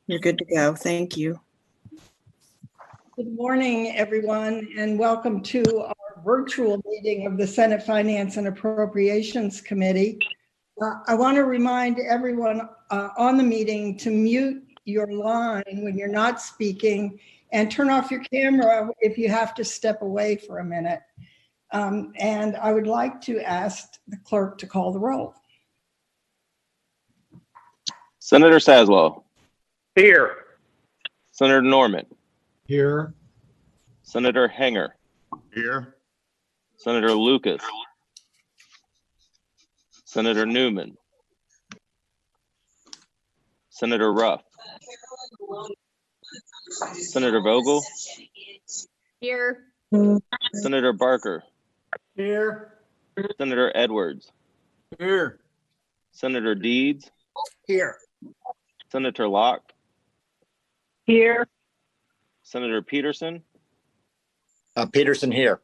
You're good to go. Thank you. Good morning, everyone, and welcome to our virtual meeting of the Senate Finance and Appropriations Committee. I want to remind everyone on the meeting to mute your line when you're not speaking and turn off your camera if you have to step away for a minute. And I would like to ask the clerk to call the roll. Senator Saslow. Here. Senator Norman. Here. Senator Henger. Here. Senator Lucas. Senator Newman. Senator Ruff. Senator Vogel. Here. Senator Barker. Here. Senator Edwards. Here. Senator Deeds. Here. Senator Locke. Here. Senator Peterson. Peterson here.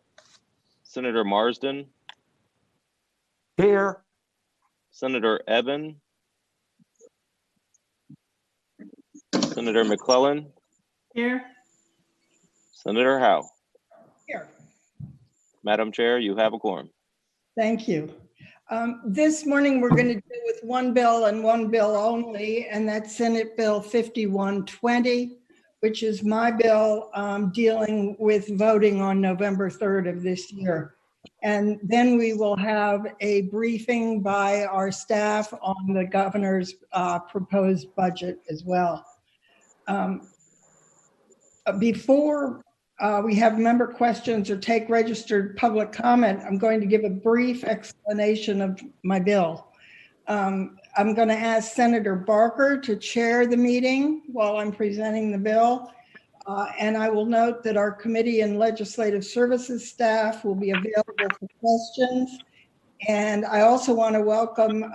Senator Marsden. Here. Senator Evan. Senator McClellan. Here. Senator Howe. Here. Madam Chair, you have a quorum. Thank you. This morning, we're going to do with one bill and one bill only, and that's Senate Bill 5120, which is my bill dealing with voting on November 3rd of this year. And then we will have a briefing by our staff on the governor's proposed budget as well. Before we have member questions or take registered public comment, I'm going to give a brief explanation of my bill. I'm going to ask Senator Barker to chair the meeting while I'm presenting the bill. And I will note that our committee and legislative services staff will be available for questions. And I also want to welcome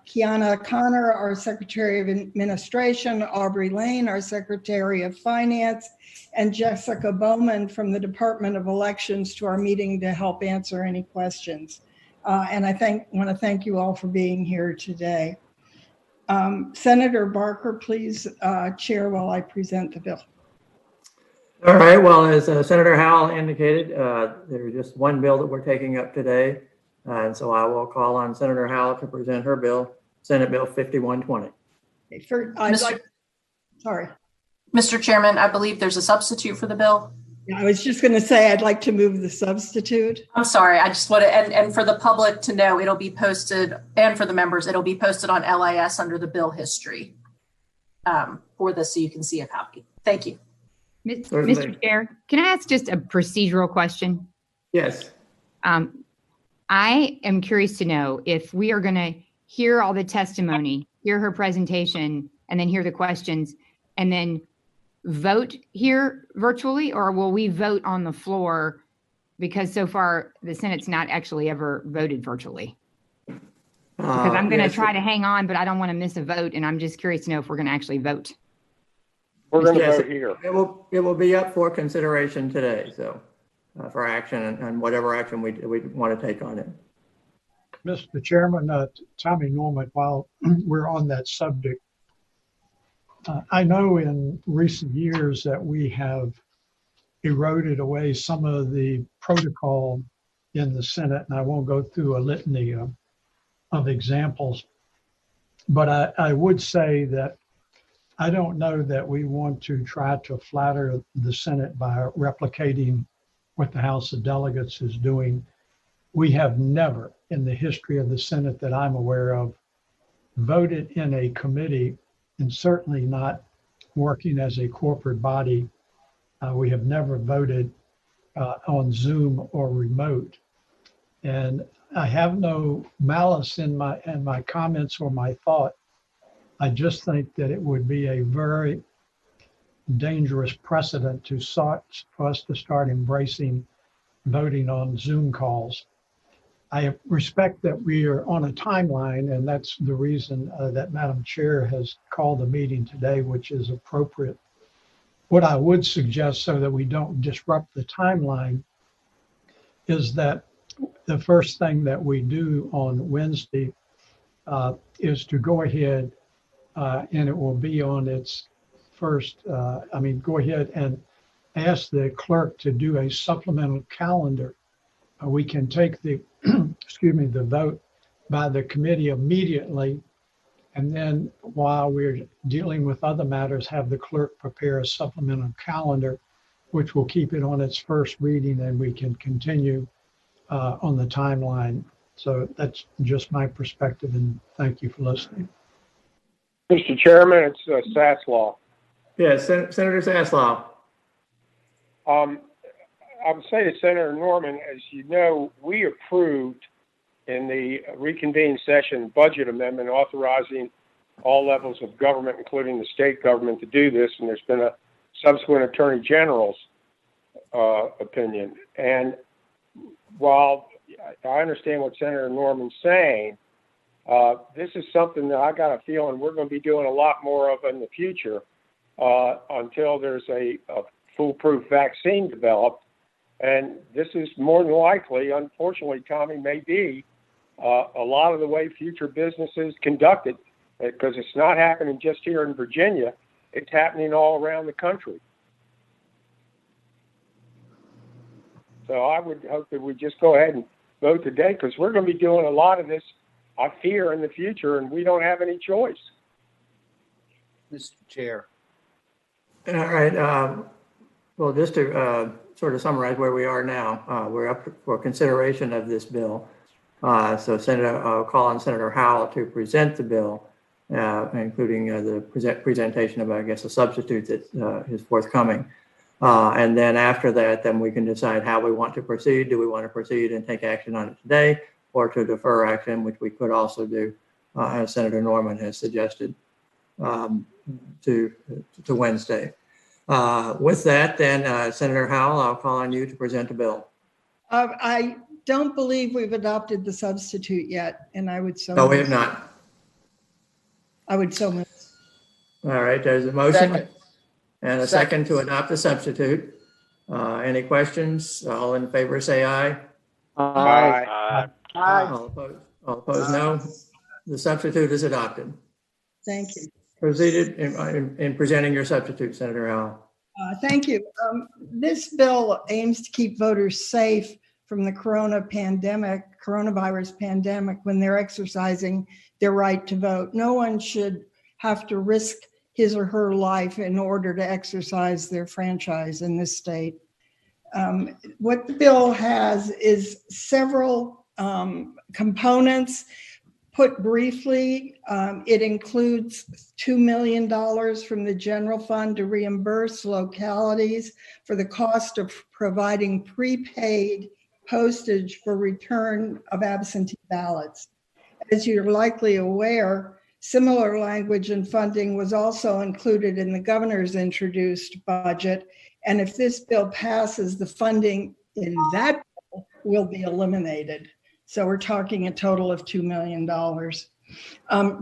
Kiana Connor, our Secretary of Administration, Aubrey Lane, our Secretary of Finance, and Jessica Bowman from the Department of Elections to our meeting to help answer any questions. And I want to thank you all for being here today. Senator Barker, please chair while I present the bill. All right, well, as Senator Howell indicated, there's just one bill that we're taking up today. And so I will call on Senator Howell to present her bill, Senate Bill 5120. Sorry. Mr. Chairman, I believe there's a substitute for the bill. Yeah, I was just going to say I'd like to move the substitute. I'm sorry. I just want to, and for the public to know, it'll be posted, and for the members, it'll be posted on LIS under the bill history for this, so you can see a copy. Thank you. Mr. Chair, can I ask just a procedural question? Yes. I am curious to know if we are going to hear all the testimony, hear her presentation, and then hear the questions, and then vote here virtually, or will we vote on the floor? Because so far the Senate's not actually ever voted virtually. Because I'm going to try to hang on, but I don't want to miss a vote, and I'm just curious to know if we're going to actually vote. We're going to vote here. It will be up for consideration today, so for action and whatever action we want to take on it. Mr. Chairman, Tommy Norman, while we're on that subject, I know in recent years that we have eroded away some of the protocol in the Senate, and I won't go through a litany of examples, but I would say that I don't know that we want to try to flatter the Senate by replicating what the House of Delegates is doing. We have never in the history of the Senate that I'm aware of voted in a committee, and certainly not working as a corporate body. We have never voted on Zoom or remote. And I have no malice in my comments or my thought. I just think that it would be a very dangerous precedent for us to start embracing voting on Zoom calls. I respect that we are on a timeline, and that's the reason that Madam Chair has called the meeting today, which is appropriate. What I would suggest, so that we don't disrupt the timeline, is that the first thing that we do on Wednesday is to go ahead and it will be on its first, go ahead and ask the clerk to do a supplemental calendar. We can take the, the vote by the committee immediately. And then while we're dealing with other matters, have the clerk prepare a supplemental calendar, which will keep it on its first reading, and we can continue on the timeline. So that's just my perspective, and thank you for listening. Mr. Chairman, it's Sasslaw. Yes, Senator Sasslaw. I would say to Senator Norman, as you know, we approved in the reconvened session budget amendment authorizing all levels of government, including the state government, to do this, and there's been a subsequent Attorney General's opinion. And while I understand what Senator Norman's saying, this is something that I got a feeling we're going to be doing a lot more of in the future until there's a foolproof vaccine developed. And this is more than likely, unfortunately, Tommy, may be a lot of the way future business is conducted, because it's not happening just here in Virginia. It's happening all around the country. So I would hope that we just go ahead and vote today, because we're going to be doing a lot of this, I fear, in the future, and we don't have any choice. Mr. Chair. All right. Well, just to sort of summarize where we are now, we're up for consideration of this bill. So I'll call on Senator Howell to present the bill, including the presentation of, I guess, a substitute that is forthcoming. And then after that, then we can decide how we want to proceed. Do we want to proceed and take action on it today, or to defer action, which we could also do, as Senator Norman has suggested, to Wednesday. With that, then, Senator Howell, I'll call on you to present the bill. I don't believe we've adopted the substitute yet, and I would so. No, we have not. I would so move. All right, there's a motion Second. and a second to adopt the substitute. Any questions? All in favor, say aye. Aye. All opposed, no. The substitute is adopted. Thank you. Proceeded in presenting your substitute, Senator Howell. Thank you. This bill aims to keep voters safe from the coronavirus pandemic when they're exercising their right to vote. No one should have to risk his or her life in order to exercise their franchise in this state. What the bill has is several components. Put briefly, it includes $2 million from the general fund to reimburse localities for the cost of providing prepaid postage for return of absentee ballots. As you're likely aware, similar language and funding was also included in the governor's introduced budget. And if this bill passes, the funding in that bill will be eliminated. So we're talking a total of $2 million.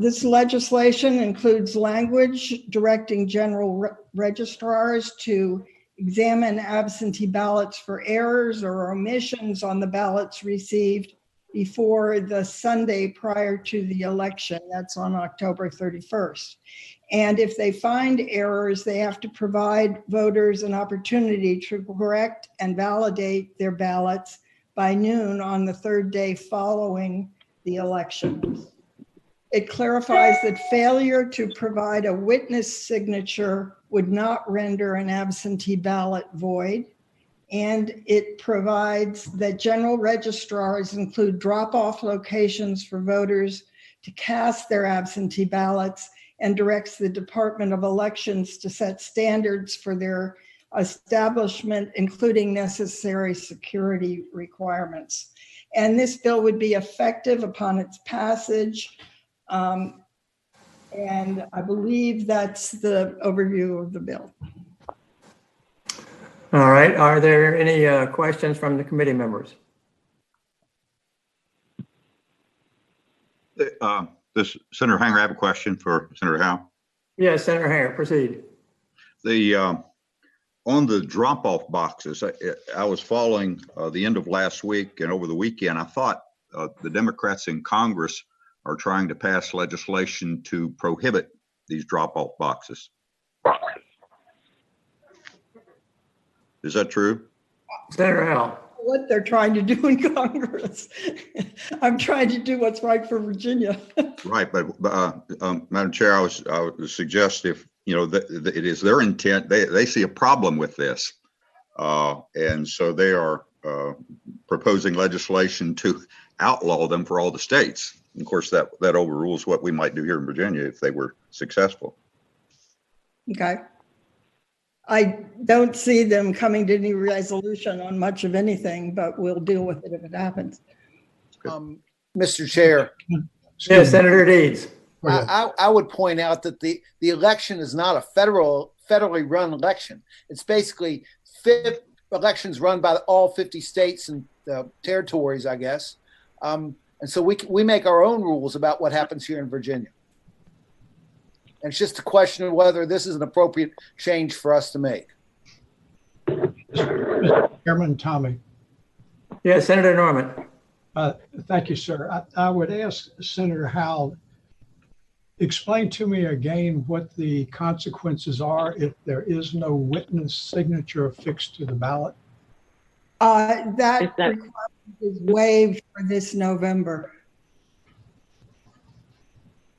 This legislation includes language directing general registrars to examine absentee ballots for errors or omissions on the ballots received before the Sunday prior to the election. That's on October 31st. And if they find errors, they have to provide voters an opportunity to correct and validate their ballots by noon on the third day following the election. It clarifies that failure to provide a witness signature would not render an absentee ballot void. And it provides that general registrars include drop-off locations for voters to cast their absentee ballots, and directs the Department of Elections to set standards for their establishment, including necessary security requirements. And this bill would be effective upon its passage. And I believe that's the overview of the bill. All right, are there any questions from the committee members? This Senator Hanger, I have a question for Senator Howe. Yes, Senator Hanger, proceed. On the drop-off boxes, I was following the end of last week and over the weekend. I thought the Democrats in Congress are trying to pass legislation to prohibit these drop-off boxes. Is that true? Senator Howell. What they're trying to do in Congress. I'm trying to do what's right for Virginia. Right, but Madam Chair, I would suggest if, that it is their intent, they see a problem with this. And so they are proposing legislation to outlaw them for all the states. And of course, that overrules what we might do here in Virginia if they were successful. Okay. I don't see them coming to any resolution on much of anything, but we'll deal with it if it happens. Mr. Chair, Yes, Senator Deeds. I would point out that the election is not a federally run election. It's basically elections run by all 50 states and territories, I guess. And so we make our own rules about what happens here in Virginia. And it's just a question of whether this is an appropriate change for us to make. Mr. Chairman, Tommy. Yes, Senator Norman. Thank you, sir. I would ask Senator Howell, explain to me again what the consequences are if there is no witness signature affixed to the ballot. That requirement is waived for this November.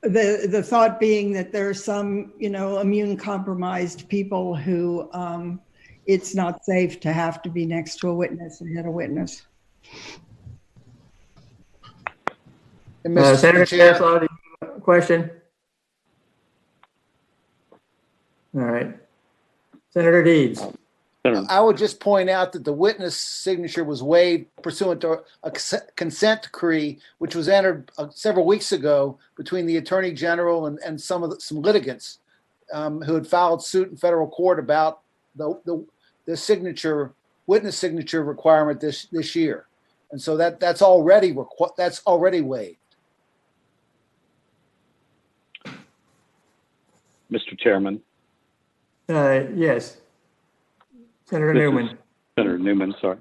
The thought being that there are some, immune compromised people who it's not safe to have to be next to a witness and hit a witness. And Mr. Senator Chair, Chair, do you have a question? All right. Senator Deeds. I would just point out that the witness signature was waived pursuant to a consent decree, which was entered several weeks ago between the Attorney General and some litigants who had filed suit in federal court about the witness signature requirement this year, and so that's already waived. Mr. Chairman. Yes. Senator Newman. Senator Newman, sorry.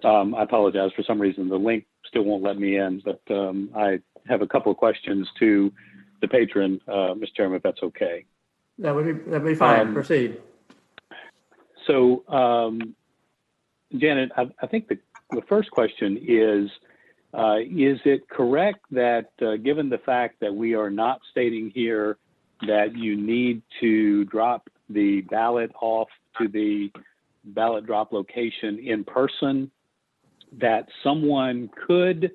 I apologize. For some reason, the link still won't let me in, but I have a couple of questions to the patron, Mr. Chairman, if that's okay. That'd be fine. Proceed. So, Janet, I think the first question is it correct that given the fact that we are not stating here that you need to drop the ballot off to the ballot drop location in person, that someone could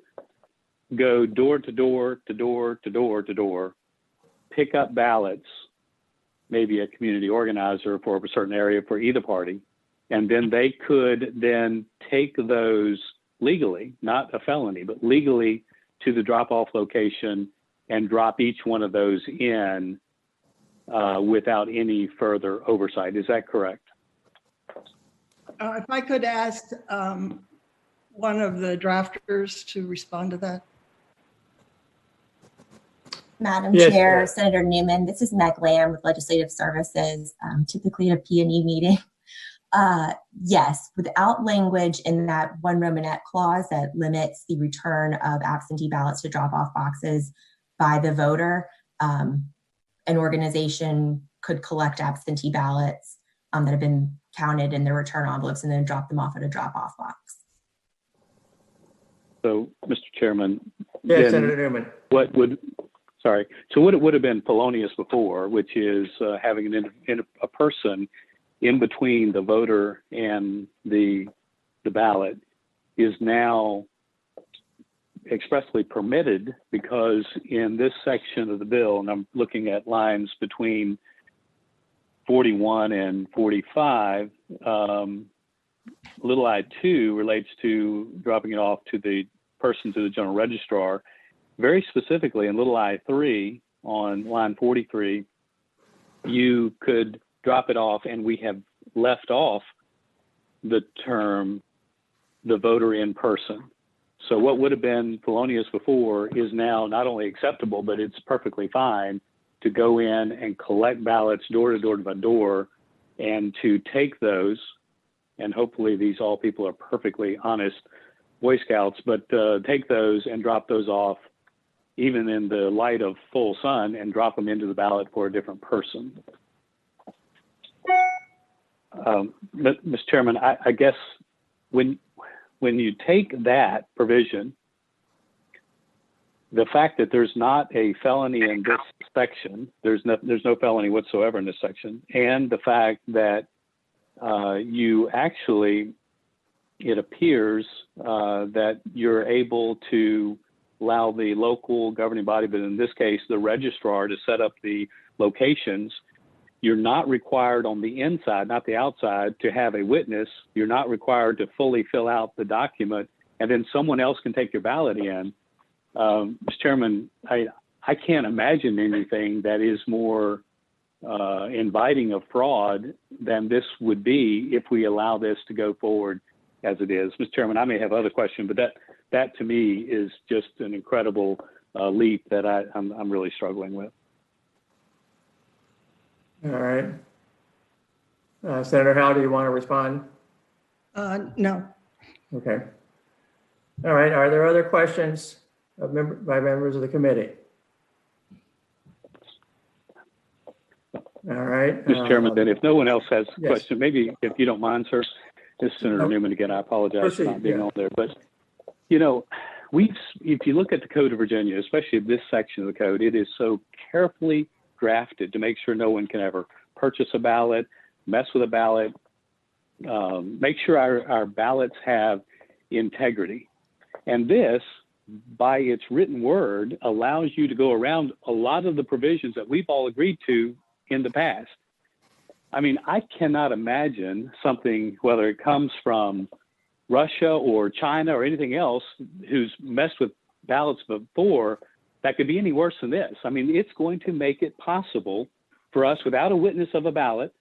go door to door to door to door to door, pick up ballots, maybe a community organizer for a certain area for either party, and then they could then take those legally, not a felony, but legally to the drop-off location and drop each one of those in without any further oversight. Is that correct? If I could ask one of the drafters to respond to that. Madam Yes, Chair, ma'am. Senator Newman, this is Meg Lamb with Legislative Services, typically at a P&E meeting. Yes, without language in that one Romanette clause that limits the return of absentee ballots to drop-off boxes by the voter, an organization could collect absentee ballots that have been counted in their return envelopes and then drop them off at a drop-off box. So, Mr. Chairman, Yes, Senator Newman. So what it would have been felonious before, which is having a person in between the voter and the ballot, is now expressly permitted, because in this section of the bill, and I'm looking at lines between 41 and 45, little I2 relates to dropping it off to the person to the general registrar. Very specifically in little I3 on line 43, you could drop it off, and we have left off the term the voter in person. So what would have been felonious before is now not only acceptable, but it's perfectly fine to go in and collect ballots door to door and to take those, and hopefully these all people are perfectly honest Boy Scouts, but take those and drop those off even in the light of full sun and drop them into the ballot for a different person. Mr. Chairman, I guess when you take that provision, the fact that there's not a felony in this section, there's no felony whatsoever in this section, and the fact that you actually, it appears that you're able to allow the local governing body, but in this case, the registrar, to set up the locations. You're not required on the inside, not the outside, to have a witness. You're not required to fully fill out the document, and then someone else can take your ballot in. Mr. Chairman, I can't imagine anything that is more inviting of fraud than this would be if we allow this to go forward as it is. Mr. Chairman, I may have other questions, but that to me is just an incredible leap that I'm really struggling with. All right. Senator Howe, do you want to respond? No. Okay. All right. Are there other questions by members of the committee? All right. Mr. Chairman, then if no one else has a yes. question, maybe if you don't mind, sir, this is Senator Newman again. I apologize for not being on there, but you know, if you look at the Code of Virginia, especially this section of the code, it is so carefully drafted to make sure no one can ever purchase a ballot, mess with a ballot, make sure our ballots have integrity. And this, by its written word, allows you to go around a lot of the provisions that we've all agreed to in the past. I mean, I cannot imagine something, whether it comes from Russia or China or anything else, who's messed with ballots before, that could be any worse than this. I mean, it's going to make it possible for us, without a witness of a ballot,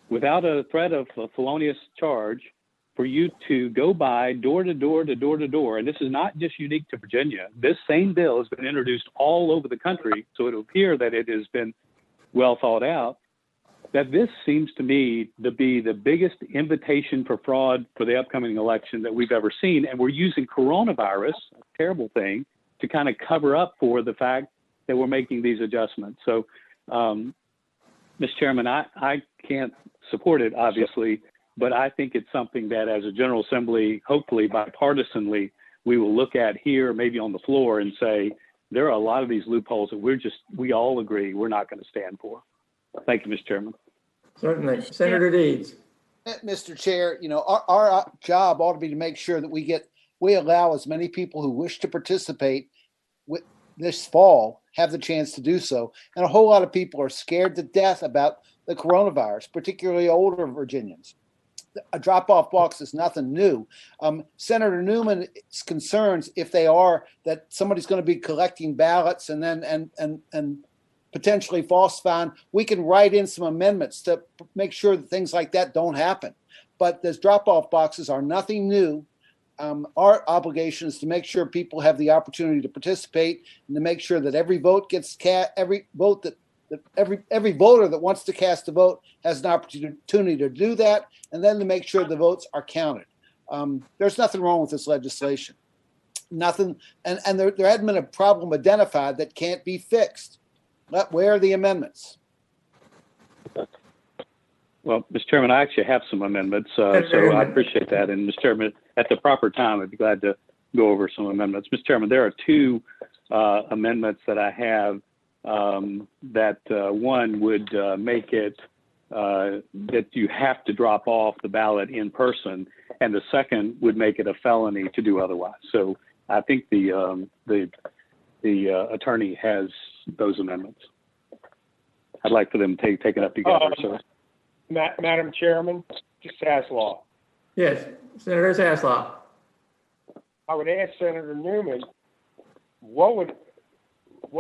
without a threat of a felonious charge, for you to go by door to door to door to door. And this is not just unique to Virginia. This same bill has been introduced all over the country, so it will appear that it has been well thought out. That this seems to me to be the biggest invitation for fraud for the upcoming election that we've ever seen. And we're using coronavirus, a terrible thing, to kind of cover up for the fact that we're making these adjustments. So, Mr. Chairman, I can't support it, obviously, but I think it's something that as a General Assembly, hopefully bipartisanly, we will look at here, maybe on the floor, and say, there are a lot of these loopholes that we all agree we're not going to stand for. Thank you, Mr. Chairman. Certainly. Senator Deeds. Mr. Chair, you know, our job ought to be to make sure that we allow as many people who wish to participate with this fall have the chance to do so. And a whole lot of people are scared to death about the coronavirus, particularly older Virginians. A drop-off box is nothing new. Senator Newman's concerns, if they are that somebody's going to be collecting ballots and then and potentially falsifying, we can write in some amendments to make sure that things like that don't happen. But those drop-off boxes are nothing new. Our obligation is to make sure people have the opportunity to participate and to make sure that every vote gets cast, every voter that wants to cast a vote has an opportunity to do that, and then to make sure the votes are counted. There's nothing wrong with this legislation. Nothing, and there hadn't been a problem identified that can't be fixed. Where are the amendments? Well, Mr. Chairman, I actually have some amendments, so I appreciate that. And Mr. Chairman, at the proper time, I'd be glad to go over some amendments. Mr. Chairman, there are two amendments that I have that one would make it that you have to drop off the ballot in person, and the second would make it a felony to do otherwise. So I think the attorney has those amendments. I'd like for them taken up together. So, Madam Chairman, just Saslaw. Yes, Senator Saslaw. I would ask Senator Newman, what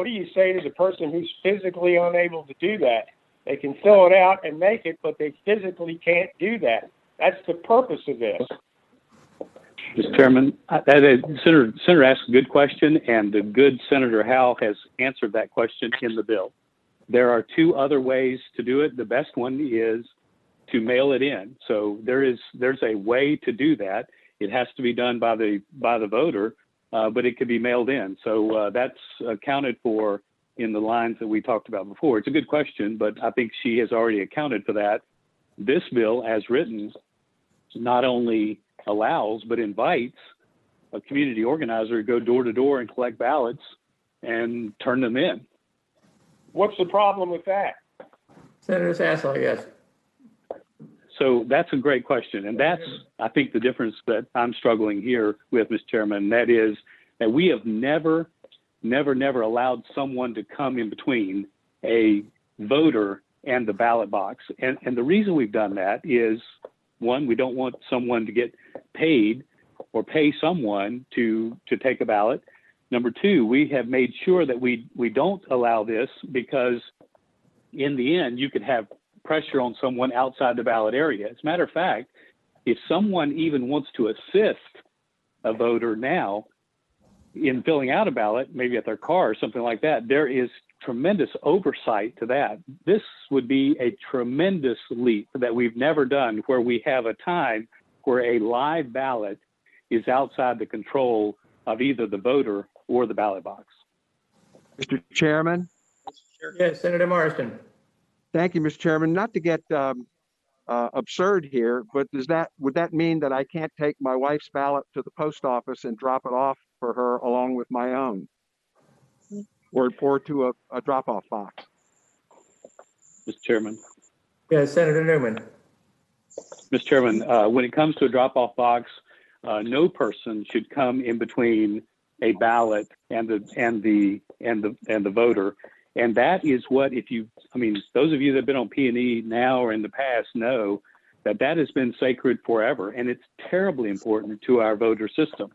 do you say to the person who's physically unable to do that? They can fill it out and make it, but they physically can't do that. That's the purpose of this. Mr. Chairman, Senator asked a good question, and the good Senator Howe has answered that question in the bill. There are two other ways to do it. The best one is to mail it in. So there's a way to do that. It has to be done by the voter, but it could be mailed in. So that's accounted for in the lines that we talked about before. It's a good question, but I think she has already accounted for that. this bill, as written, not only allows but invites a community organizer to go door to door and collect ballots and turn them in. What's the problem with that? Senator Sassel, yes. So that's a great question. And that's, I think, the difference that I'm struggling here with, Mr. Chairman. That is that we have never allowed someone to come in between a voter and the ballot box. And the reason we've done that is, one, we don't want someone to get paid or pay someone to take a ballot. Number two, we have made sure that we don't allow this because in the end, you could have pressure on someone outside the ballot area. As a matter of fact, if someone even wants to assist a voter now in filling out a ballot, maybe at their car or something like that, there is tremendous oversight to that. This would be a tremendous leap that we've never done, where we have a time where a live ballot is outside the control of either the voter or the ballot box. Mr. Chairman. Yes, Senator Marston. Thank you, Mr. Chairman. Not to get absurd here, but would that mean that I can't take my wife's ballot to the post office and drop it off for her along with my own, or to a drop-off box? Mr. Chairman. Yes, Senator Newman. Mr. Chairman, when it comes to a drop-off box, no person should come in between a ballot and the voter. And that is what, those of you that have been on P&E now or in the past know that has been sacred forever. And it's terribly important to our voter system.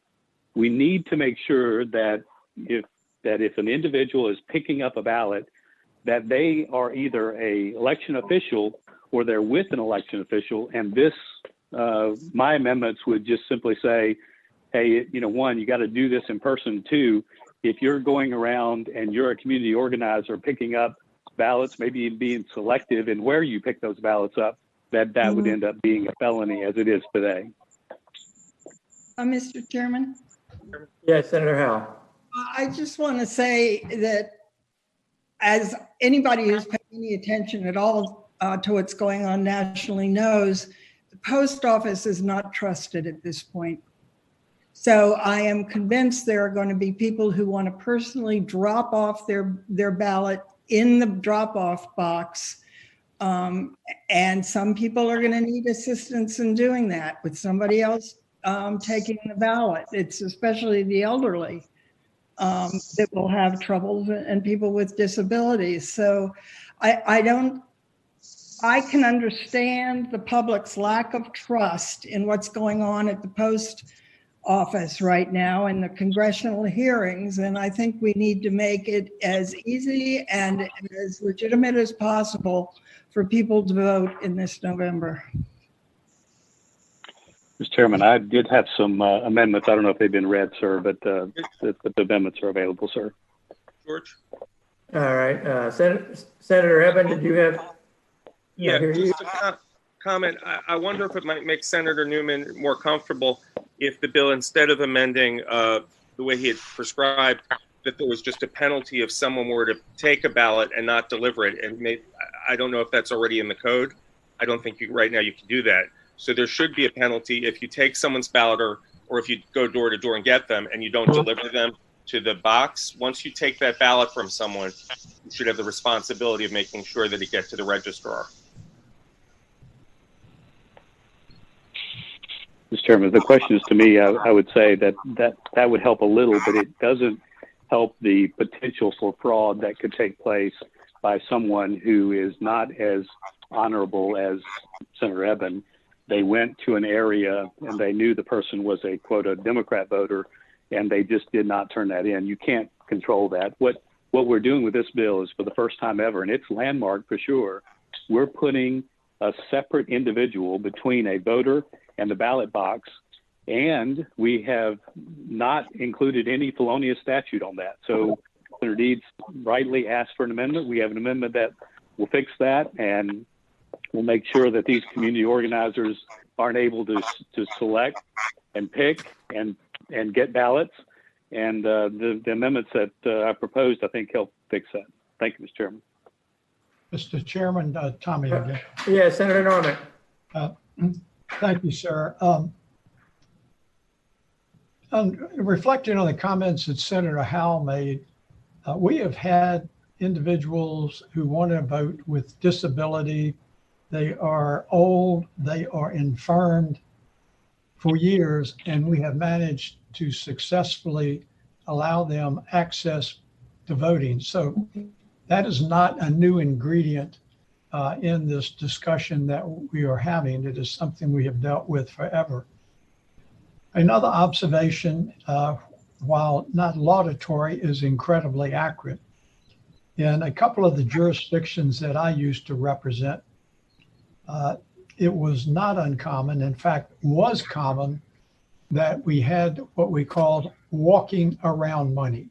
We need to make sure that if an individual is picking up a ballot, that they are either an election official or they're with an election official. And this, my amendments would just simply say, hey, one, you got to do this in person. Two, if you're going around and you're a community organizer picking up ballots, maybe being selective in where you pick those ballots up, that would end up being a felony as it is today. Mr. Chairman? Yes, Senator Howell. I just want to say that as anybody who's paying any attention at all to what's going on nationally knows, the post office is not trusted at this point. So I am convinced there are going to be people who want to personally drop off their ballot in the drop-off box. And some people are going to need assistance in doing that with somebody else taking the ballot. It's especially the elderly that will have trouble, and people with disabilities. So I can understand the public's lack of trust in what's going on at the post office right now in the congressional hearings. And I think we need to make it as easy and as legitimate as possible for people to vote in this November. Mr. Chairman, I did have some amendments. I don't know if they've been read, sir, but the amendments are available, sir. George? All right. Senator Eben, did you have? Yeah, just a comment. I wonder if it might make Senator Newman more comfortable if the bill, instead of amending the way he had prescribed, that there was just a penalty if someone were to take a ballot and not deliver it. And I don't know if that's already in the code. I don't think right now you can do that. So there should be a penalty if you take someone's ballot or if you go door to door and get them and you don't deliver them to the box. Once you take that ballot from someone, you should have the responsibility of making sure that it gets to the registrar. Mr. Chairman, the question is to me, I would say that would help a little, but it doesn't help the potential for fraud that could take place by someone who is not as honorable as Senator Eben. They went to an area and they knew the person was a, quote, a Democrat voter, and they just did not turn that in. You can't control that. What we're doing with this bill is, for the first time ever, and it's landmark for sure, we're putting a separate individual between a voter and the ballot box, and we have not included any felonious statute on that. So Senator Deeds rightly asked for an amendment. We have an amendment that will fix that, and we'll make sure that these community organizers aren't able to select and pick and get ballots. And the amendments that I proposed, I think, help fix that. Thank you, Mr. Chairman. Mr. Chairman, Tommy again. Yeah, Senator Norman. Thank you, sir. Reflecting on the comments that Senator Howell made, we have had individuals who want to vote with disability. They are old, they are infirmed for years, and we have managed to successfully allow them access to voting. So that is not a new ingredient in this discussion that we are having. It is something we have dealt with forever. Another observation, while not laudatory, is incredibly accurate. In a couple of the jurisdictions that I used to represent, it was not uncommon, in fact, was common, that we had what we called walking around money.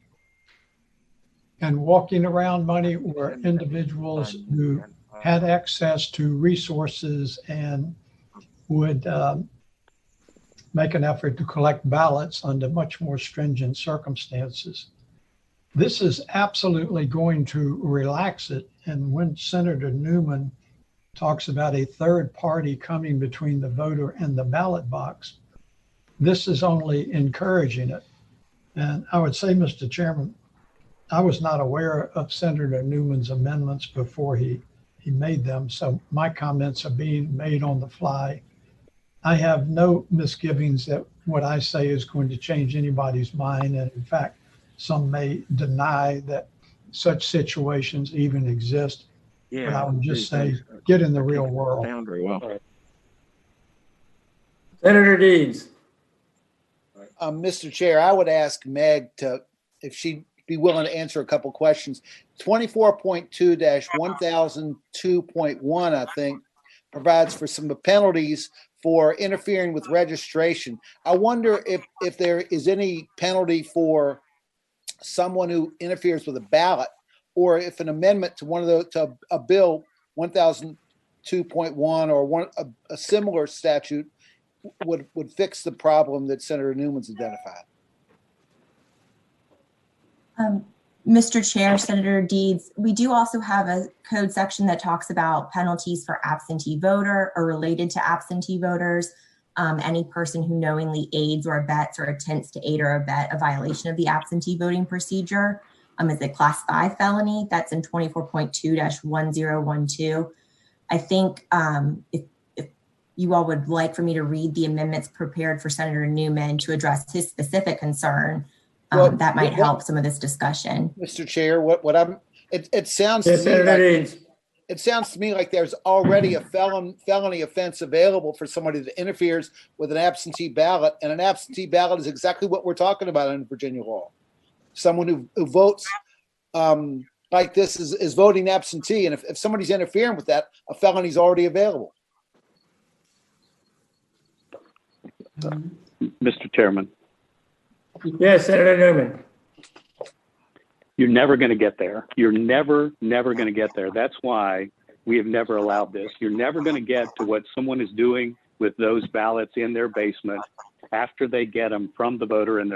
And walking around money were individuals who had access to resources and would make an effort to collect ballots under much more stringent circumstances. This is absolutely going to relax it. And when Senator Newman talks about a third party coming between the voter and the ballot box, this is only encouraging it. And I would say, Mr. Chairman, I was not aware of Senator Newman's amendments before he made them. So my comments are being made on the fly. I have no misgivings that what I say is going to change anybody's mind. And in fact, some may deny that such situations even exist. Yeah, but I would just say, get in the real world. Down very well. Senator Deeds. Mr. Chair, I would ask Meg if she'd be willing to answer a couple questions. 24.2-1002.1, I think, provides for some penalties for interfering with registration. I wonder if there is any penalty for someone who interferes with a ballot, or if an amendment to one of the to a bill 1002.1 or a similar statute would fix the problem that Senator Newman's identified. Mr. Chair, Senator Deeds, we do also have a code section that talks about penalties for absentee voter or related to absentee voters. Any person who knowingly aids or abets or attempts to aid or abet a violation of the absentee voting procedure is a class 5 felony. That's in 24.2-1012. I think if you all would like for me to read the amendments prepared for Senator Newman to address his specific concern, that might help some of this discussion. Mr. Chair, it sounds Yes, to me Senator like Deeds. it sounds to me like there's already a felony offense available for somebody that interferes with an absentee ballot, and an absentee ballot is exactly what we're talking about in Virginia law. Someone who votes like this is voting absentee, and if somebody's interfering with that, a felony is already available. Mr. Chairman. Yes, Senator Newman. You're never going to get there. You're never going to get there. That's why we have never allowed this. You're never going to get to what someone is doing with those ballots in their basement after they get them from the voter and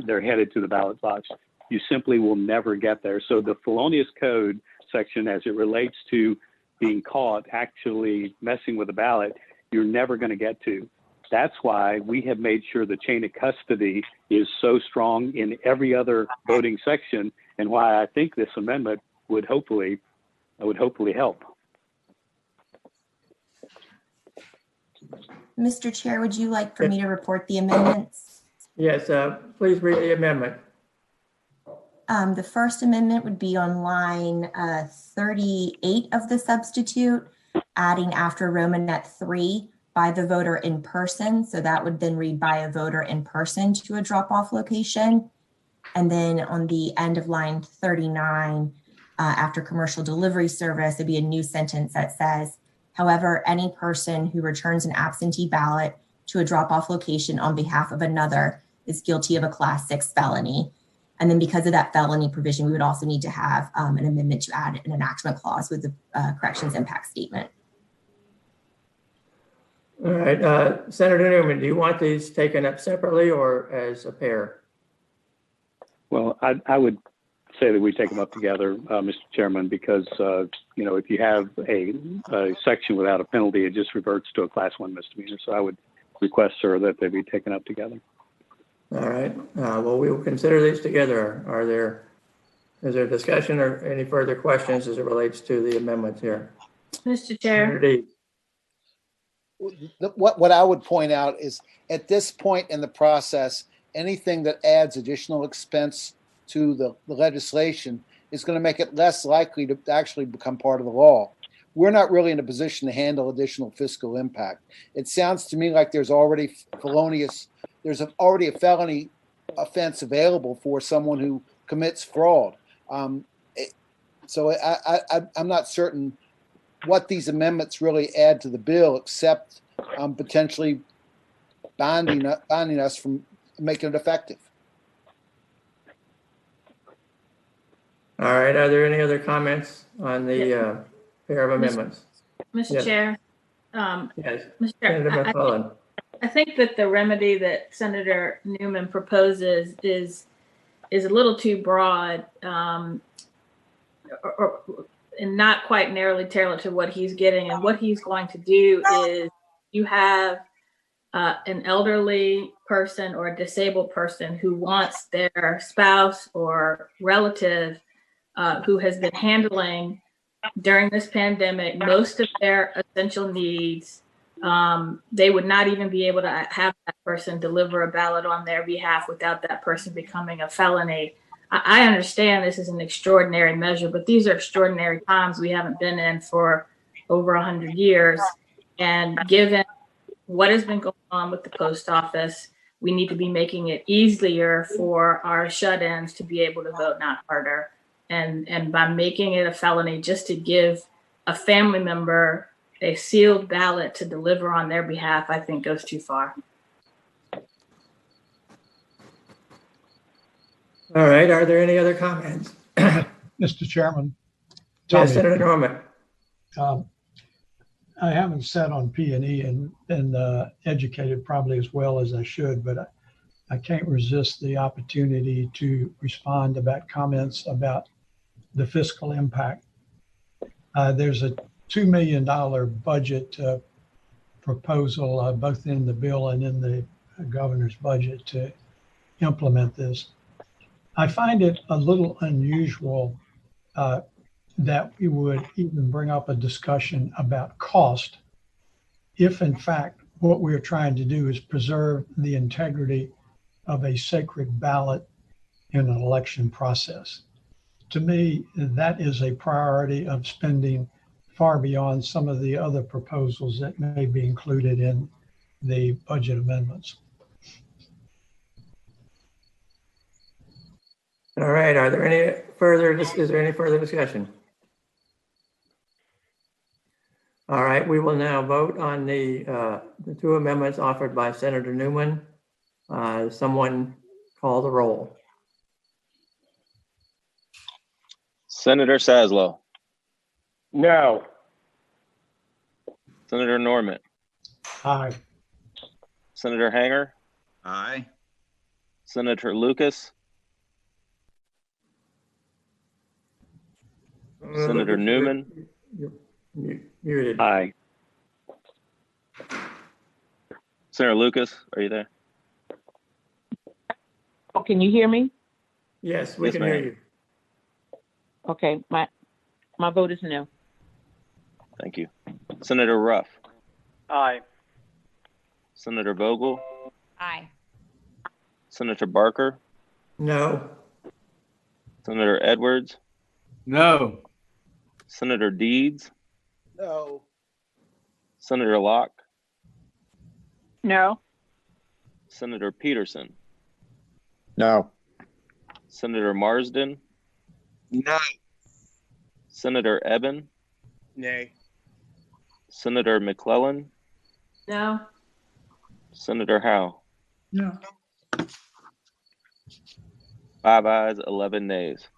they're headed to the ballot box. You simply will never get there. So the felonious code section, as it relates to being caught actually messing with a ballot, you're never going to get to. That's why we have made sure the chain of custody is so strong in every other voting section, and why I think this amendment would hopefully help. Mr. Chair, would you like for me to report the amendments? Yes, please read the amendment. The first amendment would be on line 38 of the substitute, adding after Romanet 3, by the voter in person. So that would then read by a voter in person to a drop-off location. And then on the end of line 39, after commercial delivery service, it'd be a new sentence that says, however, any person who returns an absentee ballot to a drop-off location on behalf of another is guilty of a class 6 felony. And then because of that felony provision, we would also need to have an amendment to add an enactment clause with the corrections impact statement. All right, Senator Newman, do you want these taken up separately or as a pair? Well, I would say that we take them up together, Mr. Chairman, because, if you have a section without a penalty, it just reverts to a Class 1 misdemeanor. So I would request, sir, that they be taken up together. All right. Well, we will consider these together. Is there discussion or any further questions as it relates to the amendments here? Mr. Chair. What I would point out is at this point in the process, anything that adds additional expense to the legislation is going to make it less likely to actually become part of the law. We're not really in a position to handle additional fiscal impact. It sounds to me like there's already already a felony offense available for someone who commits fraud. So I'm not certain what these amendments really add to the bill, except potentially binding us from making it effective. All right. Are there any other comments on the pair of amendments? Mr. Yes. Chair. Yes. Mr. Senator McClellan. I think that the remedy that Senator Newman proposes is a little too broad, and not quite narrowly tailored to what he's getting. And what he's going to do is, you have an elderly person or a disabled person who wants their spouse or relative who has been handling during this pandemic most of their essential needs. They would not even be able to have that person deliver a ballot on their behalf without that person becoming a felony. I understand this is an extraordinary measure, but these are extraordinary times we haven't been in for over 100 years. And given what has been going on with the post office, we need to be making it easier for our shut-ins to be able to vote, not harder. And by making it a felony, just to give a family member a sealed ballot to deliver on their behalf, I think goes too far. All right. Are there any other comments? Mr. Chairman. Yes, Senator Norman. I haven't sat on P&E and educated probably as well as I should, but I can't resist the opportunity to respond about comments about the fiscal impact. There's a $2 million budget proposal, both in the bill and in the governor's budget, to implement this. I find it a little unusual that we would even bring up a discussion about cost if, in fact, what we're trying to do is preserve the integrity of a sacred ballot in an election process. To me, that is a priority of spending far beyond some of the other proposals that may be included in the budget amendments. All right. Are there any further? Is there any further discussion? All right. We will now vote on the two amendments offered by Senator Newman. Someone call the roll. Senator Saslow. No. Senator Norman. Aye. Senator Hanger. Aye. Senator Lucas. Senator Newman. Muted. Aye. Senator Lucas, are you there? Oh, can you hear me? Yes, we Yes, can ma'am. hear you. Okay, my vote is no. Thank you. Senator Ruff. Aye. Senator Vogel. Aye. Senator Barker. No. Senator Edwards. No. Senator Deeds. No. Senator Locke. No. Senator Peterson. No. Senator Marsden. No. Senator Eben. Nay. Senator McClellan. No. Senator Howe. No. 5 ayes, 11 nays.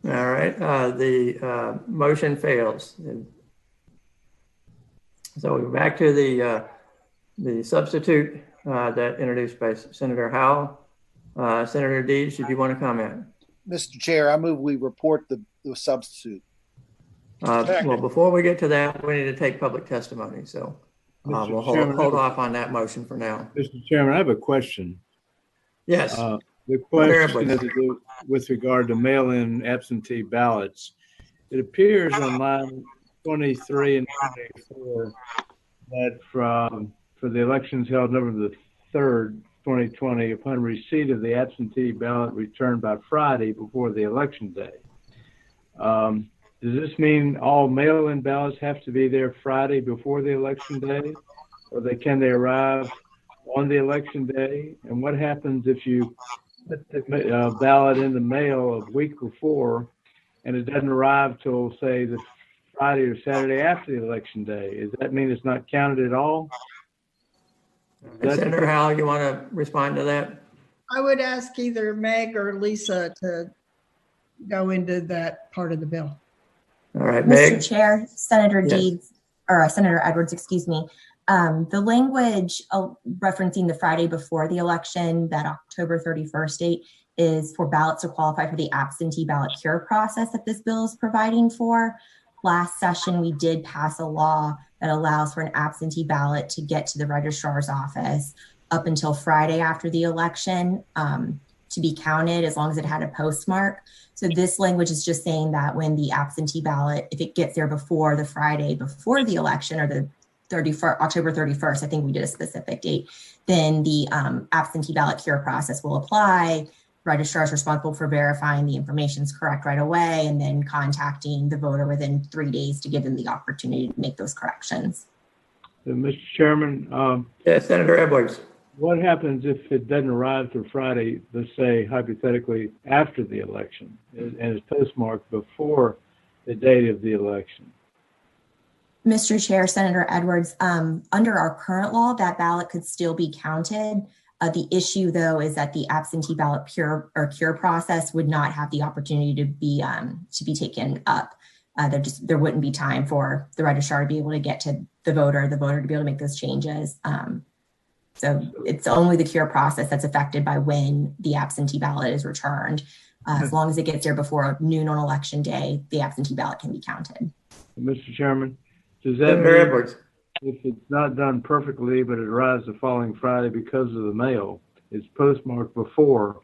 All right. The motion fails. So we're back to the substitute that introduced by Senator Howell. Senator Deeds, did you want to comment? Mr. Chair, I move we report the substitute. Well, before we get to that, we need to take public testimony. So Mr. we'll Chairman, hold off on that motion for now. Mr. Chairman, I have a question. Yes. The question is with regard to mail-in absentee ballots. It appears on line 23 and 24 that for the elections held November the 3rd, 2020, upon receipt of the absentee ballot returned by Friday before the election day. Does this mean all mail-in ballots have to be there Friday before the election day, or can they arrive on the election day? And what happens if you put the ballot in the mail a week before and it doesn't arrive till, say, the Friday or Saturday after the election day? Does that mean it's not counted at all? Senator Howell, you want to respond to that? I would ask either Meg or Lisa to go into that part of the bill. All right, Meg. Mr. Chair, Senator Yes. Deeds, or Senator Edwards, excuse me. The language referencing the Friday before the election, that October 31st date, is for ballots to qualify for the absentee ballot cure process that this bill is providing for. Last session, we did pass a law that allows for an absentee ballot to get to the registrar's office up until Friday after the election to be counted, as long as it had a postmark. So this language is just saying that when the absentee ballot, if it gets there before the Friday before the election, or the October 31st, I think we did a specific date, then the absentee ballot cure process will apply. Registrar is responsible for verifying the information is correct right away, and then contacting the voter within 3 days to give them the opportunity to make those corrections. Mr. Chairman, yes, Senator Edwards. What happens if it doesn't arrive till Friday, let's say hypothetically after the election, and it's postmarked before the date of the election? Mr. Chair, Senator Edwards, under our current law, that ballot could still be counted. The issue, though, is that the absentee ballot cure process would not have the opportunity to be taken up. There wouldn't be time for the registrar to be able to get to the voter to be able to make those changes. So it's only the cure process that's affected by when the absentee ballot is returned. As long as it gets there before noon on election day, the absentee ballot can be counted. Mr. Chairman, does that mean if it's not done perfectly, but it arrives the following Friday because of the mail, it's postmarked before,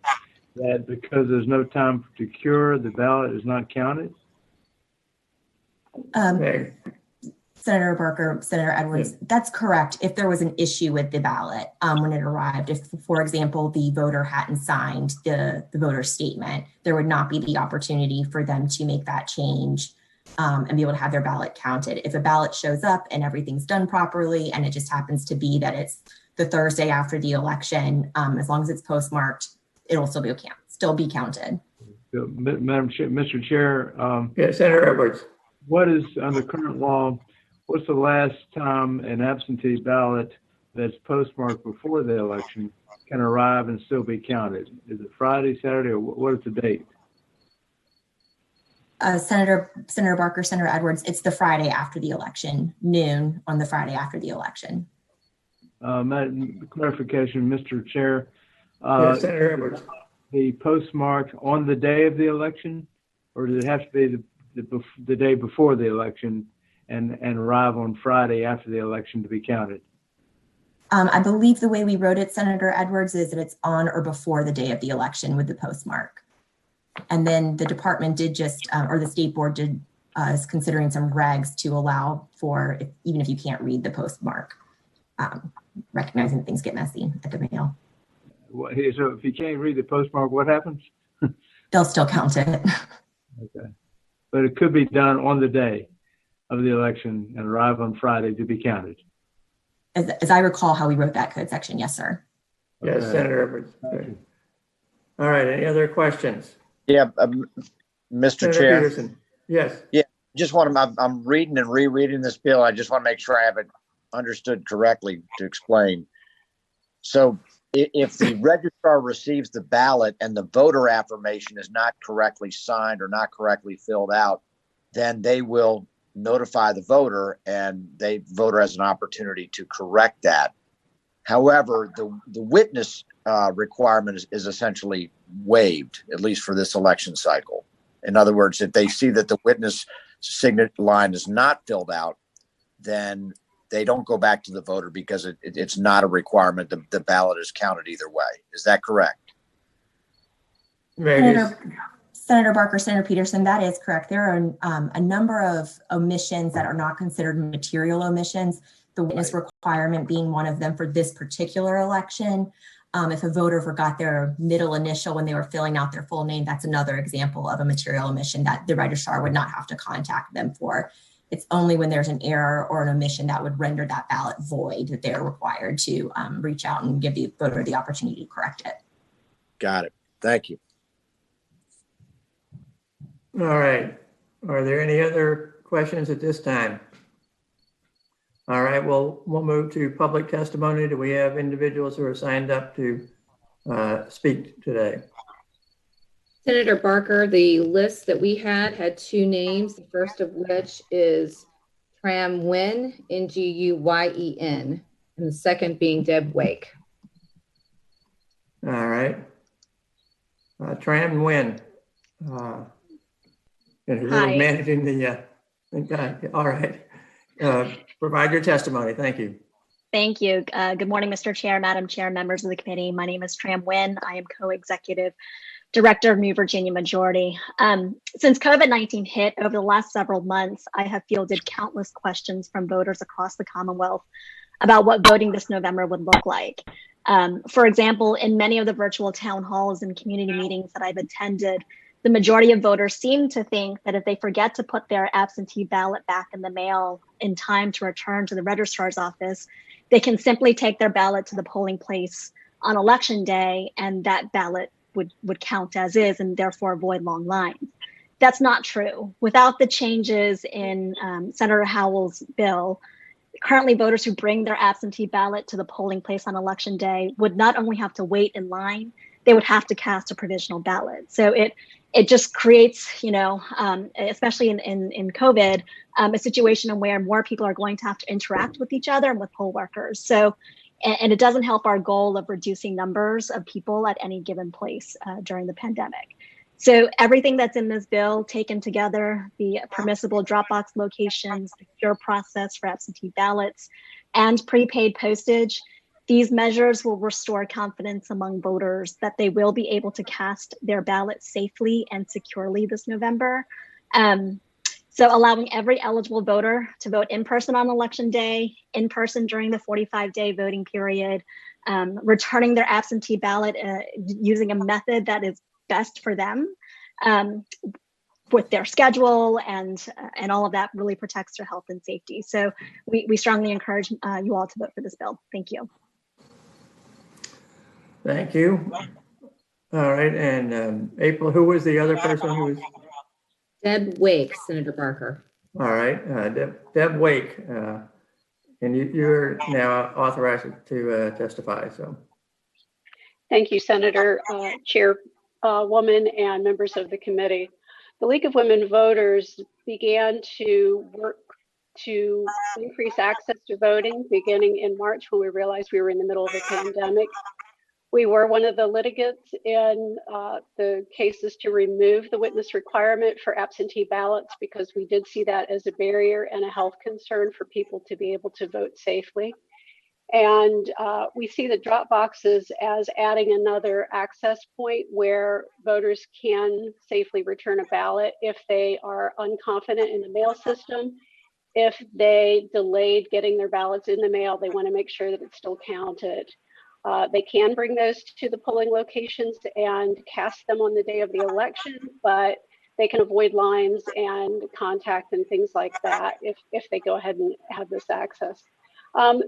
that because there's no time to cure, the ballot is not counted? Senator Barker, Senator Edwards, that's correct. If there was an issue with the ballot when it arrived, if, for example, the voter hadn't signed the voter statement, there would not be the opportunity for them to make that change and be able to have their ballot counted. If a ballot shows up and everything's done properly, and it just happens to be that it's the Thursday after the election, as long as it's postmarked, it'll still be counted. So, Madam Chair, Mr. Chair, yes, Senator Edwards. What is, under current law, what's the last time an absentee ballot that's postmarked before the election can arrive and still be counted? Is it Friday, Saturday, or what is the date? Senator Barker, Senator Edwards, it's the Friday after the election, noon on the Friday after the election. Clarification, Mr. Chair. Yes, Senator Edwards. The postmark on the day of the election, or does it have to be the day before the election and arrive on Friday after the election to be counted? I believe the way we wrote it, Senator Edwards, is that it's on or before the day of the election with the postmark. And then the department did just, or the state board did, is considering some regs to allow for, even if you can't read the postmark, recognizing that things get messy at the mail. So if you can't read the postmark, what happens? They'll still count it. Okay. But it could be done on the day of the election and arrive on Friday to be counted. As I recall how we wrote that code section, yes, sir. Yes, Okay. Senator Edwards. Okay. All right, any other questions? Yeah, Mr. Senator Chair. Peterson. Yes. Yeah, just want to, I'm reading and rereading this bill. I just want to make sure I have it understood correctly to explain. So if the registrar receives the ballot and the voter affirmation is not correctly signed or not correctly filled out, then they will notify the voter, and the voter has an opportunity to correct that. However, the witness requirement is essentially waived, at least for this election cycle. In other words, if they see that the witness signature line is not filled out, then they don't go back to the voter because it's not a requirement. The ballot is counted either way. Is that correct? Senator Barker, Senator Peterson, that is correct. There are a number of omissions that are not considered material omissions, the witness requirement being one of them for this particular election. If a voter forgot their middle initial when they were filling out their full name, that's another example of a material omission that the registrar would not have to contact them for. It's only when there's an error or an omission that would render that ballot void that they're required to reach out and give the voter the opportunity to correct it. Got it. Thank you. All right. Are there any other questions at this time? All right, well, we'll move to public testimony. Do we have individuals who are signed up to speak today? Senator Barker, the list that we had 2 names, the first of which is Tram Nguyen, Nguyen, and the second being Deb Wake. All right. Tram Nguyen. And who is managing the, all right. Provide your testimony. Thank you. Thank you. Good morning, Mr. Chair, Madam Chair, members of the committee. My name is Tram Nguyen. I am co-executive director of New Virginia Majority. Since COVID-19 hit over the last several months, I have fielded countless questions from voters across the Commonwealth about what voting this November would look like. For example, in many of the virtual town halls and community meetings that I've attended, the majority of voters seem to think that if they forget to put their absentee ballot back in the mail in time to return to the registrar's office, they can simply take their ballot to the polling place on election day and that ballot would count as is and therefore avoid long lines. That's not true. Without the changes in Senator Howell's bill, currently voters who bring their absentee ballot to the polling place on election day would not only have to wait in line, they would have to cast a provisional ballot. So it just creates, especially in COVID, a situation where more people are going to have to interact with each other and with poll workers. So, and it doesn't help our goal of reducing numbers of people at any given place during the pandemic. So everything that's in this bill taken together, the permissible Dropbox locations, the secure process for absentee ballots, and prepaid postage, these measures will restore confidence among voters that they will be able to cast their ballot safely and securely this November. So allowing every eligible voter to vote in person on election day, in person during the 45-day voting period, returning their absentee ballot using a method that is best for them with their schedule and all of that really protects their health and safety. So we strongly encourage you all to vote for this bill. Thank you. Thank you. All right, and April, who was the other person who was? Deb Wake, Senator Barker. All right, Deb Wake, and you're now authorized to testify. So, thank you, Senator, Chairwoman, and members of the committee. The League of Women Voters began to work to increase access to voting beginning in March when we realized we were in the middle of a pandemic. We were one of the litigants in the cases to remove the witness requirement for absentee ballots because we did see that as a barrier and a health concern for people to be able to vote safely. And we see the drop boxes as adding another access point where voters can safely return a ballot if they are unconfident in the mail system. If they delayed getting their ballots in the mail, they want to make sure that it's still counted. They can bring those to the polling locations and cast them on the day of the election, but they can avoid lines and contact and things like that if they go ahead and have this access.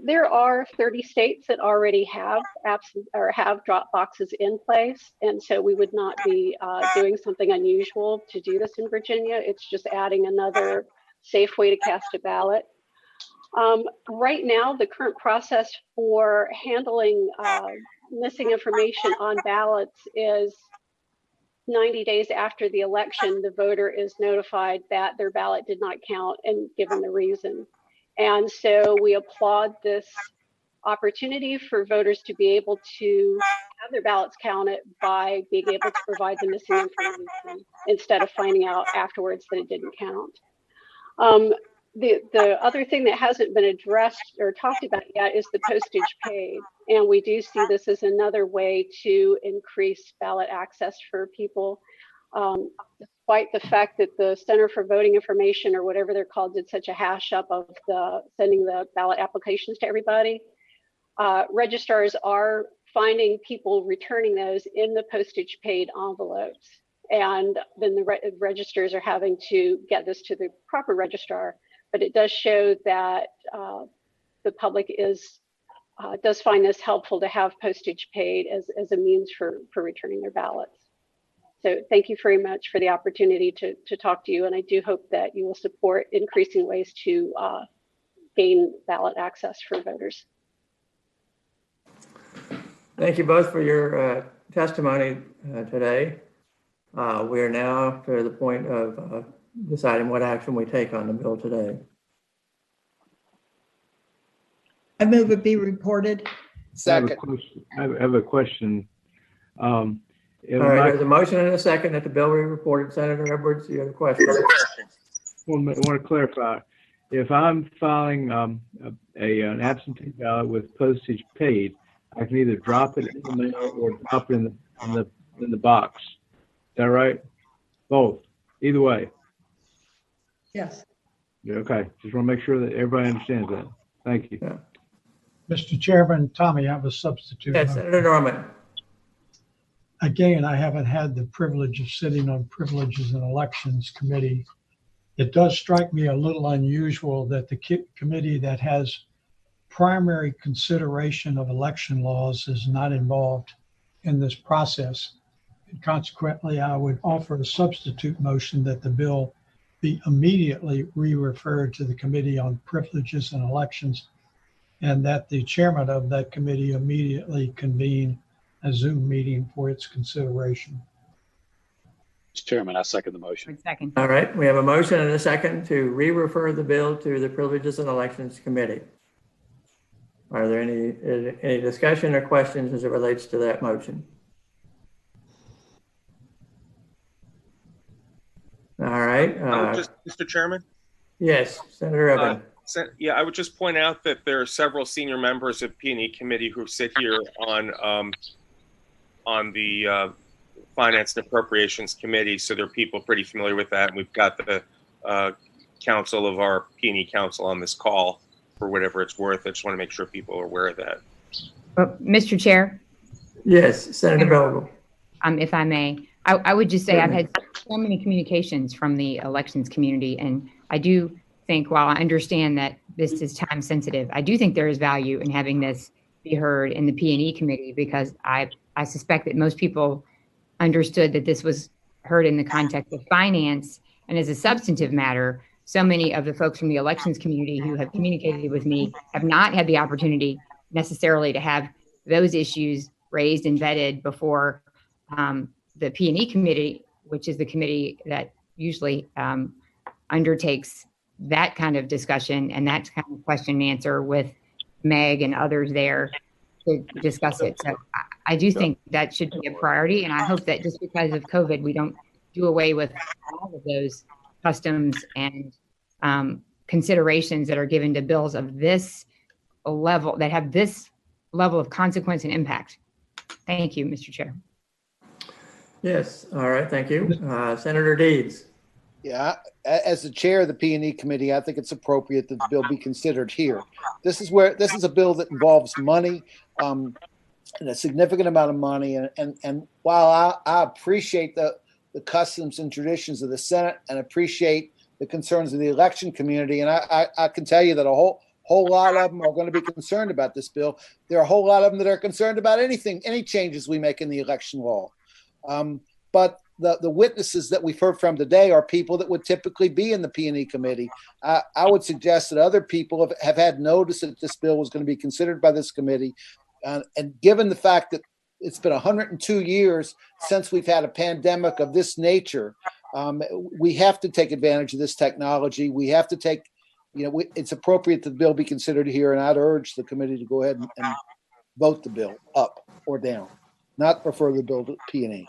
There are 30 states that already have have drop boxes in place, and so we would not be doing something unusual to do this in Virginia. It's just adding another safe way to cast a ballot. Right now, the current process for handling missing information on ballots is 90 days after the election, the voter is notified that their ballot did not count and given the reason. And so we applaud this opportunity for voters to be able to have their ballots counted by being able to provide the missing information instead of finding out afterwards that it didn't count. The other thing that hasn't been addressed or talked about yet is the postage paid. And we do see this as another way to increase ballot access for people. Despite the fact that the Center for Voting Information, or whatever they're called, did such a hash up of sending the ballot applications to everybody, registrars are finding people returning those in the postage paid envelopes. And then the registrars are having to get this to the proper registrar. But it does show that the public does find this helpful to have postage paid as a means for returning their ballots. So thank you very much for the opportunity to talk to you. And I do hope that you will support increasing ways to gain ballot access for voters. Thank you both for your testimony today. We are now to the point of deciding what action we take on the bill today. I move it be reported. Second. I have a question. All right, there's a motion and a second that the bill be reported. Senator Edwards, you have a question? I want to clarify. If I'm filing an absentee ballot with postage paid, I can either drop it in the mail or drop it in the box. Is that right? Both. Either way. Yes. Yeah, okay. Just want to make sure that everybody understands that. Thank you. Yeah. Mr. Chairman, Tommy, I have a substitute. Yes, Senator Norman. Again, I haven't had the privilege of sitting on Privileges and Elections Committee. It does strike me a little unusual that the committee that has primary consideration of election laws is not involved in this process. And consequently, I would offer a substitute motion that the bill be immediately re-referred to the Committee on Privileges and Elections, and that the chairman of that committee immediately convene a Zoom meeting for its consideration. Mr. Chairman, I second the motion. Second. All right, we have a motion and a second to re-refer the bill to the Privileges and Elections Committee. Are there any discussion or questions as it relates to that motion? All right. Mr. Chairman? Yes, Senator Evan. Yeah, I would just point out that there are several senior members of P&E committee who sit here on the Finance and Appropriations Committee, so there are people pretty familiar with that. And we've got the counsel of our P&E council on this call for whatever it's worth. I just want to make sure people are aware of that. Mr. Chair? Yes, Senator Vogel. If I may, I would just say I've had so many communications from the elections community, and I do think, while I understand that this is time sensitive, I do think there is value in having this be heard in the P&E committee, because I suspect that most people understood that this was heard in the context of finance, and as a substantive matter, so many of the folks from the elections community who have communicated with me have not had the opportunity necessarily to have those issues raised and vetted before the P&E committee, which is the committee that usually undertakes that kind of discussion and that kind of question and answer with Meg and others there to discuss it. So I do think that should be a priority. And I hope that just because of COVID, we don't do away with all of those customs and considerations that are given to bills of this level, that have this level of consequence and impact. Thank you, Mr. Chair. Yes. All right. Thank you. Senator Deeds. Yeah, as the chair of the P&E committee, I think it's appropriate that the bill be considered here. This is a bill that involves money, and a significant amount of money. And while I appreciate the customs and traditions of the Senate and appreciate the concerns of the election community, and I can tell you that a whole lot of them are going to be concerned about this bill. There are a whole lot of them that are concerned about any changes we make in the election law. But the witnesses that we've heard from today are people that would typically be in the P&E committee. I would suggest that other people have had notice that this bill was going to be considered by this committee. And given the fact that it's been 102 years since we've had a pandemic of this nature, we have to take advantage of this technology. We have to take it's appropriate that the bill be considered here, and I'd urge the committee to go ahead and vote the bill up or down, not refer the bill to P&E.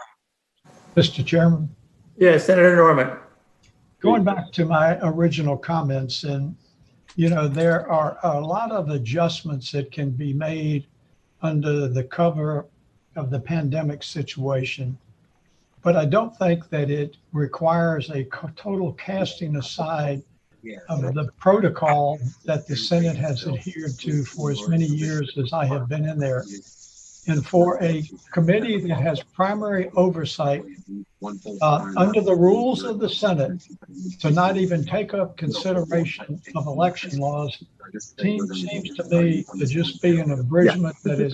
Mr. Chairman? Yes, Senator Norman. Going back to my original comments, and there are a lot of adjustments that can be made under the cover of the pandemic situation, but I don't think that it requires a total casting aside of the protocol that the Senate has adhered to for as many years as I have been in there. And for a committee that has primary oversight under the rules of the Senate to not even take up consideration of election laws seems to me to just be an abridgment that is.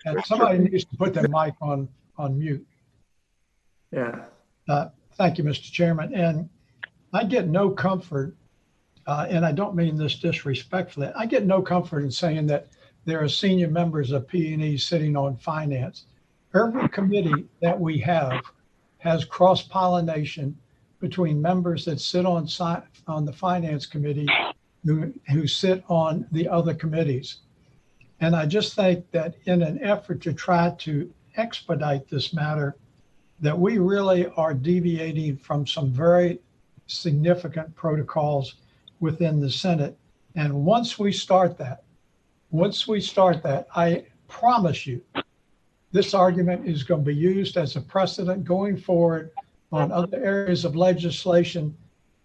And somebody needs to put their mic on mute. Yeah. Thank you, Mr. Chairman. And I get no comfort, and I don't mean this disrespectfully, I get no comfort in saying that there are senior members of P&E sitting on finance. Every committee that we have has cross-pollination between members that sit on the finance committee who sit on the other committees. And I just think that in an effort to try to expedite this matter, that we really are deviating from some very significant protocols within the Senate. And once we start that, I promise you, this argument is going to be used as a precedent going forward on other areas of legislation.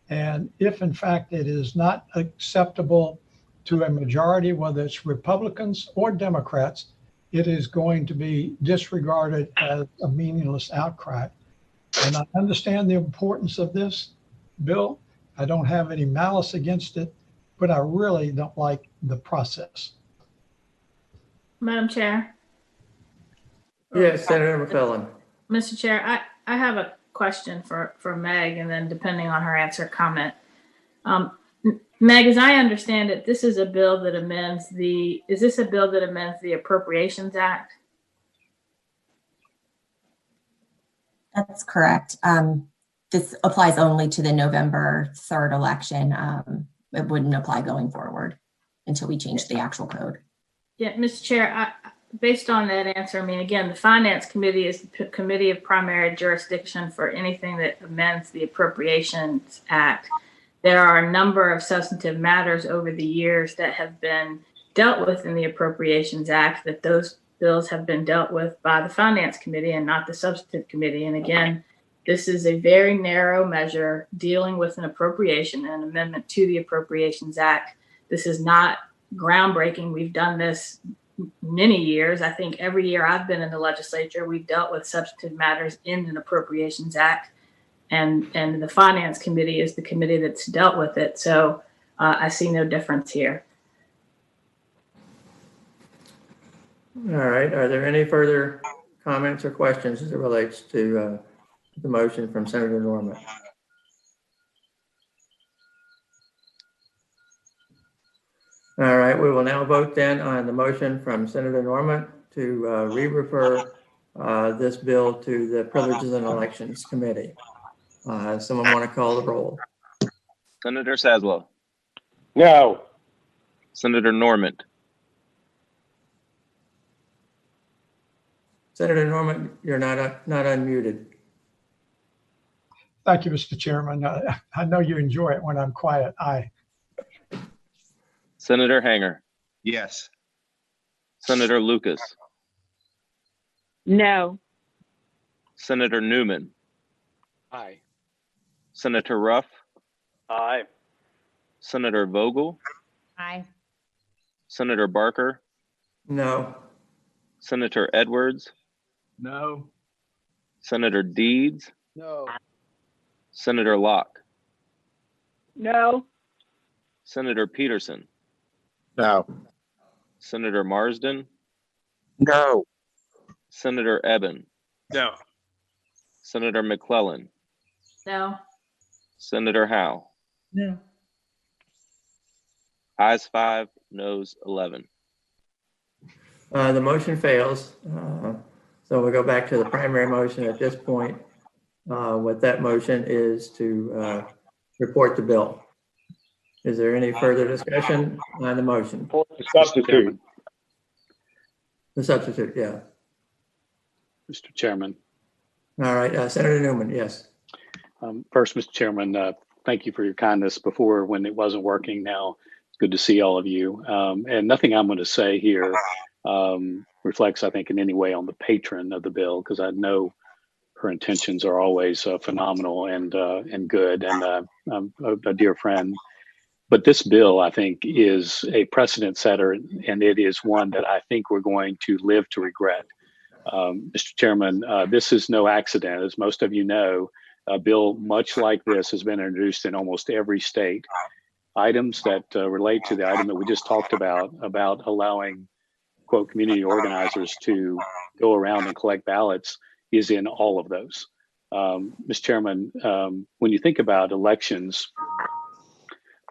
And if in fact it is not acceptable to a majority, whether it's Republicans or Democrats, it is going to be disregarded as a meaningless outcry. And I understand the importance of this bill. I don't have any malice against it, but I really don't like the process. Madam Chair. Yes, Senator McClellan. Mr. Chair, I have a question for Meg, and then depending on her answer, comment. Meg, as I understand it, this is a bill that amends the Appropriations Act? That's correct. This applies only to the November 3rd election. It wouldn't apply going forward until we change the actual code. Yeah, Mr. Chair, based on that answer, I mean, again, the Finance Committee is the committee of primary jurisdiction for anything that amends the Appropriations Act. There are a number of substantive matters over the years that have been dealt with in the Appropriations Act, that those bills have been dealt with by the Finance Committee and not the Substantive Committee. And again, this is a very narrow measure dealing with an appropriation, an amendment to the Appropriations Act. This is not groundbreaking. We've done this many years. I think every year I've been in the legislature, we've dealt with substantive matters in an Appropriations Act. And the Finance Committee is the committee that's dealt with it. So I see no difference here. All right. Are there any further comments or questions as it relates to the motion from Senator Norman? All right. We will now vote then on the motion from Senator Norman to re-refer this bill to the Privileges and Elections Committee. Someone want to call the roll? Senator Saslow. No. Senator Norman. Senator Norman, you're not unmuted. Thank you, Mr. Chairman. I know you enjoy it when I'm quiet. Aye. Senator Hanger. Yes. Senator Lucas. No. Senator Newman. Aye. Senator Ruff. Aye. Senator Vogel. Aye. Senator Barker. No. Senator Edwards. No. Senator Deeds. No. Senator Locke. No. Senator Peterson. No. Senator Marsden. No. Senator Eben. No. Senator McClellan. No. Senator Howe. No. Ayes 5, noes 11. The motion fails. So we'll go back to the primary motion at this point. What that motion is to report the bill. Is there any further discussion on the motion? The substitute. The substitute, yeah. Mr. Chairman. All right, Senator Newman, yes. First, Mr. Chairman, thank you for your kindness before when it wasn't working. Now it's good to see all of you. And nothing I'm going to say here reflects, I think, in any way on the patron of the bill, because I know her intentions are always phenomenal and good, and a dear friend. But this bill, I think, is a precedent setter, and it is one that I think we're going to live to regret. Mr. Chairman, this is no accident. As most of you know, a bill much like this has been introduced in almost every state. Items that relate to the item that we just talked about allowing, quote, community organizers to go around and collect ballots is in all of those. Mr. Chairman, when you think about elections,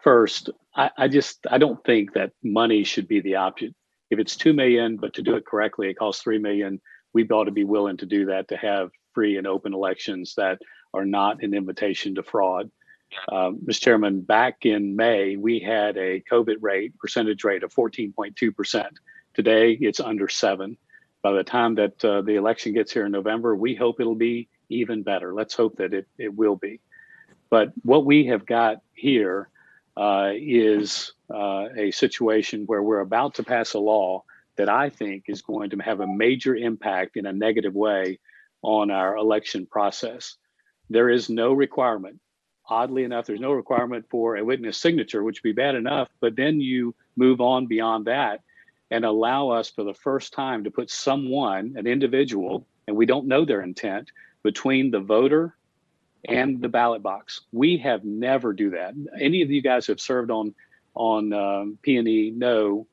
first, I don't think that money should be the option. If it's $2 million, but to do it correctly, it costs $3 million, we ought to be willing to do that, to have free and open elections that are not an invitation to fraud. Mr. Chairman, back in May, we had a COVID percentage rate of 14.2%. Today, it's under 7%. By the time that the election gets here in November, we hope it'll be even better. Let's hope that it will be. But what we have got here is a situation where we're about to pass a law that I think is going to have a major impact in a negative way on our election process. There is no requirement. Oddly enough, there's no requirement for a witness signature, which would be bad enough, but then you move on beyond that and allow us for the first time to put someone, an individual, and we don't know their intent, between the voter and the ballot box. We have never do that. Any of you guys who have served on P&E know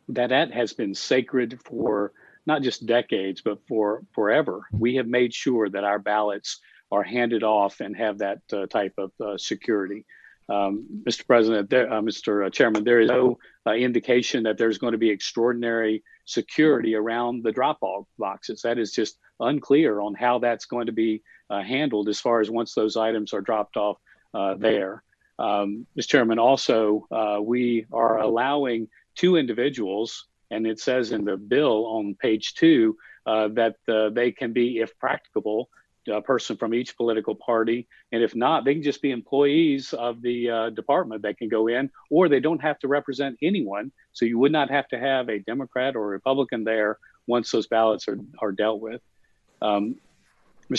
that has been sacred for not just decades, but for forever. We have made sure that our ballots are handed off and have that type of security. Mr. President, Mr. Chairman, there is no indication that there's going to be extraordinary security around the drop-off boxes. That is just unclear on how that's going to be handled as far as once those items are dropped off there. Mr. Chairman, also, we are allowing 2 individuals, and it says in the bill on page 2 that they can be, if practicable, a person from each political party. And if not, they can just be employees of the department that can go in, or they don't have to represent anyone. So you would not have to have a Democrat or a Republican there once those ballots are dealt with. Mr.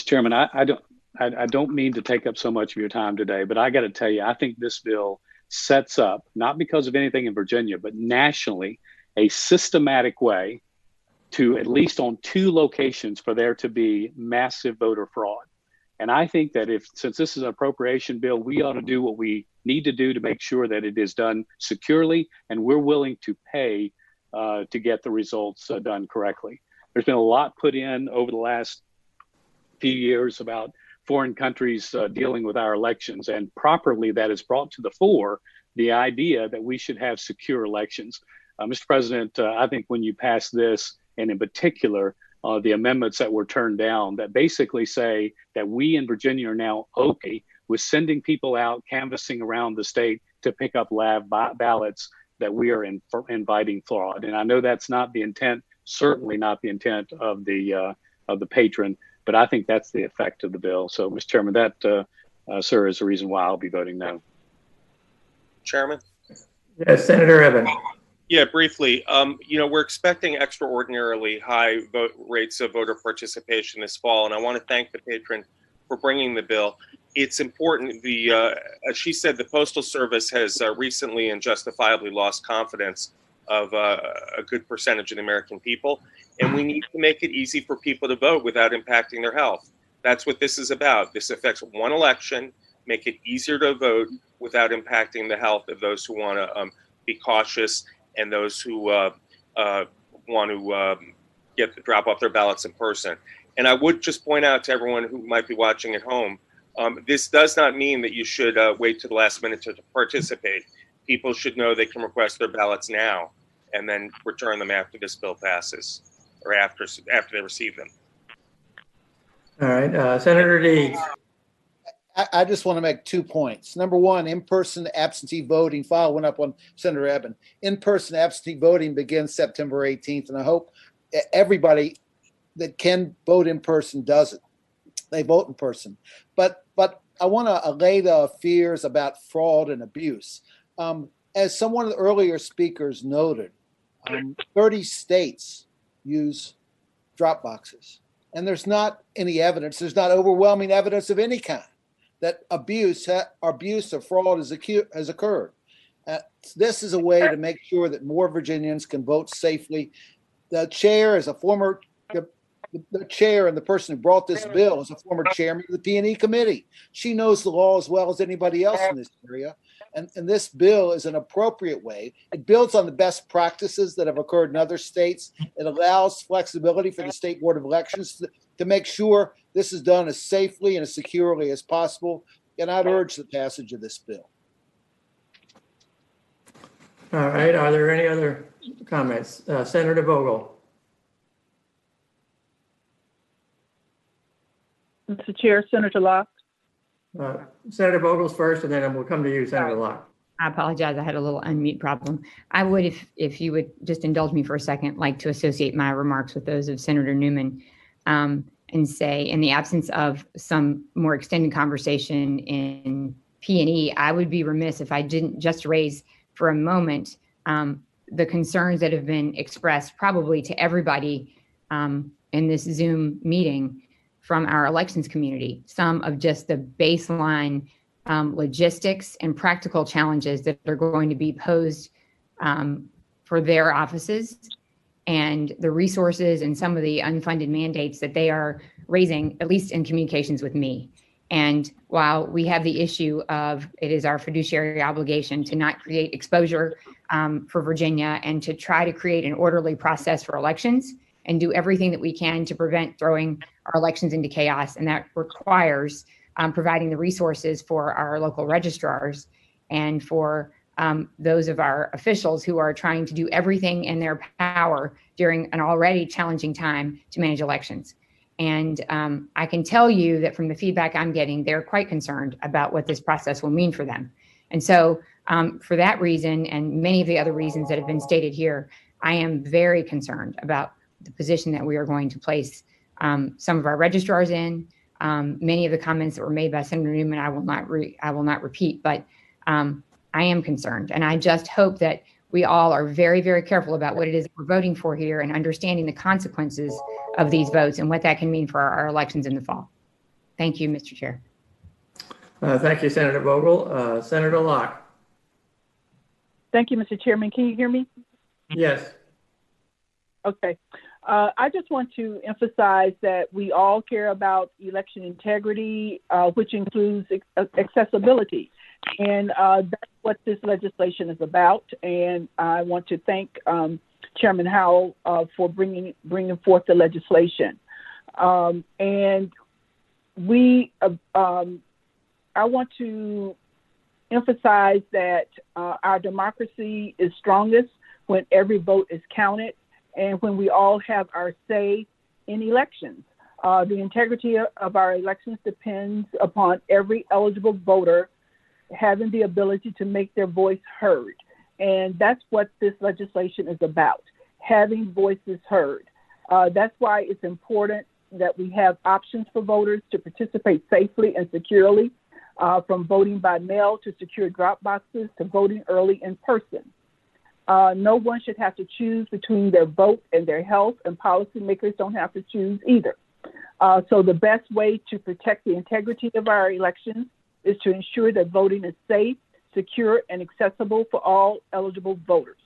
Chairman, I don't mean to take up so much of your time today, but I got to tell you, I think this bill sets up, not because of anything in Virginia, but nationally, a systematic way to, at least on 2 locations, for there to be massive voter fraud. And I think that since this is an appropriation bill, we ought to do what we need to do to make sure that it is done securely, and we're willing to pay to get the results done correctly. There's been a lot put in over the last few years about foreign countries dealing with our elections, and properly that has brought to the fore the idea that we should have secure elections. Mr. President, I think when you pass this, and in particular, the amendments that were turned down that basically say that we in Virginia are now okay with sending people out canvassing around the state to pick up lab ballots, that we are inviting fraud. And I know that's not the intent, certainly not the intent of the patron, but I think that's the effect of the bill. So, Mr. Chairman, that, sir, is the reason why I'll be voting no. Chairman? Yes, Senator Evan. Yeah, briefly. We're expecting extraordinarily high rates of voter participation this fall, and I want to thank the patron for bringing the bill. It's important. As she said, the Postal Service has recently and justifiably lost confidence of a good percentage of the American people, and we need to make it easy for people to vote without impacting their health. That's what this is about. This affects one election. Make it easier to vote without impacting the health of those who want to be cautious and those who want to drop off their ballots in person. And I would just point out to everyone who might be watching at home, this does not mean that you should wait to the last minute to participate. People should know they can request their ballots now and then return them after this bill passes, or after they receive them. All right, Senator Deeds. I just want to make 2 points. Number one, in-person absentee voting, file went up on Senator Eben. In-person absentee voting begins September 18th, and I hope everybody that can vote in person does it. They vote in person. But I want to allay the fears about fraud and abuse. As someone of the earlier speakers noted, 30 states use drop boxes, and there's not any evidence, there's not overwhelming evidence of any kind that abuse or fraud has occurred. This is a way to make sure that more Virginians can vote safely. The chair is a former, the chair and the person who brought this bill is a former chairman of the P&E committee. She knows the law as well as anybody else in this area. And this bill is an appropriate way. It builds on the best practices that have occurred in other states. It allows flexibility for the State Board of Elections to make sure this is done as safely and as securely as possible. And I'd urge the passage of this bill. All right. Are there any other comments? Senator Vogel. Mr. Chair, Senator Locke. Senator Vogel's first, and then we'll come to you, Senator Locke. I apologize. I had a little unmute problem. I would, if you would just indulge me for a second, like to associate my remarks with those of Senator Newman and say, in the absence of some more extended conversation in P&E, I would be remiss if I didn't just raise for a moment the concerns that have been expressed probably to everybody in this Zoom meeting from our elections community, some of just the baseline logistics and practical challenges that are going to be posed for their offices, and the resources and some of the unfunded mandates that they are raising, at least in communications with me. And while we have the issue of it is our fiduciary obligation to not create exposure for Virginia and to try to create an orderly process for elections and do everything that we can to prevent throwing our elections into chaos. And that requires providing the resources for our local registrars and for those of our officials who are trying to do everything in their power during an already challenging time to manage elections. And I can tell you that from the feedback I'm getting, they're quite concerned about what this process will mean for them. And so for that reason, and many of the other reasons that have been stated here, I am very concerned about the position that we are going to place some of our registrars in. Many of the comments that were made by Senator Newman, I will not repeat, but I am concerned. And I just hope that we all are very, very careful about what it is we're voting for here and understanding the consequences of these votes and what that can mean for our elections in the fall. Thank you, Mr. Chair. Thank you, Senator Vogel. Senator Locke. Thank you, Mr. Chairman. Can you hear me? Yes. Okay. I just want to emphasize that we all care about election integrity, which includes accessibility. And that's what this legislation is about. And I want to thank Chairman Howell for bringing forth the legislation. And I want to emphasize that our democracy is strongest when every vote is counted and when we all have our say in elections. The integrity of our elections depends upon every eligible voter having the ability to make their voice heard. And that's what this legislation is about, having voices heard. That's why it's important that we have options for voters to participate safely and securely, from voting by mail to secure drop boxes to voting early in person. No one should have to choose between their vote and their health, and policymakers don't have to choose either. So the best way to protect the integrity of our elections is to ensure that voting is safe, secure, and accessible for all eligible voters.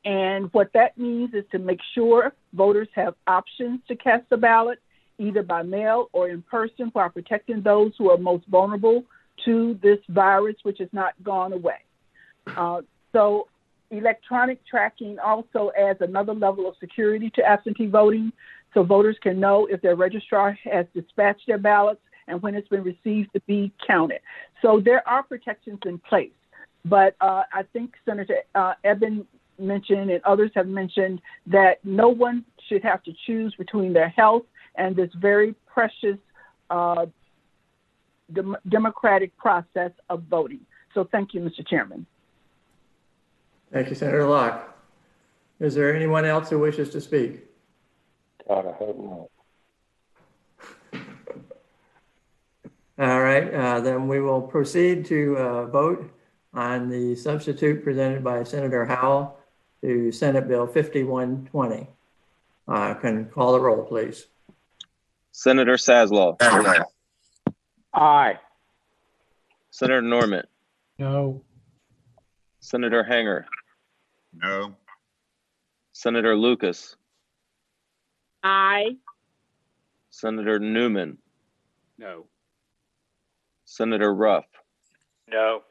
And what that means is to make sure voters have options to cast a ballot, either by mail or in person, while protecting those who are most vulnerable to this virus, which has not gone away. So electronic tracking also adds another level of security to absentee voting, so voters can know if their registrar has dispatched their ballots and when it's been received to be counted. So there are protections in place, but I think Senator Eben mentioned and others have mentioned that no one should have to choose between their health and this very precious democratic process of voting. So thank you, Mr. Chairman. Thank you, Senator Locke. Is there anyone else who wishes to speak? God, I hope not. All right, then we will proceed to vote on the substitute presented by Senator Howell to Senate Bill 5120. Can call the roll, please. Senator Sasslaw. Aye. Senator Norman. No. Senator Hanger. No. Senator Lucas. Aye. Senator Newman. No. Senator Ruff. No.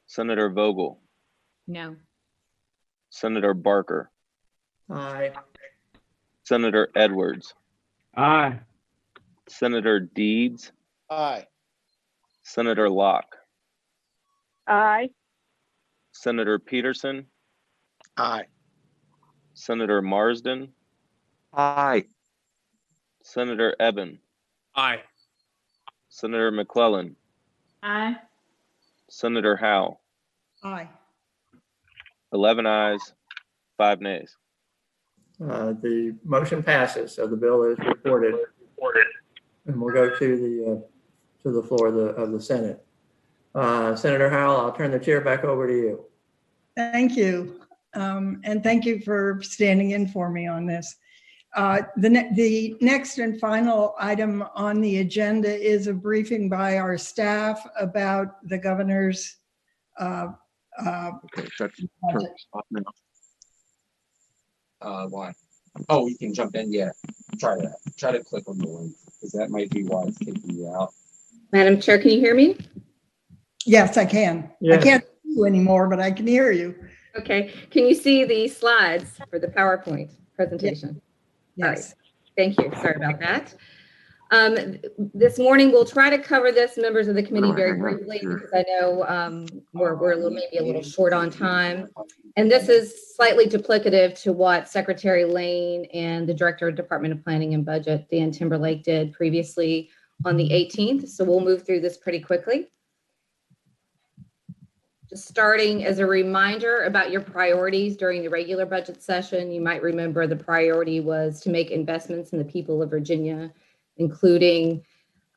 Senator Vogel. No. Senator Barker. Aye. Senator Edwards. Aye. Senator Deeds. Aye. Senator Locke. Aye. Senator Peterson. Aye. Senator Marsden. Aye. Senator Eben. Aye. Senator McClellan. Aye. Senator Howe. Aye. 11 ayes, 5 nays. The motion passes, so the bill is reported. And we'll go to the floor of the Senate. Senator Howell, I'll turn the chair back over to you. Thank you. And thank you for standing in for me on this. The next and final item on the agenda is a briefing by our staff about the governor's Okay, turn off now. Why? Oh, you can jump in. Yeah, try that. Try to click on the link because that might be why it's taking you out. Madam Chair, can you hear me? Yes, I can. Yes. I can't see you anymore, but I can hear you. Okay. Can you see the slides for the PowerPoint presentation? Yes. All right. Thank you. Sorry about that. This morning, we'll try to cover this, members of the committee, very briefly, because I know we're maybe a little short on time. And this is slightly duplicative to what Secretary Lane and the Director of Department of Planning and Budget, Dan Timberlake, did previously on the 18th. So we'll move through this pretty quickly. Just starting as a reminder about your priorities during the regular budget session, you might remember the priority was to make investments in the people of Virginia, including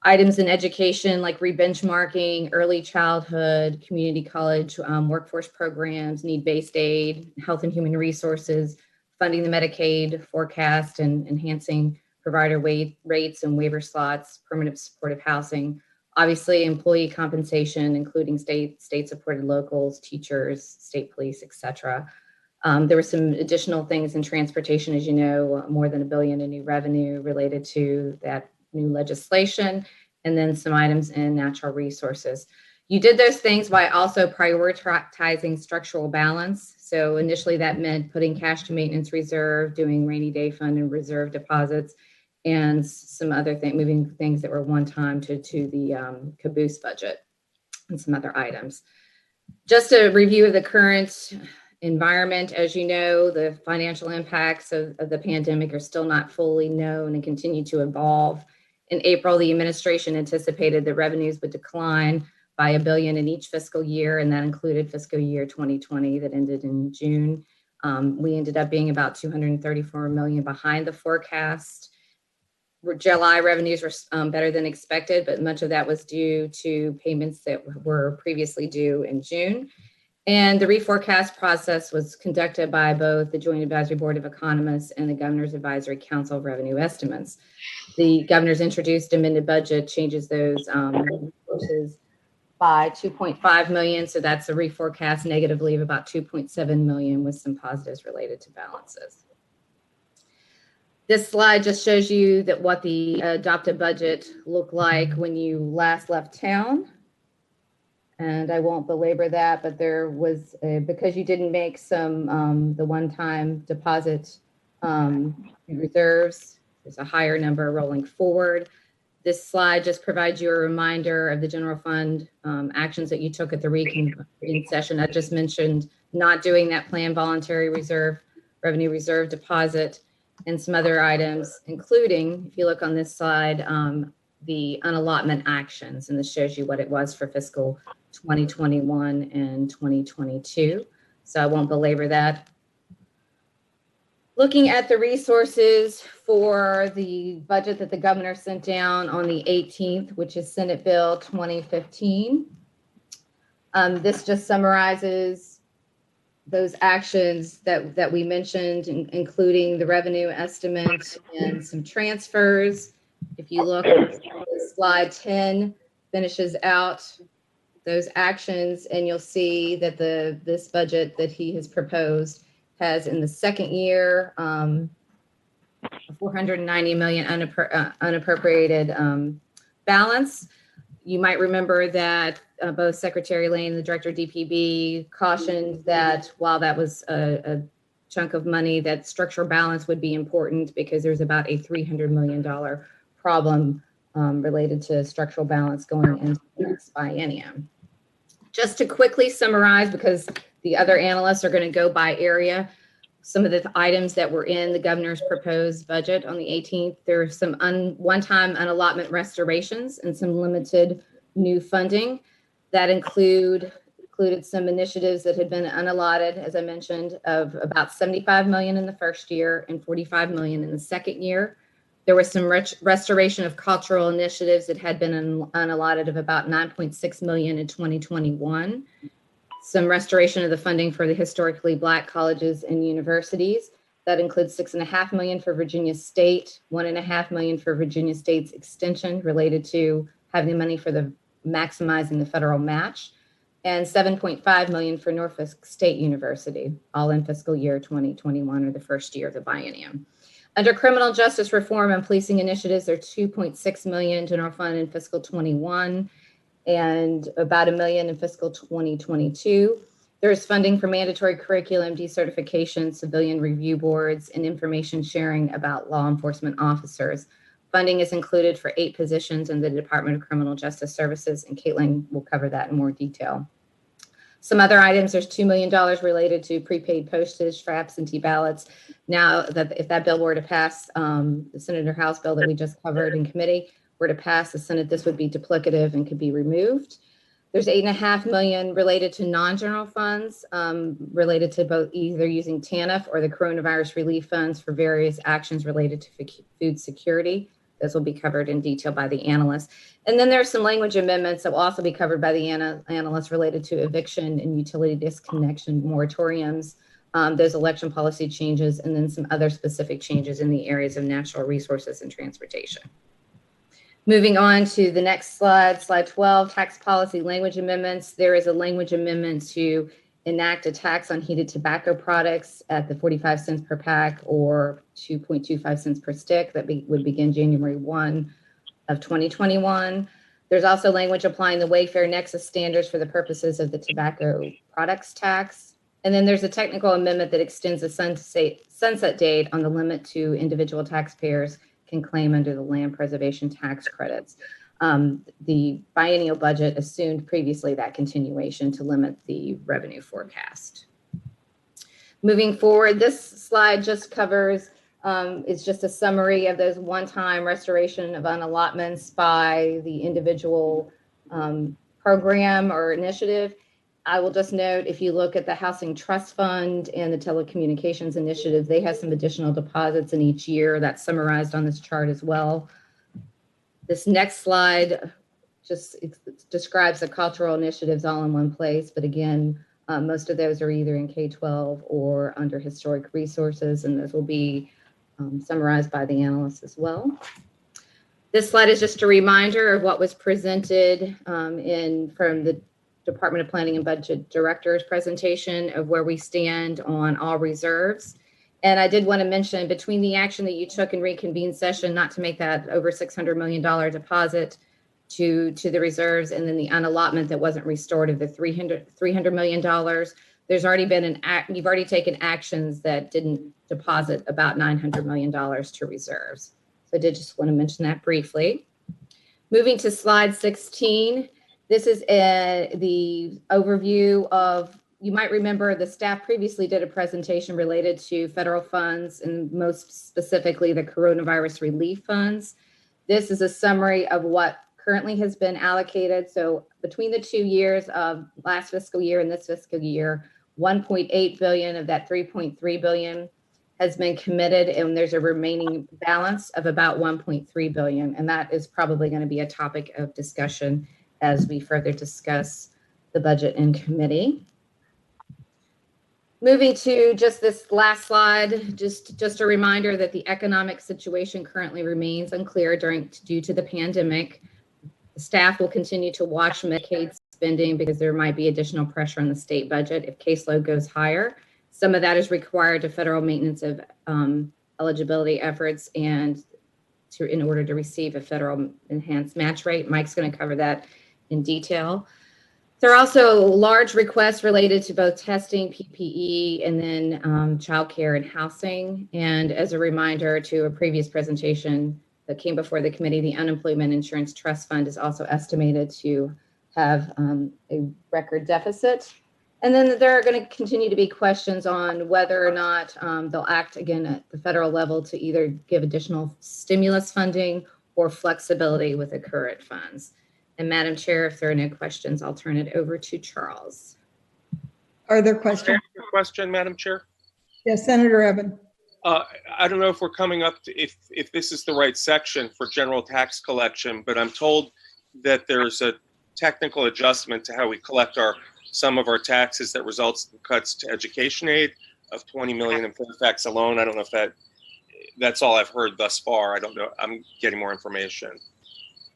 items in education like re-benchmarking, early childhood, community college, workforce programs, need-based aid, health and human resources, funding the Medicaid forecast and enhancing provider rates and waiver slots, permanent supportive housing, obviously employee compensation, including state-supported locals, teachers, state police, et cetera. There were some additional things in transportation, as you know, more than $1 billion in new revenue related to that new legislation, and then some items in natural resources. You did those things by also prioritizing structural balance. So initially that meant putting cash to maintenance reserve, doing rainy day fund and reserve deposits, and some other things, moving things that were one time to the caboose budget and some other items. Just a review of the current environment. As you know, the financial impacts of the pandemic are still not fully known and continue to evolve. In April, the administration anticipated that revenues would decline by $1 billion in each fiscal year, and that included fiscal year 2020 that ended in June. We ended up being about $234 million behind the forecast. July revenues were better than expected, but much of that was due to payments that were previously due in June. And the reforecast process was conducted by both the Joint Advisory Board of Economists and the Governor's Advisory Council of Revenue Estimates. The governor's introduced amended budget changes those resources by $2.5 million. So that's a reforecast negatively of about $2.7 million with some positives related to balances. This slide just shows you that what the adopted budget looked like when you last left town. And I won't belabor that, but there was, because you didn't make some, the one-time deposit reserves, there's a higher number rolling forward. This slide just provides you a reminder of the general fund actions that you took at the reconvening session. I just mentioned not doing that planned voluntary reserve, revenue reserve deposit, and some other items, including, if you look on this slide, the unallotment actions, and this shows you what it was for fiscal 2021 and 2022. So I won't belabor that. Looking at the resources for the budget that the governor sent down on the 18th, which is Senate Bill 2015. This just summarizes those actions that we mentioned, including the revenue estimate and some transfers. If you look, slide 10 finishes out those actions, and you'll see that this budget that he has proposed has in the second year $490 million unappropriated balance. You might remember that both Secretary Lane and the Director of DPB cautioned that while that was a chunk of money, that structural balance would be important because there's about a $300 million problem related to structural balance going into the next biennium. Just to quickly summarize, because the other analysts are going to go by area, some of the items that were in the governor's proposed budget on the 18th. There are some one-time unallotment restorations and some limited new funding that included some initiatives that had been unallotted, as I mentioned, of about $75 million in the first year and $45 million in the second year. There was some restoration of cultural initiatives that had been unallotted of about $9.6 million in 2021. Some restoration of the funding for the historically Black colleges and universities. That includes $6.5 million for Virginia State, $1.5 million for Virginia State's extension related to having the money for the maximizing the federal match, and $7.5 million for Norfolk State University, all in fiscal year 2021, or the first year of the biennium. Under criminal justice reform and policing initiatives, there are $2.6 million general fund in fiscal 21 and about $1 million in fiscal 2022. There is funding for mandatory curriculum, decertification, civilian review boards, and information sharing about law enforcement officers. Funding is included for 8 positions in the Department of Criminal Justice Services, and Caitlin will cover that in more detail. Some other items, there's $2 million related to prepaid postage for absentee ballots. Now, that if that bill were to pass, the Senate or House bill that we just covered in committee were to pass the Senate, this would be duplicative and could be removed. There's $8.5 million related to non-general funds related to both either using TANF or the coronavirus relief funds for various actions related to food security. Those will be covered in detail by the analysts. And then there's some language amendments that will also be covered by the analysts related to eviction and utility disconnection moratoriums, those election policy changes, and then some other specific changes in the areas of natural resources and transportation. Moving on to the next slide, slide 12, tax policy language amendments. There is a language amendment to enact a tax on heated tobacco products at the 45 cents per pack or 2.25 cents per stick that would begin January 1 of 2021. There's also language applying the Wayfair Nexus standards for the purposes of the tobacco products tax. And then there's a technical amendment that extends the sunset date on the limit to individual taxpayers can claim under the land preservation tax credits. The biennial budget assumed previously that continuation to limit the revenue forecast. Moving forward, this slide just covers, it's just a summary of those one-time restoration of unallotments by the individual program or initiative. I will just note, if you look at the Housing Trust Fund and the Telecommunications Initiative, they have some additional deposits in each year. That's summarized on this chart as well. This next slide just describes the cultural initiatives all in one place. But again, most of those are either in K-12 or under historic resources, and those will be summarized by the analysts as well. This slide is just a reminder of what was presented from the Department of Planning and Budget Director's presentation of where we stand on all reserves. And I did want to mention, between the action that you took in reconvened session, not to make that over $600 million deposit to the reserves, and then the unallotment that wasn't restored of the $300 million, there's already been you've already taken actions that didn't deposit about $900 million to reserves. So I did just want to mention that briefly. Moving to slide 16. This is the overview of, you might remember the staff previously did a presentation related to federal funds and most specifically the coronavirus relief funds. This is a summary of what currently has been allocated. So between the 2 years of last fiscal year and this fiscal year, 1.8 billion of that 3.3 billion has been committed, and there's a remaining balance of about 1.3 billion. And that is probably going to be a topic of discussion as we further discuss the budget in committee. Moving to just this last slide, just a reminder that the economic situation currently remains unclear due to the pandemic. The staff will continue to watch Medicaid spending because there might be additional pressure on the state budget if caseload goes higher. Some of that is required to federal maintenance of eligibility efforts and in order to receive a federal enhanced match rate. Mike's going to cover that in detail. There are also large requests related to both testing, PPE, and then childcare and housing. And as a reminder to a previous presentation that came before the committee, the Unemployment Insurance Trust Fund is also estimated to have a record deficit. And then there are going to continue to be questions on whether or not they'll act again at the federal level to either give additional stimulus funding or flexibility with the current funds. And Madam Chair, if there are no questions, I'll turn it over to Charles. Are there questions? Question, Madam Chair? Yes, Senator Eben. I don't know if we're coming up to if this is the right section for general tax collection, but I'm told that there's a technical adjustment to how we collect some of our taxes that results in cuts to education aid of 20 million in Fairfax alone. I don't know if that's all I've heard thus far. I don't know. I'm getting more information.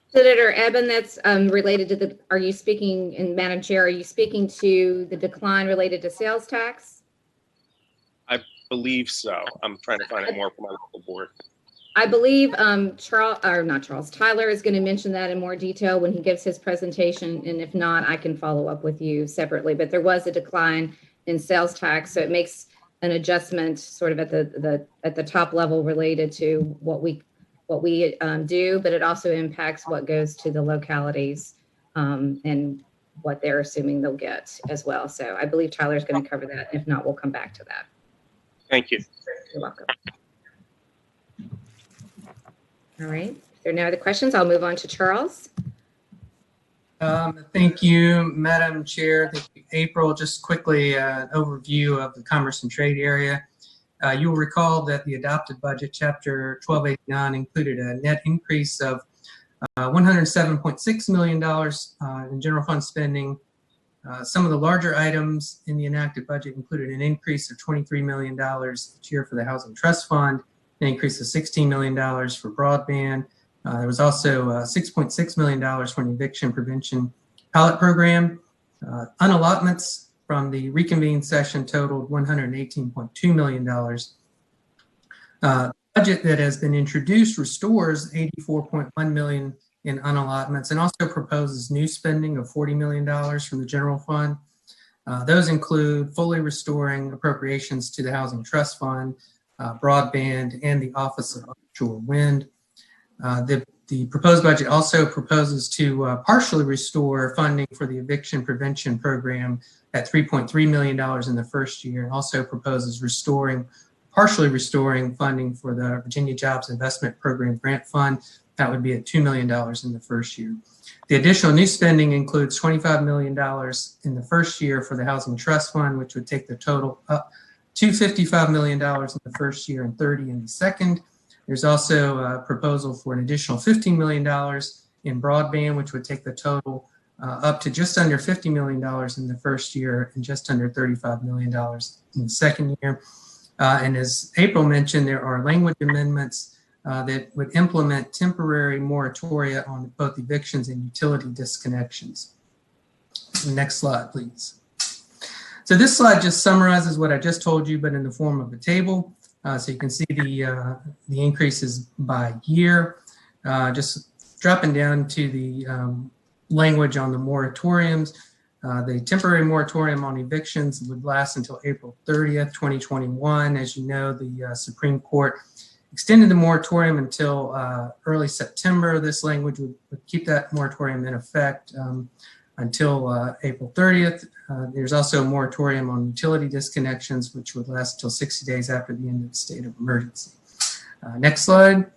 Senator Eben, that's related to are you speaking, and Madam Chair, are you speaking to the decline related to sales tax? I believe so. I'm trying to find out more from my local board. I believe Tyler is going to mention that in more detail when he gives his presentation. And if not, I can follow up with you separately. But there was a decline in sales tax. So it makes an adjustment sort of at the top level related to what we do, but it also impacts what goes to the localities and what they're assuming they'll get as well. So I believe Tyler's going to cover that. If not, we'll come back to that. Thank you. You're welcome. All right. If there are no other questions, I'll move on to Charles. Thank you, Madam Chair. Thank you, April. Just quickly, an overview of the Commerce and Trade area. You will recall that the adopted budget, Chapter 1289, included a net increase of $107.6 million in general fund spending. Some of the larger items in the enacted budget included an increase of $23 million each year for the Housing Trust Fund, an increase of $16 million for broadband. There was also $6.6 million for an eviction prevention pilot program. Unallotments from the reconvened session totaled $118.2 million. The budget that has been introduced restores $84.1 million in unallotments and also proposes new spending of $40 million from the general fund. Those include fully restoring appropriations to the Housing Trust Fund, broadband, and the Office of Offshore Wind. The proposed budget also proposes to partially restore funding for the eviction prevention program at $3.3 million in the first year, and also proposes partially restoring funding for the Virginia Jobs Investment Program Grant Fund. That would be at $2 million in the first year. The additional new spending includes $25 million in the first year for the Housing Trust Fund, which would take the total up to $55 million in the first year and $30 million in the second. There's also a proposal for an additional $15 million in broadband, which would take the total up to just under $50 million in the first year and just under $35 million in the second year. And as April mentioned, there are language amendments that would implement temporary moratoria on both evictions and utility disconnections. Next slide, please. So this slide just summarizes what I just told you, but in the form of a table. So you can see the increases by year. Just dropping down to the language on the moratoriums. The temporary moratorium on evictions would last until April 30th, 2021. As you know, the Supreme Court extended the moratorium until early September. This language would keep that moratorium in effect until April 30th. There's also a moratorium on utility disconnections, which would last until 60 days after the end of the state of emergency. Next slide.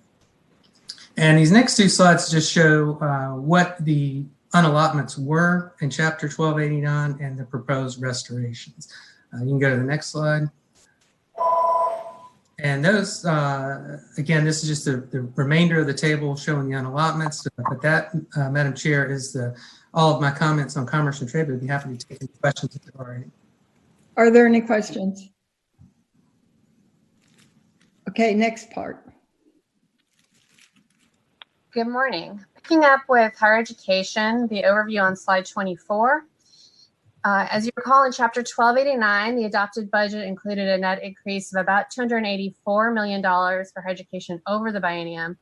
And these next two slides just show what the unallotments were in Chapter 1289 and the proposed restorations. You can go to the next slide. And those, again, this is just the remainder of the table showing the unallotments. But that, Madam Chair, is all of my comments on commerce and trade. But I'd be happy to take any questions if there are any. Are there any questions? Okay, next part. Good morning. Picking up with higher education, the overview on slide 24. As you recall, in Chapter 1289, the adopted budget included a net increase of about $284 million for higher education over the biennium,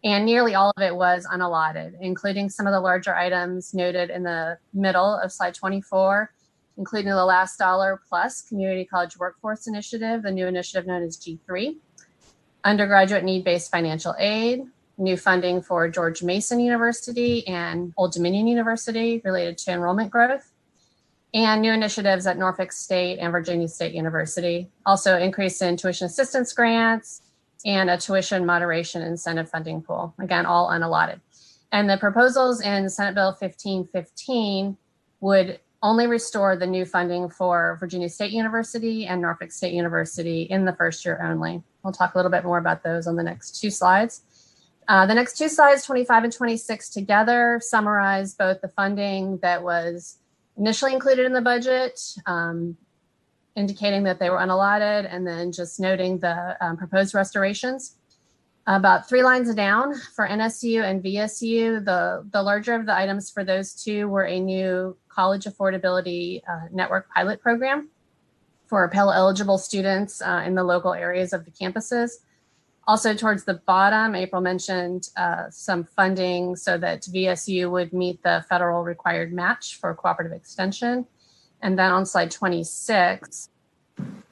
and nearly all of it was unallotted, including some of the larger items noted in the middle of slide 24, including the Last Dollar Plus Community College Workforce Initiative, the new initiative known as G3, undergraduate need-based financial aid, new funding for George Mason University and Old Dominion University related to enrollment growth, and new initiatives at Norfolk State and Virginia State University. Also increase in tuition assistance grants and a tuition moderation incentive funding pool. Again, all unallotted. And the proposals in Senate Bill 1515 would only restore the new funding for Virginia State University and Norfolk State University in the first year only. We'll talk a little bit more about those on the next two slides. The next two slides, 25 and 26 together, summarize both the funding that was initially included in the budget, indicating that they were unallotted, and then just noting the proposed restorations. About 3 lines down for NSU and VSU, the larger of the items for those two were a new college affordability network pilot program for Pell eligible students in the local areas of the campuses. Also towards the bottom, April mentioned some funding so that VSU would meet the federal required match for cooperative extension. And then on slide 26, on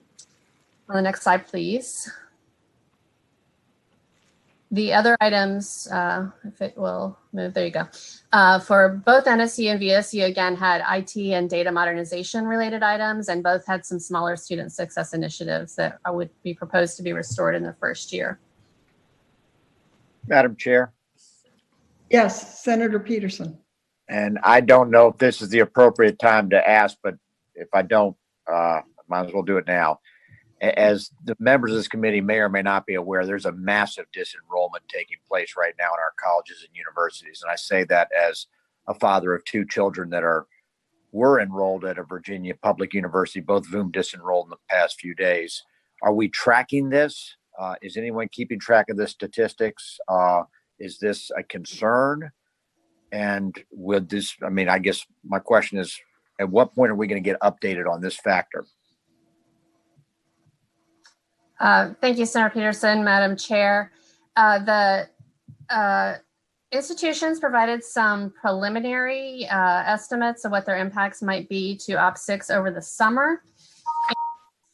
the next slide, please. The other items, if it will move, there you go. For both NSU and VSU, again, had IT and data modernization related items, and both had some smaller student success initiatives that would be proposed to be restored in the first year. Madam Chair. Yes, Senator Peterson. And I don't know if this is the appropriate time to ask, but if I don't, might as well do it now. As the members of this committee may or may not be aware, there's a massive disenrollment taking place right now in our colleges and universities. And I say that as a father of 2 children that were enrolled at a Virginia public university, both of whom disenrolled in the past few days. Are we tracking this? Is anyone keeping track of the statistics? Is this a concern? And with this, I mean, I guess my question is, at what point are we going to get updated on this factor? Thank you, Senator Peterson, Madam Chair. The institutions provided some preliminary estimates of what their impacts might be to Op6 over the summer.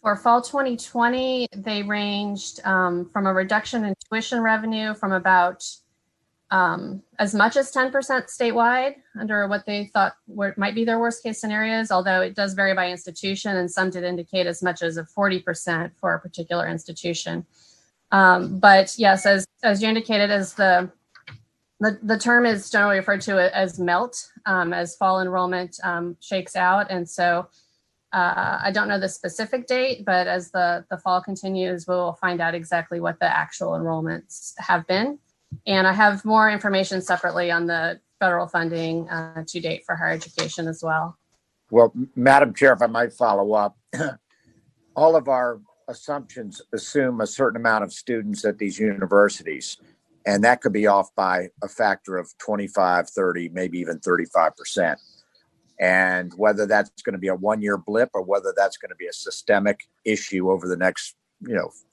For fall 2020, they ranged from a reduction in tuition revenue from about as much as 10% statewide under what they thought might be their worst case scenarios, although it does vary by institution, and some did indicate as much as a 40% for a particular institution. But yes, as you indicated, as the term is generally referred to as MELT, as fall enrollment shakes out. And so I don't know the specific date, but as the fall continues, we'll find out exactly what the actual enrollments have been. And I have more information separately on the federal funding to date for higher education as well. Well, Madam Chair, if I might follow up, all of our assumptions assume a certain amount of students at these universities, and that could be off by a factor of 25, 30, maybe even 35%. And whether that's going to be a one-year blip or whether that's going to be a systemic issue over the next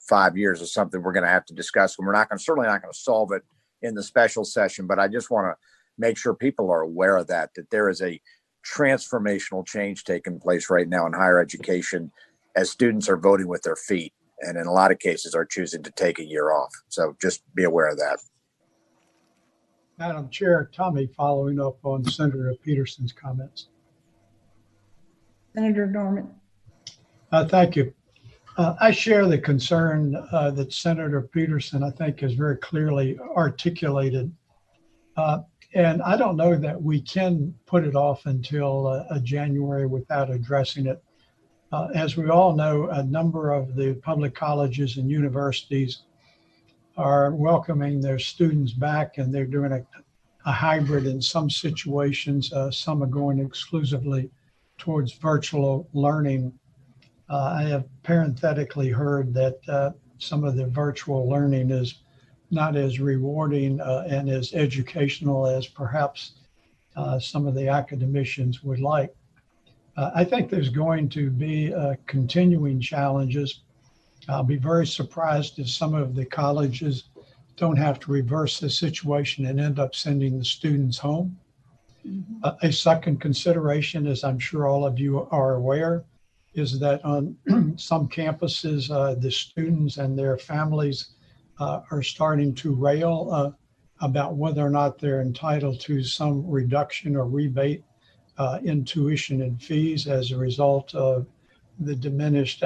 5 years is something we're going to have to discuss. And we're certainly not going to solve it in the special session, but I just want to make sure people are aware of that there is a transformational change taking place right now in higher education as students are voting with their feet, and in a lot of cases are choosing to take a year off. So just be aware of that. Madam Chair, Tommy, following up on Senator Peterson's comments. Senator Norman. Thank you. I share the concern that Senator Peterson, I think, has very clearly articulated. And I don't know that we can put it off until January without addressing it. As we all know, a number of the public colleges and universities are welcoming their students back, and they're doing a hybrid in some situations. Some are going exclusively towards virtual learning. I have parenthetically heard that some of the virtual learning is not as rewarding and as educational as perhaps some of the academicians would like. I think there's going to be continuing challenges. I'll be very surprised if some of the colleges don't have to reverse the situation and end up sending the students home. A second consideration, as I'm sure all of you are aware, is that on some campuses, the students and their families are starting to rail about whether or not they're entitled to some reduction or rebate in tuition and fees as a result of the diminished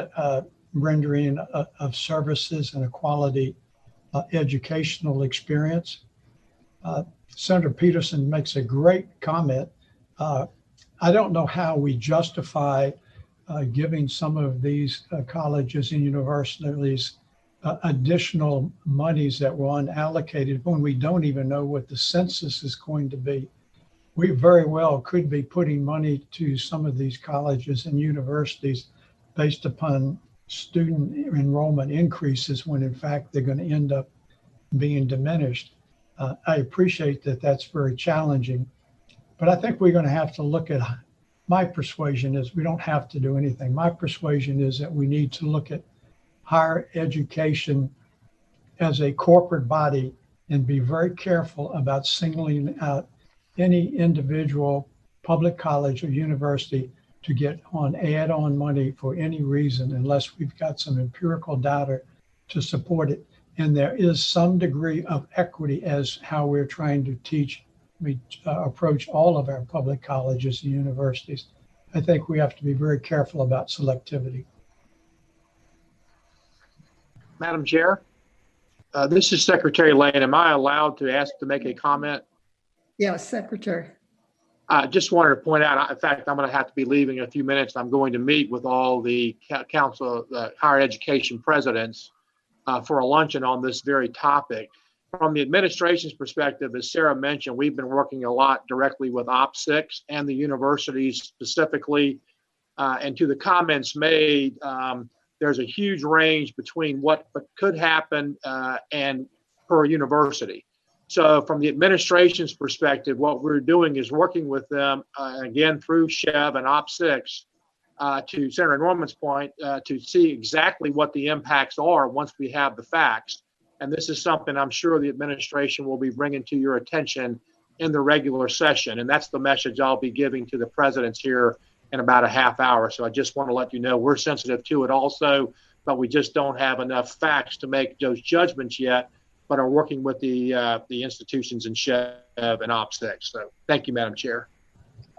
rendering of services and a quality educational experience. Senator Peterson makes a great comment. I don't know how we justify giving some of these colleges and universities additional monies that were unallocated when we don't even know what the census is going to be. We very well could be putting money to some of these colleges and universities based upon student enrollment increases when in fact they're going to end up being diminished. I appreciate that that's very challenging, but I think we're going to have to look at, my persuasion is we don't have to do anything. My persuasion is that we need to look at higher education as a corporate body and be very careful about singling out any individual public college or university to get on add-on money for any reason unless we've got some empirical data to support it. And there is some degree of equity as how we're trying to teach, we approach all of our public colleges and universities. I think we have to be very careful about selectivity. Madam Chair, this is Secretary Lane. Am I allowed to ask to make a comment? Yes, Secretary. I just wanted to point out, in fact, I'm going to have to be leaving in a few minutes. I'm going to meet with all the council, higher education presidents for a luncheon on this very topic. From the administration's perspective, as Sarah mentioned, we've been working a lot directly with OP6 and the universities specifically. And to the comments made, there's a huge range between what could happen and per university. So from the administration's perspective, what we're doing is working with them, again, through SHEV and OP6, to Senator Norman's point, to see exactly what the impacts are once we have the facts. And this is something I'm sure the administration will be bringing to your attention in the regular session. And that's the message I'll be giving to the presidents here in about a half hour. So I just want to let you know we're sensitive to it also, but we just don't have enough facts to make those judgments yet, but are working with the institutions in SHEV and OP6. So thank you, Madam Chair.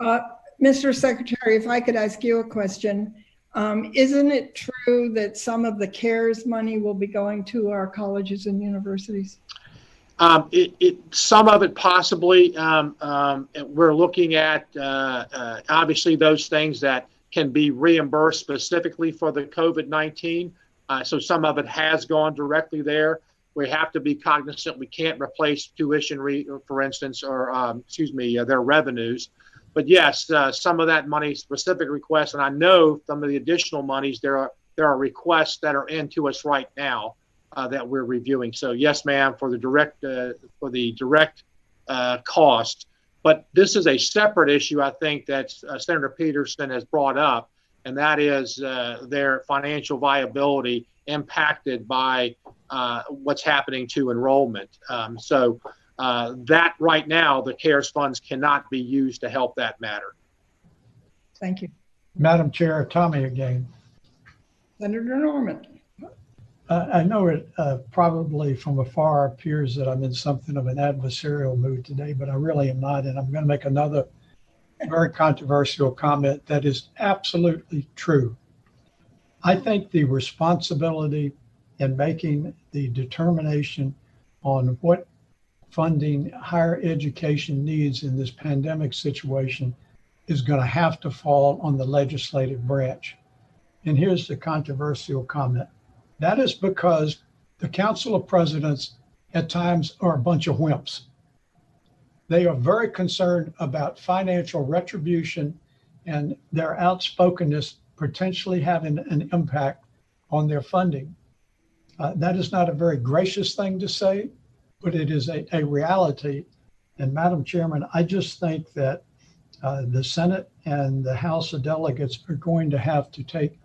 Mr. Secretary, if I could ask you a question. Isn't it true that some of the CARES money will be going to our colleges and universities? Some of it possibly. We're looking at obviously those things that can be reimbursed specifically for the COVID-19. So some of it has gone directly there. We have to be cognizant we can't replace tuition, for instance, or their revenues. But yes, some of that money, specific requests, and I know some of the additional monies, there are requests that are into us right now that we're reviewing. So yes, ma'am, for the direct cost. But this is a separate issue, I think, that Senator Peterson has brought up, and that is their financial viability impacted by what's happening to enrollment. That right now, the CARES funds cannot be used to help that matter. Thank you. Madam Chair, Tommy again. Senator Norman. I know it probably from afar appears that I'm in something of an adversarial mood today, but I really am not. And I'm going to make another very controversial comment that is absolutely true. I think the responsibility in making the determination on what funding higher education needs in this pandemic situation is going to have to fall on the legislative branch. And here's the controversial comment. That is because the Council of Presidents at times are a bunch of wimps. They are very concerned about financial retribution and their outspokenness potentially having an impact on their funding. That is not a very gracious thing to say, but it is a reality. And Madam Chairman, I just think that the Senate and the House of Delegates are going to have to take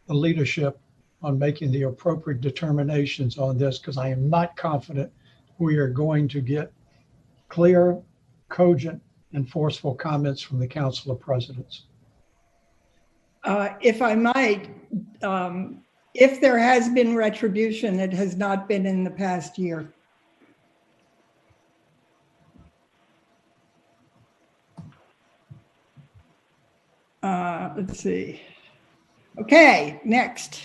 the leadership on making the appropriate determinations on this, because I am not confident we are going to get clear, cogent, and forceful comments from the Council of Presidents. If I might, if there has been retribution, it has not been in the past year. Let's see. Okay, next.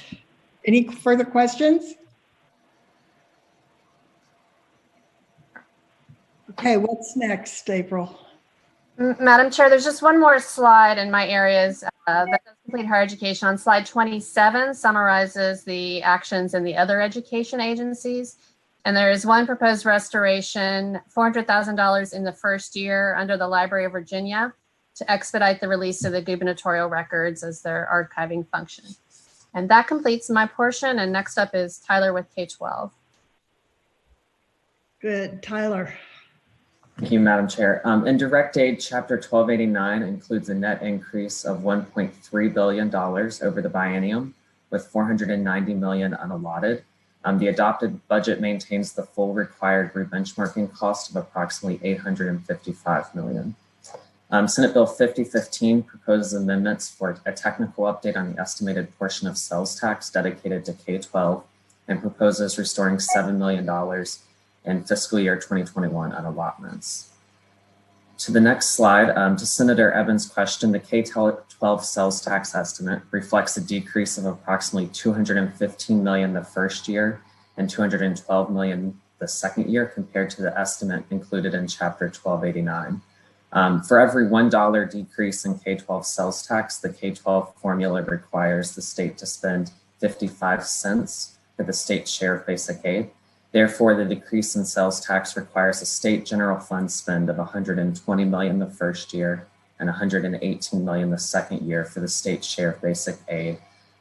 Any further questions? Okay, what's next, April? Madam Chair, there's just one more slide in my areas that does complete higher education. On slide 27 summarizes the actions in the other education agencies. And there is one proposed restoration, $400,000 in the first year under the Library of Virginia to expedite the release of the gubernatorial records as their archiving function. And that completes my portion. And next up is Tyler with K-12. Good, Tyler. Thank you, Madam Chair. In Direct Aid, Chapter 1289 includes a net increase of $1.3 billion over the biennium, with $490 million unallotted. The adopted budget maintains the full required rebenchmarking cost of approximately $855 million. Senate Bill 5015 proposes amendments for a technical update on the estimated portion of sales tax dedicated to K-12 and proposes restoring $7 million in fiscal year 2021 unallotments. To the next slide, to Senator Evans' question, the K-12 sales tax estimate reflects a decrease of approximately $215 million the first year and $212 million the second year compared to the estimate included in Chapter 1289. For every $1 decrease in K-12 sales tax, the K-12 formula requires the state to spend 55 cents for the state's share of basic aid. Therefore, the decrease in sales tax requires a state general fund spend of $120 million the first year and $118 million the second year for the state's share of basic aid.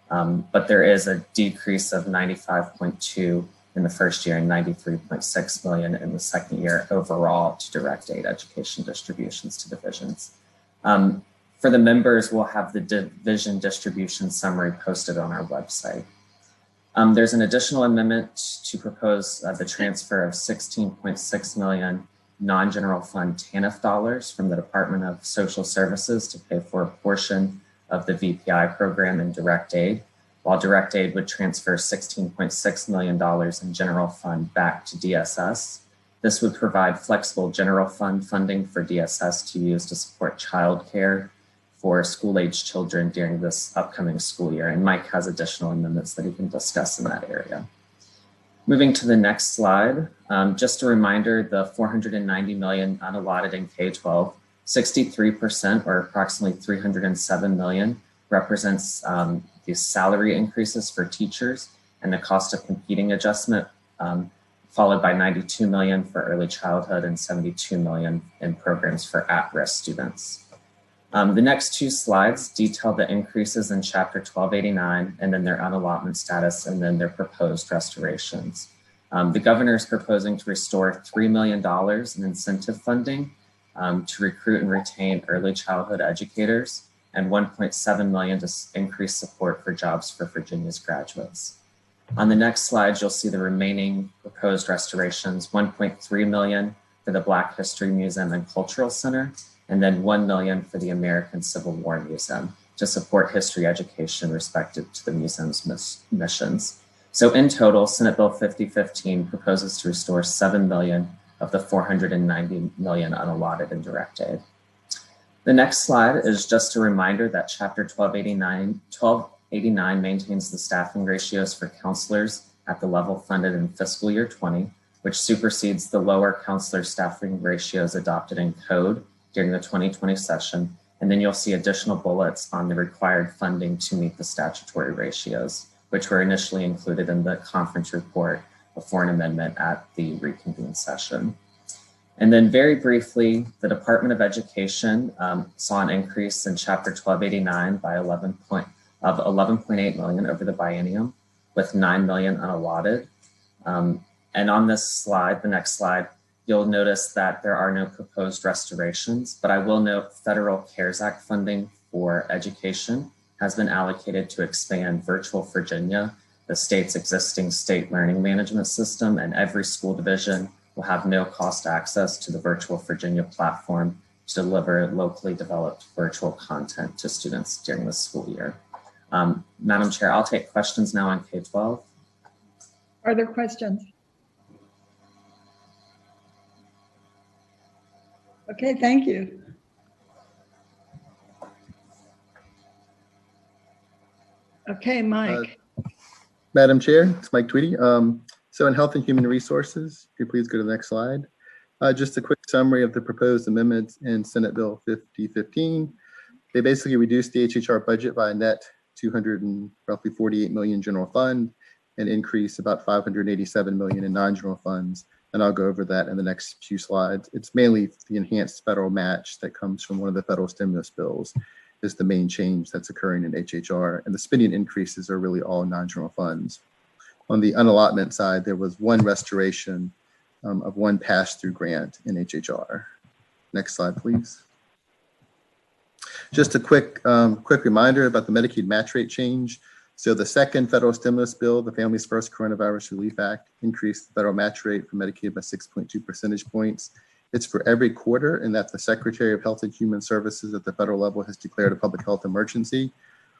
But there is a decrease of 95.2 in the first year and 93.6 million in the second year overall to direct aid education distributions to divisions. For the members, we'll have the division distribution summary posted on our website. There's an additional amendment to propose the transfer of $16.6 million non-general fund TANF dollars from the Department of Social Services to pay for a portion of the VPI program in direct aid, while direct aid would transfer $16.6 million in general fund back to DSS. This would provide flexible general fund funding for DSS to use to support childcare for school-age children during this upcoming school year. And Mike has additional amendments that he can discuss in that area. Moving to the next slide, just a reminder, the $490 million unallotted in K-12, 63% or approximately $307 million represents the salary increases for teachers and the cost of competing adjustment, followed by $92 million for early childhood and $72 million in programs for at-risk students. The next two slides detail the increases in Chapter 1289 and then their unallotment status and then their proposed restorations. The governor is proposing to restore $3 million in incentive funding to recruit and retain early childhood educators and $1.7 million to increase support for jobs for Virginia's graduates. On the next slide, you'll see the remaining proposed restorations, $1.3 million for the Black History Museum and Cultural Center, and then $1 million for the American Civil War Museum to support history education respective to the museum's missions. So in total, Senate Bill 5015 proposes to restore $7 million of the $490 million unallotted in direct aid. The next slide is just a reminder that Chapter 1289 89 maintains the staffing ratios for counselors at the level funded in fiscal year 20, which supersedes the lower counselor staffing ratios adopted in code during the 2020 session. And then you'll see additional bullets on the required funding to meet the statutory ratios, which were initially included in the conference report before an amendment at the reconvened session. And then very briefly, the Department of Education saw an increase in Chapter 1289 by 11.8 million over the biennium, with 9 million unallotted. And on this slide, the next slide, you'll notice that there are no proposed restorations, but I will note federal CARES Act funding for education has been allocated to expand Virtual Virginia, the state's existing state learning management system, and every school division will have no cost access to the Virtual Virginia platform to deliver locally developed virtual content to students during the school year. Madam Chair, I'll take questions now on K-12. Are there questions? Okay, thank you. Okay, Mike. Madam Chair, it's Mike Tweedy. So in Health and Human Resources, if you please go to the next slide. Just a quick summary of the proposed amendments in Senate Bill 5015. They basically reduced the HHR budget by a net 248 million general fund and increase about 587 million in non-general funds. And I'll go over that in the next few slides. It's mainly the enhanced federal match that comes from one of the federal stimulus bills is the main change that's occurring in HHR. And the spending increases are really all non-general funds. On the unallotment side, there was one restoration of one pass-through grant in HHR. Next slide, please. Just a quick reminder about the Medicaid match rate change. So the second federal stimulus bill, the Families First Coronavirus Relief Act, increased the federal match rate for Medicaid by 6.2 percentage points. It's for every quarter, and that the Secretary of Health and Human Services at the federal level has declared a public health emergency,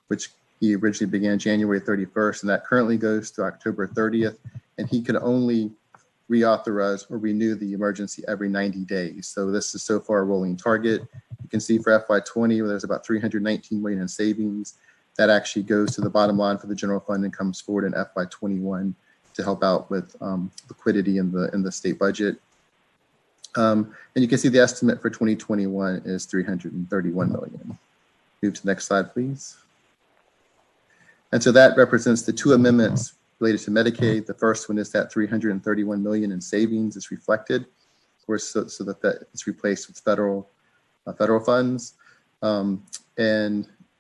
which he originally began January 31st, and that currently goes to October 30th, and he can only reauthorize or renew the emergency every 90 days. So this is so far a rolling target. You can see for FY20, where there's about 319 million in savings. That actually goes to the bottom line for the general fund and comes forward in FY21 to help out with liquidity in the state budget. And you can see the estimate for 2021 is 331 million. Move to the next slide, please. And so that represents the two amendments related to Medicaid. The first one is that 331 million in savings is reflected, of course, so that it's replaced with federal funds.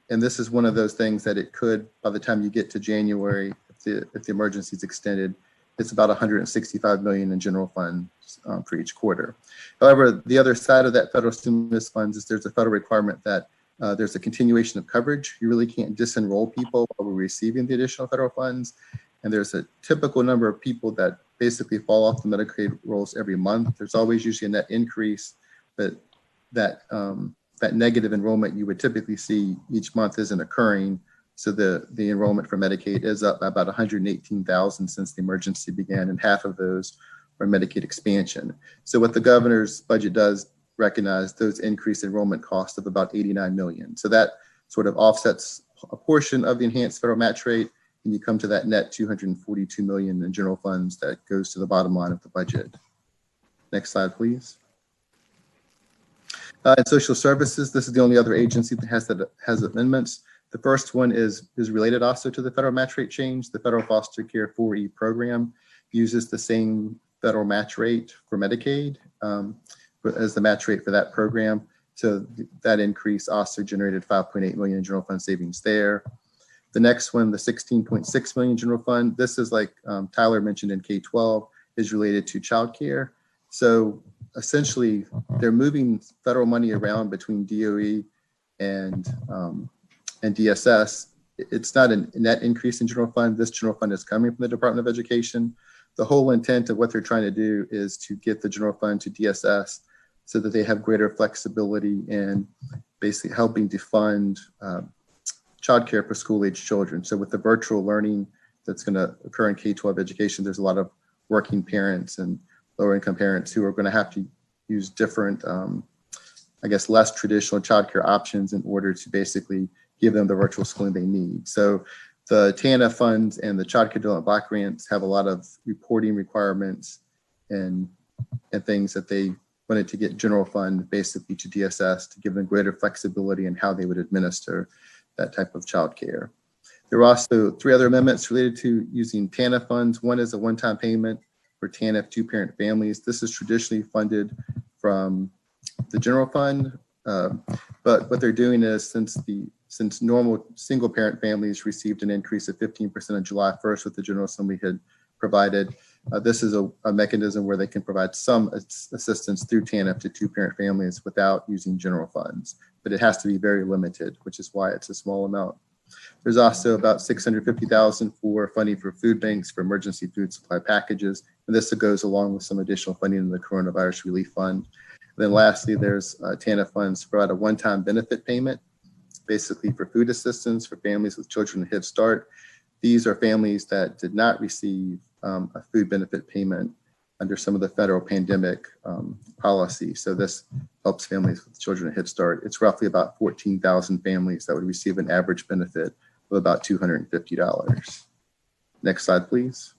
And this is one of those things that it could, by the time you get to January, if the emergency is extended, it's about 165 million in general funds for each quarter. However, the other side of that federal stimulus funds is there's a federal requirement that there's a continuation of coverage. You really can't disenroll people while we're receiving the additional federal funds. And there's a typical number of people that basically fall off the Medicaid rolls every month. There's always usually a net increase, but that negative enrollment you would typically see each month isn't occurring. So the enrollment for Medicaid is up by about 118,000 since the emergency began, and half of those are Medicaid expansion. So what the governor's budget does recognize those increased enrollment costs of about 89 million. So that sort of offsets a portion of the enhanced federal match rate, and you come to that net 242 million in general funds that goes to the bottom line of the budget. Next slide, please. In social services, this is the only other agency that has amendments. The first one is related also to the federal match rate change. The Federal Foster Care 4E program uses the same federal match rate for Medicaid as the match rate for that program. So that increase also generated 5.8 million in general fund savings there. The next one, the 16.6 million general fund, this is like Tyler mentioned in K-12, is related to childcare. So essentially, they're moving federal money around between DOE and DSS. It's not a net increase in general fund. This general fund is coming from the Department of Education. The whole intent of what they're trying to do is to get the general fund to DSS so that they have greater flexibility in basically helping to fund childcare for school-age children. So with the virtual learning that's going to occur in K-12 education, there's a lot of working parents and lower-income parents who are going to have to use different, I guess, less traditional childcare options in order to basically give them the virtual schooling they need. So the TANF funds and the Child Care Development Block Grants have a lot of reporting requirements and things that they wanted to get general fund basically to DSS to give them greater flexibility in how they would administer that type of child care. There were also 3 other amendments related to using TANF funds. One is a one-time payment for TANF 2-parent families. This is traditionally funded from the general fund, but what they're doing is since normal single-parent families received an increase of 15% on July 1st, with the General Assembly had provided, this is a mechanism where they can provide some assistance through TANF to 2-parent families without using general funds, but it has to be very limited, which is why it's a small amount. There's also about $650,000 for funding for food banks for emergency food supply packages, and this goes along with some additional funding in the Coronavirus Relief Fund. And then lastly, there's TANF funds to provide a one-time benefit payment, basically for food assistance for families with children in Head Start. These are families that did not receive a food benefit payment under some of the federal pandemic policy. So this helps families with children in Head Start. It's roughly about 14,000 families that would receive an average benefit of about $250. Next slide, please.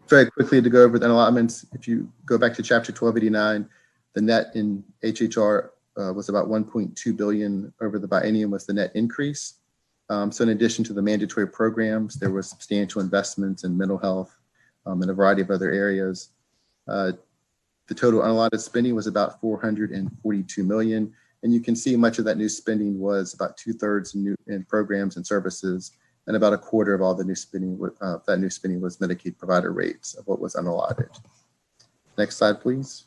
Very quickly to go over the allotments, if you go back to chapter 1289, the net in HHR was about 1.2 billion over the biennium was the net increase. So in addition to the mandatory programs, there was substantial investments in mental health and a variety of other areas. The total unallotted spending was about 442 million. And you can see much of that new spending was about 2/3 in programs and services, and about 1/4 of all the new spending, that new spending was Medicaid provider rates of what was unallotted. Next slide, please.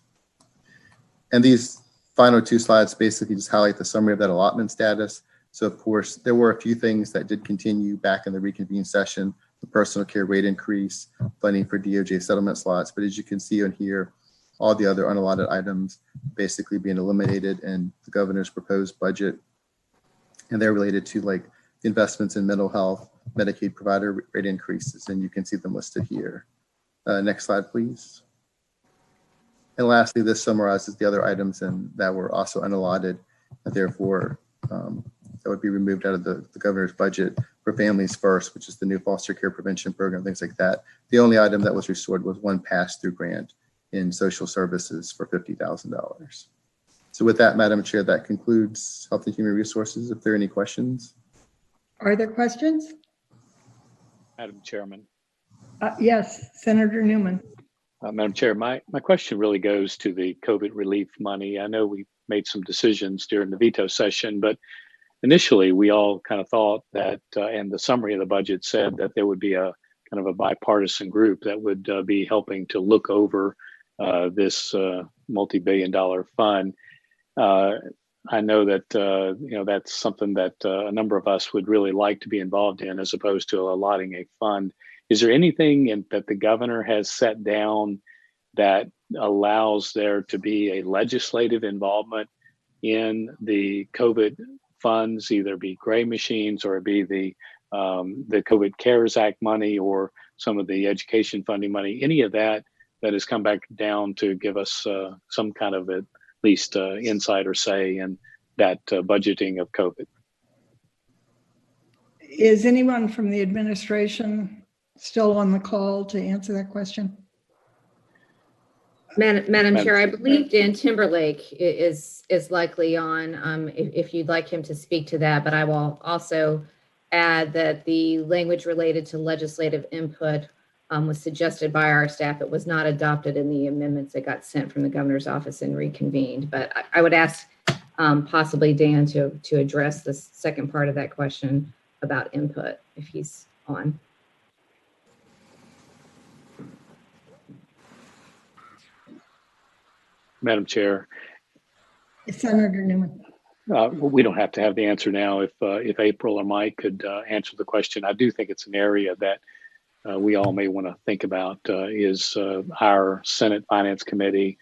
And these final 2 slides basically just highlight the summary of that allotment status. So of course, there were a few things that did continue back in the reconvened session, the personal care rate increase, funding for DOJ settlement slots. But as you can see on here, all the other unallotted items basically being eliminated in the governor's proposed budget. And they're related to like investments in mental health, Medicaid provider rate increases, and you can see them listed here. Next slide, please. And lastly, this summarizes the other items that were also unallotted, and therefore that would be removed out of the governor's budget for Families First, which is the new foster care prevention program, things like that. The only item that was restored was one pass-through grant in social services for $50,000. So with that, Madam Chair, that concludes Health and Human Resources. If there are any questions. Are there questions? Madam Chairman. Yes, Senator Newman. Madam Chair, my question really goes to the COVID relief money. I know we made some decisions during the veto session, but initially we all kind of thought that, and the summary of the budget said that there would be a kind of a bipartisan group that would be helping to look over this multi-billion-dollar fund. I know that that's something that a number of us would really like to be involved in, as opposed to allotting a fund. Is there anything that the governor has set down that allows there to be a legislative involvement in the COVID funds, either be gray machines or be the COVID CARES Act money or some of the education funding money, any of that has come back down to give us some kind of at least insight or say in that budgeting of COVID? Is anyone from the administration still on the call to answer that question? Madam Chair, I believe Dan Timberlake is likely on, if you'd like him to speak to that, but I will also add that the language related to legislative input was suggested by our staff. It was not adopted in the amendments that got sent from the governor's office and reconvened, but I would ask possibly Dan to address the second part of that question about input, if he's on. Madam Chair. Senator Newman. We don't have to have the answer now. If April or Mike could answer the question, I do think it's an area that we all may want to think about is our Senate Finance Committee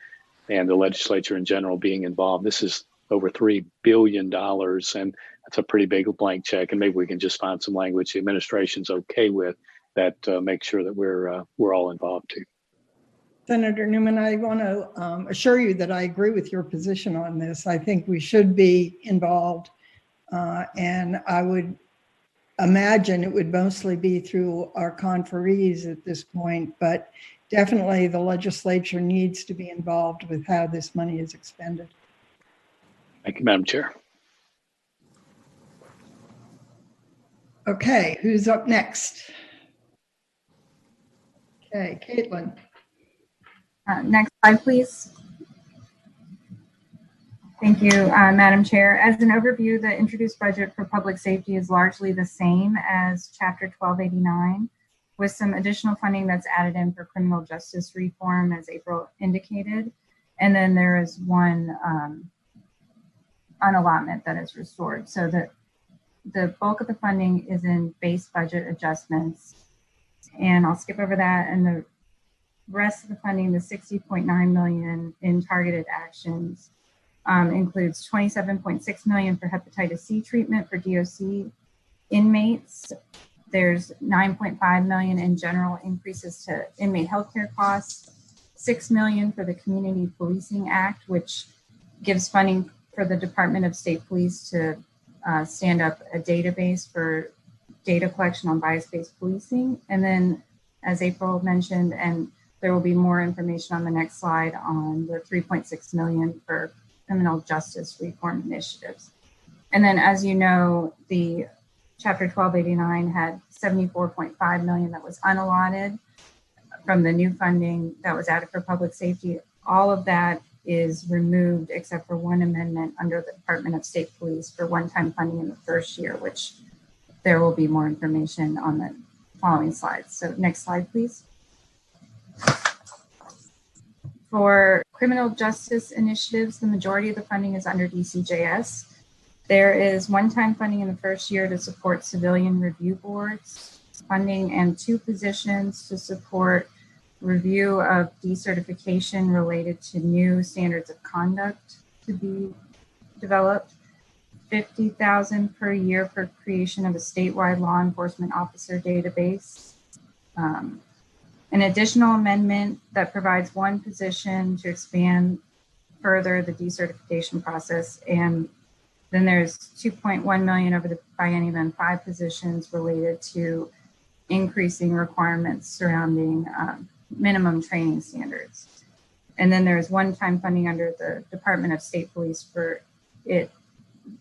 and the legislature in general being involved. This is over $3 billion, and that's a pretty big blank check. And maybe we can just find some language the administration's okay with that makes sure that we're all involved too. Senator Newman, I want to assure you that I agree with your position on this. I think we should be involved And I would imagine it would mostly be through our conferees at this point, but definitely the legislature needs to be involved with how this money is expended. Thank you, Madam Chair. Okay, who's up next? Okay, Caitlin. Next slide, please. Thank you, Madam Chair. As an overview, the introduced budget for public safety is largely the same as Chapter 1289, with some additional funding that's added in for criminal justice reform, as April indicated. And then there is one unallotment that is restored. So the bulk of the funding is in base budget adjustments. And I'll skip over that. And the rest of the funding, the $60.9 million in targeted actions, includes $27.6 million for hepatitis C treatment for DOC inmates. There's $9.5 million in general increases to inmate healthcare costs, $6 million for the Community Policing Act, which gives funding for the Department of State Police to stand up a database for data collection on bias-based policing. And then, as April mentioned, and there will be more information on the next slide on the $3.6 million for criminal justice reform initiatives. And then, as you know, the Chapter 1289 had $74.5 million that was unallotted from the new funding that was added for public safety. All of that is removed except for one amendment under the Department of State Police for one-time funding in the first year, which there will be more information on the following slides. So next slide, please. For criminal justice initiatives, the majority of the funding is under DCJS. There is one-time funding in the first year to support civilian review boards, funding, and 2 positions to support review of decertification related to new standards of conduct to be developed, $50,000 per year for creation of a statewide law enforcement officer database, an additional amendment that provides 1 position to expand further the decertification process, and then there's $2.1 million over the biennium and 5 positions related to increasing requirements surrounding minimum training standards. And then there's one-time funding under the Department of State Police for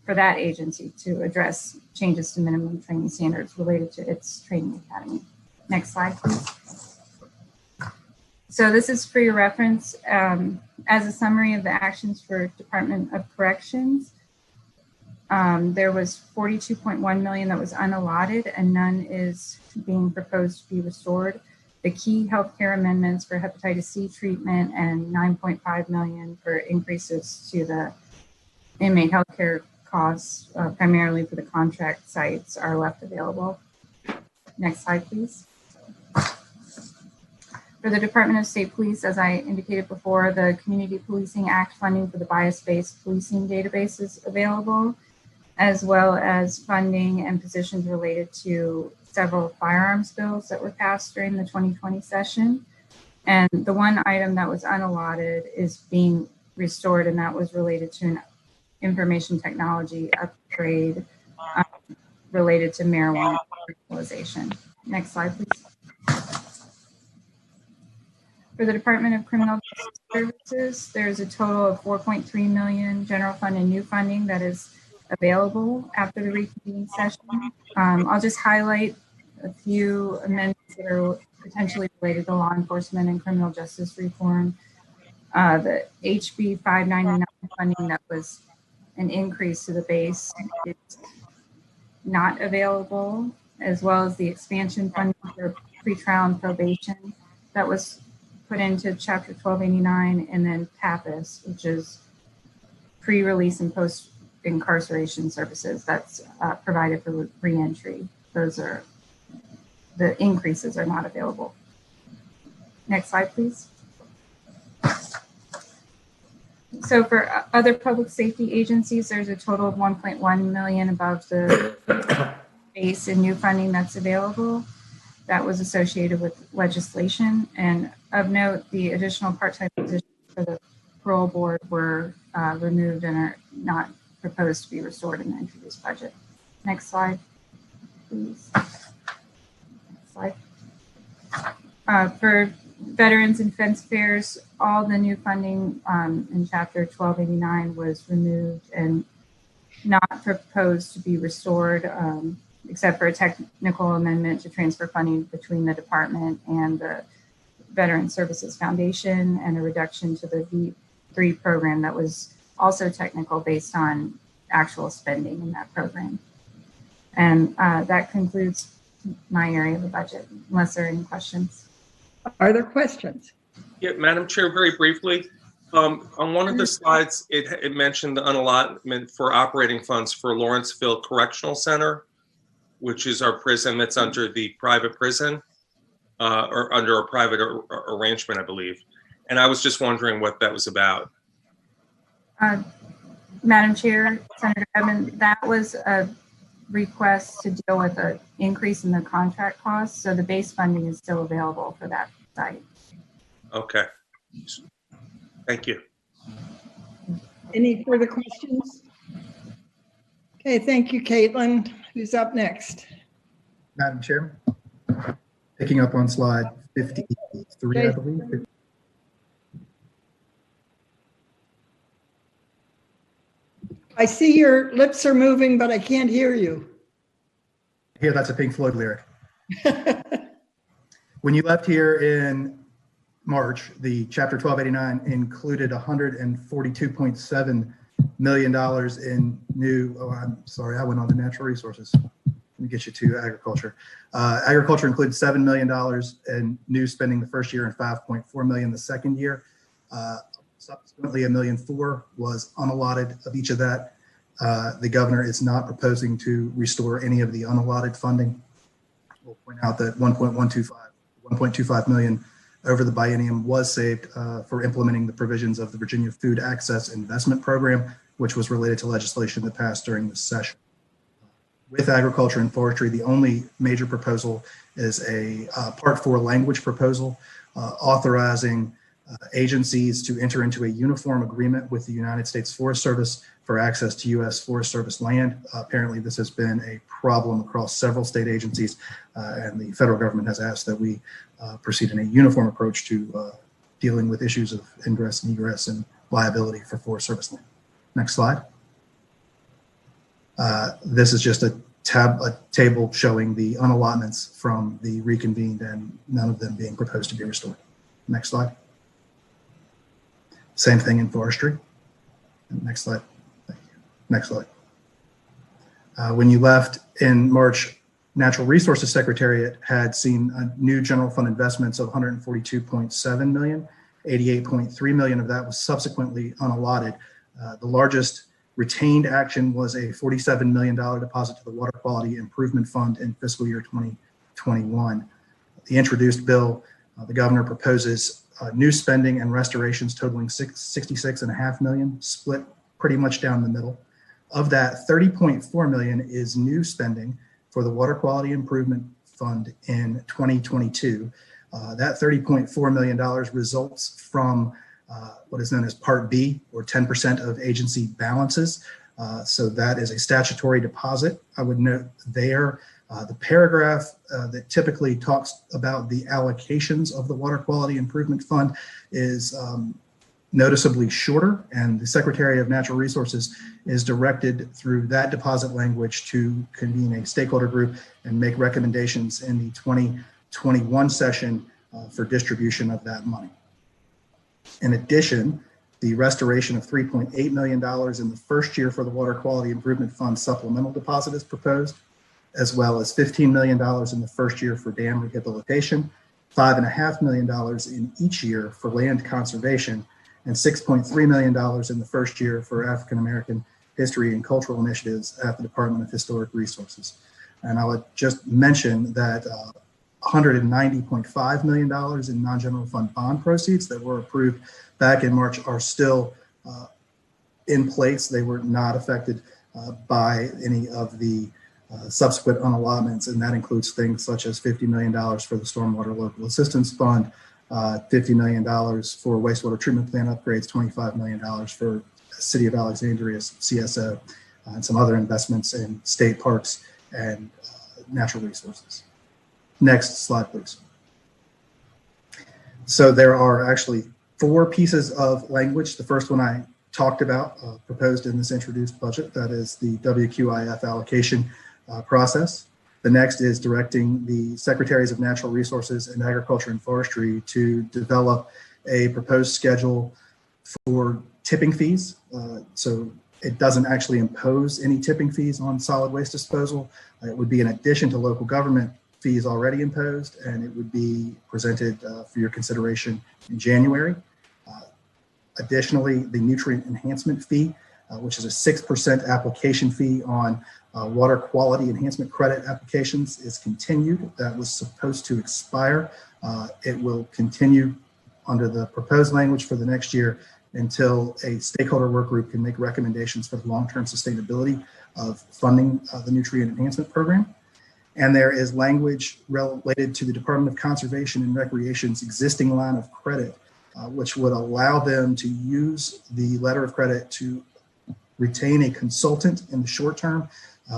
that agency to address changes to minimum training standards related to its training academy. Next slide, please. So this is for your reference as a summary of the actions for Department of Corrections. There was $42.1 million that was unallotted and none is being proposed to be restored. The key healthcare amendments for hepatitis C treatment and $9.5 million for increases to the inmate healthcare costs, primarily for the contract sites, are left available. Next slide, please. For the Department of State Police, as I indicated before, the Community Policing Act funding for the bias-based policing database is available, as well as funding and positions related to several firearms bills that were passed during the 2020 session. And the one item that was unallotted is being restored, and that was related to an information technology upgrade related to marijuana legalization. Next slide, please. For the Department of Criminal Justice Services, there's a total of $4.3 million general fund and new funding that is available after the reconvening session. I'll just highlight a few amendments that are potentially related to law enforcement and criminal justice reform. The HB 599 funding that was an increase to the base is not available, as well as the expansion funding for pretrial and probation that was put into Chapter 1289, and then PAPIS, which is pre-release and post-incarceration services that's provided for reentry. Those are, the increases are not available. Next slide, please. So for other public safety agencies, there's a total of $1.1 million above the base and new funding that's available. That was associated with legislation. And of note, the additional part-time positions for the parole board were removed and are not proposed to be restored in the introduced budget. Next slide, please. Next slide. For veterans and fence fairs, all the new funding in Chapter 1289 was removed and not proposed to be restored, except for a technical amendment to transfer funding between the department and the Veteran Services Foundation, and a reduction to the V3 program that was also technical based on actual spending in that program. And that concludes my area of the budget, unless there are any questions. Are there questions? Yeah, Madam Chair, very briefly, on one of the slides, it mentioned the unallotment for operating funds for Lawrenceville Correctional Center, which is our prison that's under the private prison, or under a private arrangement, I believe. And I was just wondering what that was about. Madam Chair, Senator Edmund, that was a request to deal with an increase in the contract costs. So the base funding is still available for that site. Okay. Thank you. Any further questions? Okay, thank you, Caitlin. Who's up next? Madam Chair, picking up on slide 53, I believe. I see your lips are moving, but I can't hear you. Here, that's a Pink Floyd lyric. When you left here in March, the Chapter 1289 included $142.7 million in new, oh, I'm sorry, I went on to natural resources. Let me get you to agriculture. Agriculture included $7 million in new spending the first year and $5.4 million the second year. Subsequently, $1.4 million was unallotted of each of that. The governor is not proposing to restore any of the unallotted funding. We'll point out that $1.25 million over the biennium was saved for implementing the provisions of the Virginia Food Access Investment Program, which was related to legislation that passed during this session. With agriculture and forestry, the only major proposal is a Part 4 language proposal authorizing agencies to enter into a uniform agreement with the United States Forest Service for access to U.S. Forest Service land. Apparently, this has been a problem across several state agencies, and the federal government has asked that we proceed in a uniform approach to dealing with issues of ingress and egress and liability for Forest Service land. Next slide. This is just a table showing the unallotments from the reconvened and none of them being proposed to be restored. Next slide. Same thing in forestry. Next slide. Thank you. Next slide. When you left in March, Natural Resources Secretariat had seen new general fund investments of $142.7 million. $88.3 million of that was subsequently unallotted. The largest retained action was a $47 million deposit to the Water Quality Improvement Fund in fiscal year 2021. The introduced bill, the governor proposes new spending and restorations totaling $66.5 million, split pretty much down the middle. Of that, $30.4 million is new spending for the Water Quality Improvement Fund in 2022. That $30.4 million results from what is known as Part B, or 10% of agency balances. So that is a statutory deposit. I would note there the paragraph that typically talks about the allocations of the Water Quality Improvement Fund is noticeably shorter, and the Secretary of Natural Resources is directed through that deposit language to convene a stakeholder group and make recommendations in the 2021 session for distribution of that money. In addition, the restoration of $3.8 million in the first year for the Water Quality Improvement Fund supplemental deposit is proposed, as well as $15 million in the first year for dam rehabilitation, $5.5 million in each year for land conservation, and $6.3 million in the first year for African American history and cultural initiatives at the Department of Historic Resources. And I would just mention that $190.5 million in non-general fund bond proceeds that were approved back in March are still in place. They were not affected by any of the subsequent unallotments, and that includes things such as $50 million for the Stormwater Local Assistance Fund, $50 million for wastewater treatment plant upgrades, $25 million for City of Alexandria's CSO, and some other investments in state parks and natural resources. Next slide, please. So there are actually 4 pieces of language. The first one I talked about, proposed in this introduced budget, that is the WQIF allocation process. The next is directing the Secretaries of Natural Resources and Agriculture and Forestry to develop a proposed schedule for tipping fees. So it doesn't actually impose any tipping fees on solid waste disposal. It would be in addition to local government fees already imposed, and it would be presented for your consideration in January. Additionally, the nutrient enhancement fee, which is a 6% application fee on water quality enhancement credit applications, is continued. That was supposed to expire. It will continue under the proposed language for the next year until a stakeholder work group can make recommendations for the long-term sustainability of funding the nutrient enhancement program. And there is language related to the Department of Conservation and Recreation's existing line of credit, which would allow them to use the letter of credit to retain a consultant in the short term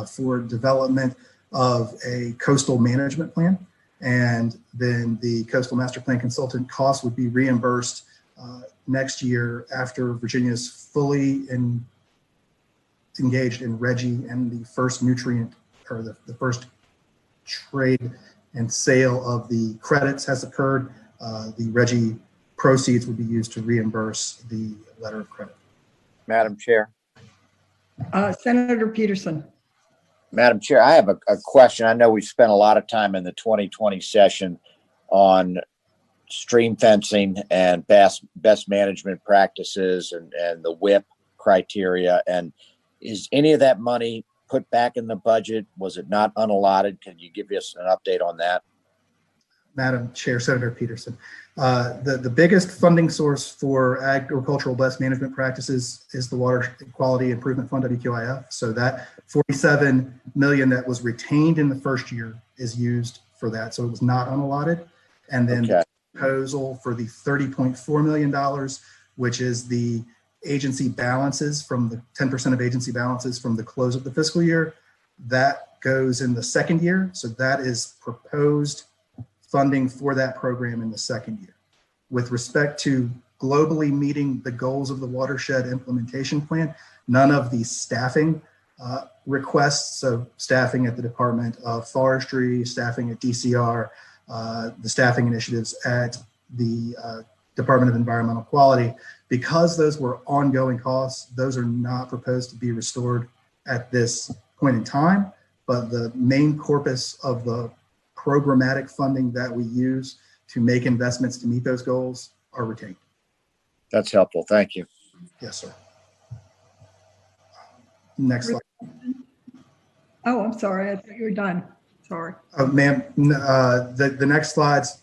for development of a coastal management plan. And then the coastal master plan consultant costs would be reimbursed next year after Virginia's fully engaged in RGGI and the first nutrient, or the first trade and sale of the credits has occurred. The RGGI proceeds would be used to reimburse the letter of credit. Madam Chair. Senator Peterson. Madam Chair, I have a question. I know we've spent a lot of time in the 2020 session on stream fencing and best management practices and the WIP criteria. And is any of that money put back in the budget? Was it not unallotted? Can you give us an update on that? Madam Chair, Senator Peterson. The biggest funding source for agricultural best management practices is the Water Quality Improvement Fund, WQIF. So that $47 million that was retained in the first year is used for that. So it was not unallotted. And then the proposal for the $30.4 million, which is the agency balances from the 10% of agency balances from the close of the fiscal year, that goes in the second year. So that is proposed funding for that program in the second year. With respect to globally meeting the goals of the watershed implementation plan, none of the staffing requests, so staffing at the Department of Forestry, staffing at DCR, the staffing initiatives at the Department of Environmental Quality, because those were ongoing costs, those are not proposed to be restored at this point in time, but the main corpus of the programmatic funding that we use to make investments to meet those goals are retained. That's helpful. Thank you. Yes, sir. Next slide. Oh, I'm sorry. I thought you were done. Sorry. Ma'am, the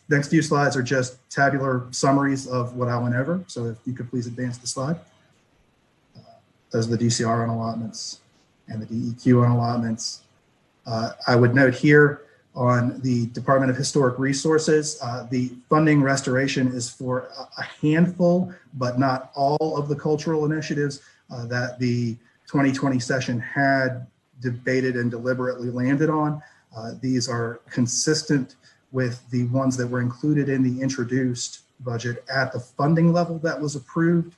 next few slides are just tabular summaries of what I went over. So if you could please advance the slide. Those are the DCR unallotments and the DEQ unallotments. I would note here on the Department of Historic Resources, the funding restoration is for a handful, but not all of the cultural initiatives that the 2020 session had debated and deliberately landed on. These are consistent with the ones that were included in the introduced budget at the funding level that was approved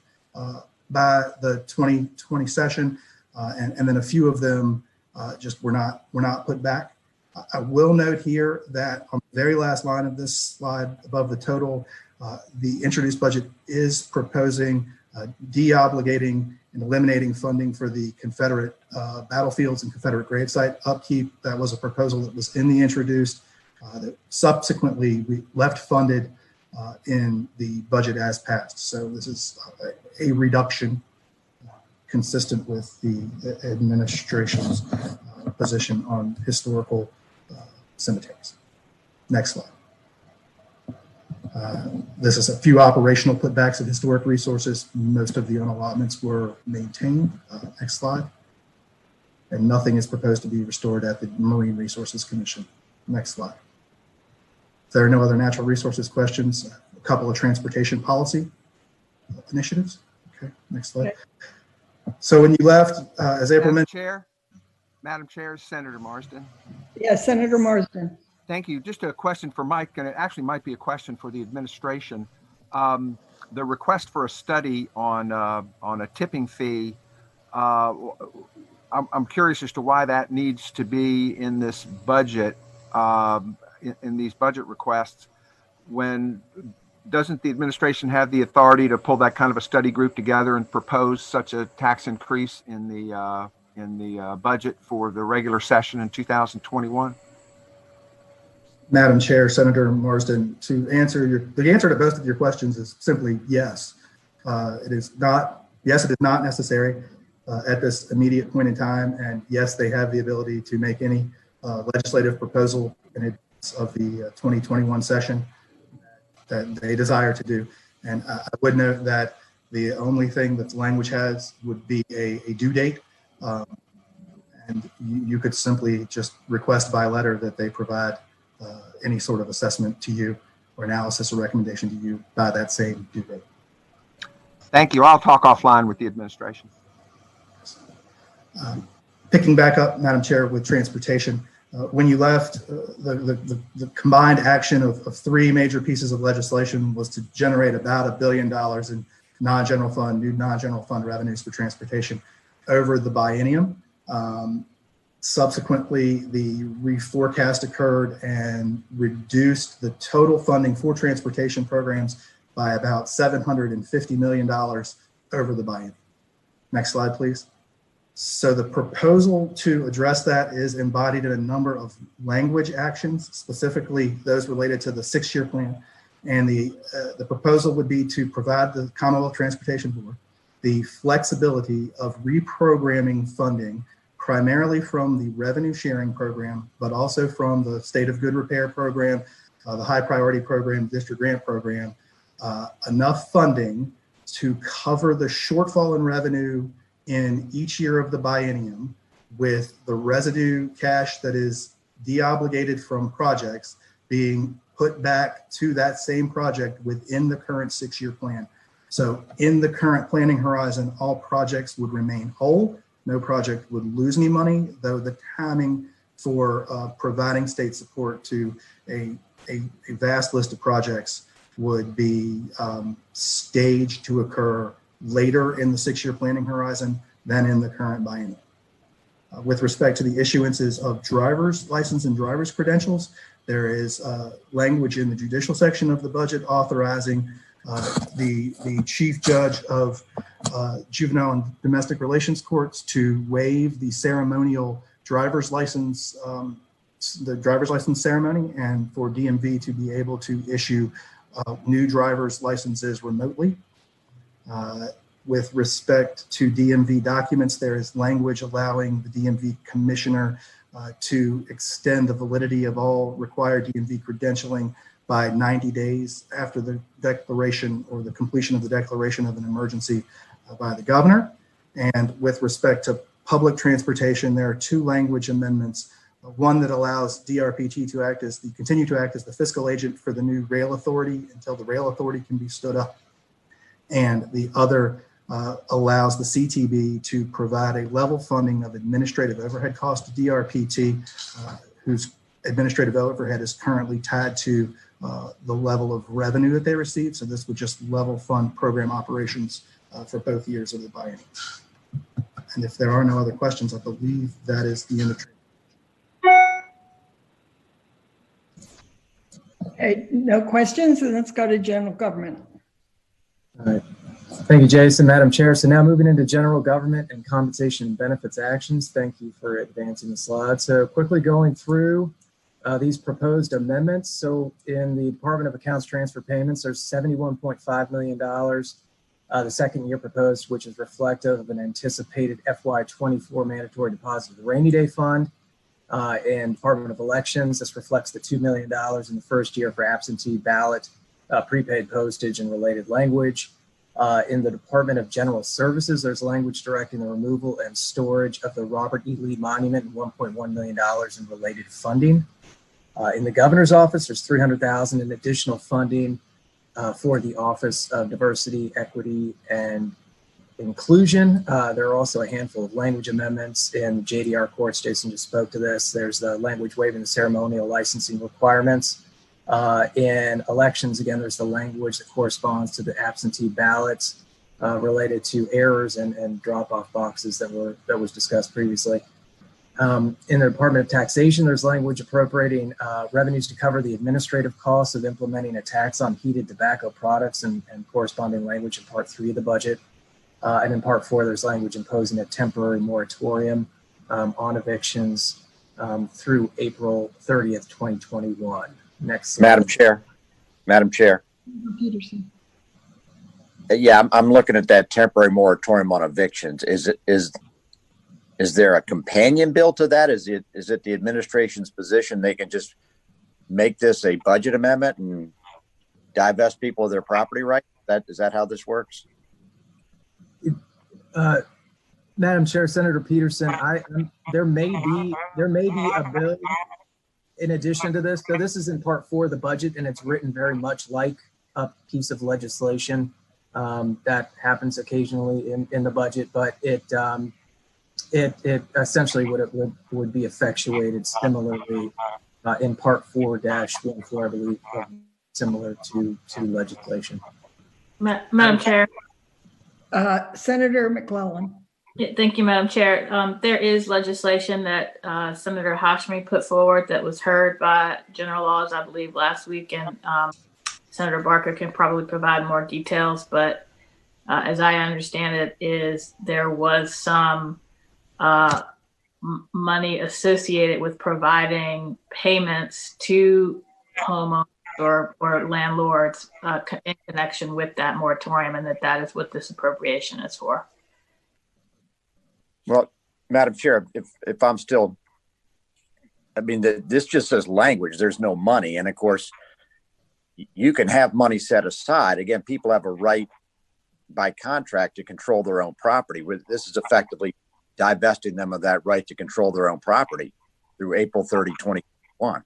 by the 2020 session, and then a few of them just were not put back. I will note here that on the very last line of this slide above the total, the introduced budget is proposing de-obligating and eliminating funding for the Confederate battlefields and Confederate gravesite upkeep. That was a proposal that was in the introduced that subsequently we left funded in the budget as passed. So this is a reduction consistent with the administration's position on historical cemeteries. Next slide. This is a few operational putbacks of historic resources. Most of the unallotments were maintained. Next slide. And nothing is proposed to be restored at the Marine Resources Commission. Next slide. If there are no other natural resources questions, a couple of transportation policy initiatives. Okay, next slide. So when you left, as April mentioned, Madam Chair, Senator Marsden. Yes, Senator Marsden. Thank you. Just a question for Mike, and it actually might be a question for the administration. The request for a study on a tipping fee. I'm curious as to why that needs to be in this budget, in these budget requests. When doesn't the administration have the authority to pull that kind of a study group together and propose such a tax increase in the budget for the regular session in 2021? Madam Chair, Senator Marsden, the answer to both of your questions is simply yes. It is not necessary at this immediate point in time, and yes, they have the ability to make any legislative proposal in advance of the 2021 session that they desire to do. And I would note that the only thing that the language has would be a due date, and you could simply just request by letter that they provide any sort of assessment to you or analysis or recommendation to you by that same due date. Thank you. I'll talk offline with the administration. Picking back up, Madam Chair, with transportation, when you left, the combined action of three major pieces of legislation was to generate about $1 billion in new non-general fund revenues for transportation over the biennium. Subsequently, the reforecast occurred and reduced the total funding for transportation programs by about $750 million over the biennium. Next slide, please. So the proposal to address that is embodied in a number of language actions, specifically those related to the 6-year plan. And the proposal would be to provide the Commonwealth Transportation Board the flexibility of reprogramming funding primarily from the revenue sharing program, but also from the State of Good Repair program, the High Priority program, District Grant program, enough funding to cover the shortfall in revenue in each year of the biennium, with the residue cash that is deobligated from projects being put back to that same project within the current 6-year plan. So in the current planning horizon, all projects would remain whole. No project would lose any money, though the timing for providing state support to a vast list of projects would be staged to occur later in the 6-year planning horizon than in the current biennium. With respect to the issuances of driver's license and driver's credentials, there is language in the judicial section of the budget authorizing the chief judge of juvenile and domestic relations courts to waive the ceremonial driver's license, the driver's license ceremony, and for DMV to be able to issue new driver's licenses remotely. With respect to DMV documents, there is language allowing the DMV commissioner to extend the validity of all required DMV credentialing by 90 days after the declaration or the completion of the declaration of an emergency by the governor. And with respect to public transportation, there are 2 language amendments. One that allows DRPT to continue to act as the fiscal agent for the new rail authority until the rail authority can be stood up. And the other allows the CTB to provide a level funding of administrative overhead costs to DRPT, whose administrative overhead is currently tied to the level of revenue that they receive. So this would just level fund program operations for both years of the biennium. And if there are no other questions, I believe that is the end of Okay, no questions, and let's go to general government. All right. Thank you, Jason. Madam Chair, so now moving into general government and compensation and benefits actions. Thank you for advancing the slide. So quickly going through these proposed amendments. So in the Department of Accounts transfer payments, there's $71.5 million. The second year proposed, which is reflective of an anticipated FY24 mandatory deposit of the rainy day fund. And Department of Elections, this reflects the $2 million in the first year for absentee ballot, prepaid postage, and related language. In the Department of General Services, there's language directing the removal and storage of the Robert E. Lee Monument and $1.1 million in related funding. In the Governor's Office, there's $300,000 in additional funding for the Office of Diversity, Equity, and inclusion. There are also a handful of language amendments in JDR courts. Jason just spoke to this. There's the language waiving the ceremonial licensing requirements. In elections, again, there's the language that corresponds to the absentee ballots related to errors and drop-off boxes that was discussed previously. In the Department of Taxation, there's language appropriating revenues to cover the administrative costs of implementing a tax on heated tobacco products and corresponding language in Part 3 of the budget. And in Part 4, there's language imposing a temporary moratorium on evictions through April 30th, 2021. Next slide. Madam Chair. Peterson. Yeah, I'm looking at that temporary moratorium on evictions. Is there a companion bill to that? Is it the administration's position they can just make this a budget amendment and divest people of their property rights? Is that how this works? Madam Chair, Senator Peterson, there may be a bill in addition to this. So this is in Part 4 of the budget, and it's written very much like a piece of legislation that happens occasionally in the budget, but it essentially would be effectuated similarly in Part 4-14, I believe, similar to legislation. Madam Chair. Senator McClellan. Yeah, thank you, Madam Chair. There is legislation that Senator Hashmi put forward that was heard by General Laws, I believe, last week, and Senator Barker can probably provide more details. But as I understand it, there was some money associated with providing payments to homeowners or landlords in connection with that moratorium, and that is what this appropriation is for. Well, Madam Chair, if I'm still, this just says language. There's no money. And of course, you can have money set aside. Again, people have a right by contract to control their own property. This is effectively divesting them of that right to control their own property through April 30, 2021.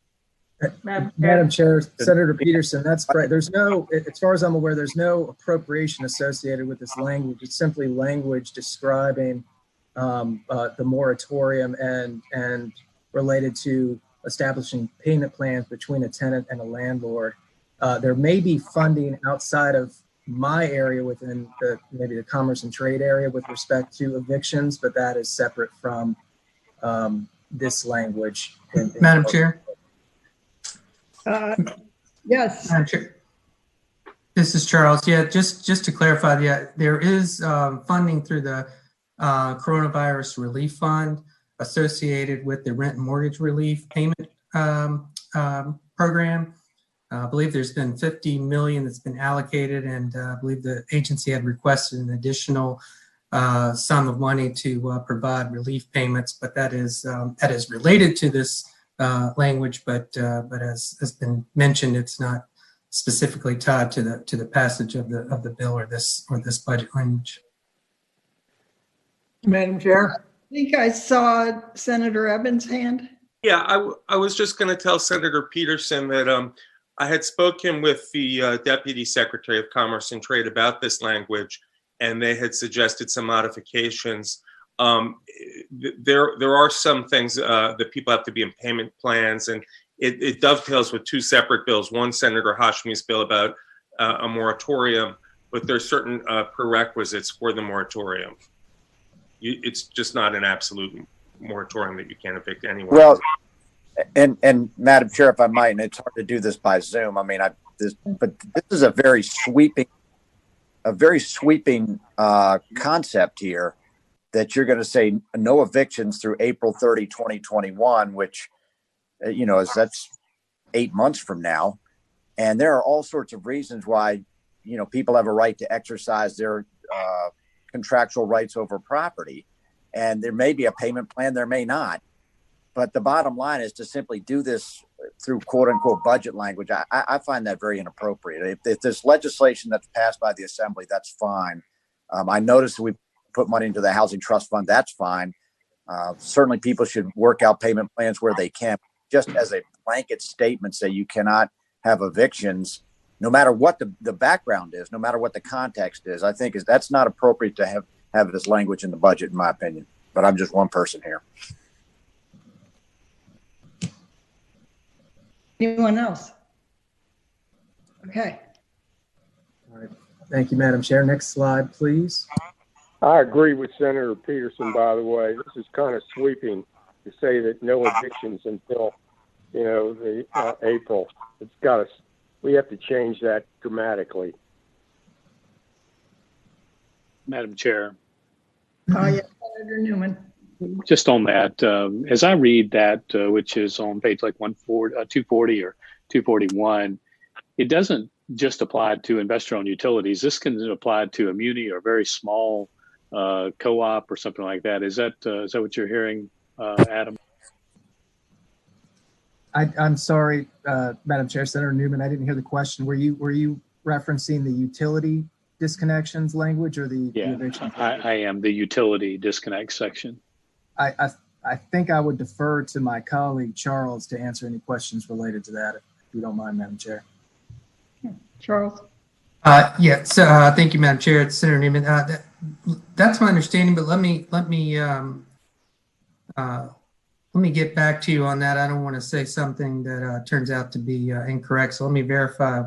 Madam Chair, Senator Peterson, that's correct. There's no, as far as I'm aware, there's no appropriation associated with this language. It's simply language describing the moratorium and related to establishing payment plans between a tenant and a landlord. There may be funding outside of my area within maybe the commerce and trade area with respect to evictions, but that is separate from this language. Madam Chair. Yes. Madam Chair. This is Charles. Yeah, just to clarify, there is funding through the Coronavirus Relief Fund associated with the rent and mortgage relief payment program. I believe there's been $50 million that's been allocated, and I believe the agency had requested an additional sum of money to provide relief payments, but that is related to this language, but as has been mentioned, it's not specifically tied to the passage of the bill or this budget language. Madam Chair, I think I saw Senator Evans' hand. Yeah, I was just going to tell Senator Peterson that I had spoken with the Deputy Secretary of Commerce and Trade about this language, and they had suggested some modifications. There are some things that people have to be in payment plans, and it dovetails with two separate bills. One, Senator Hashmi's bill about a moratorium, but there's certain prerequisites for the moratorium. It's just not an absolute moratorium that you can't evict anyone. Well, and Madam Chair, if I might, and it's hard to do this by Zoom. But this is a very sweeping concept here, that you're going to say no evictions through April 30, 2021, which, that's 8 months from now. And there are all sorts of reasons why, people have a right to exercise their contractual rights over property. And there may be a payment plan, there may not. But the bottom line is to simply do this through quote unquote budget language. I find that very inappropriate. If there's legislation that's passed by the Assembly, that's fine. I noticed we put money into the Housing Trust Fund, that's fine. Certainly people should work out payment plans where they can. Just as a blanket statement, say you cannot have evictions, no matter what the background is, no matter what the context is, I think that's not appropriate to have this language in the budget, in my opinion. But I'm just one person here. Anyone else? Okay. All right. Thank you, Madam Chair. Next slide, please. I agree with Senator Peterson, by the way. This is kind of sweeping to say that no evictions until, the April. We have to change that dramatically. Madam Chair. Oh, yeah, Senator Newman. Just on that, as I read that, which is on page like 240 or 241, it doesn't just apply to investor-owned utilities. This can apply to a muni or very small co-op or something like that. Is that what you're hearing, Adam? I'm sorry, Madam Chair, Senator Newman, I didn't hear the question. Were you referencing the utility disconnections language or the eviction? I am, the utility disconnect section. I think I would defer to my colleague Charles to answer any questions related to that, if you don't mind, Madam Chair. Charles. Thank you, Madam Chair. It's Senator Newman. That's my understanding, but let me get back to you on that. I don't want to say something that turns out to be incorrect. So let me verify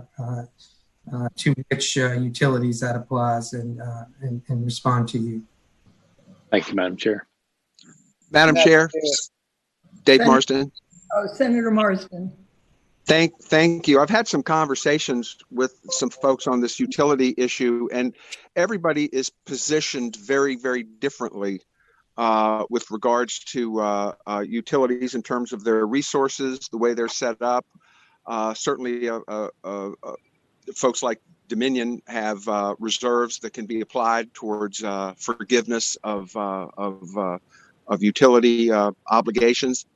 to which utilities that applies and respond to you. Thank you, Madam Chair. Madam Chair, Dave Marsden. Oh, Senator Marsden. Thank you. I've had some conversations with some folks on this utility issue, and everybody is positioned very, very differently with regards to utilities in terms of their resources, the way they're set up. Certainly, folks like Dominion have reserves that can be applied towards forgiveness of utility obligations.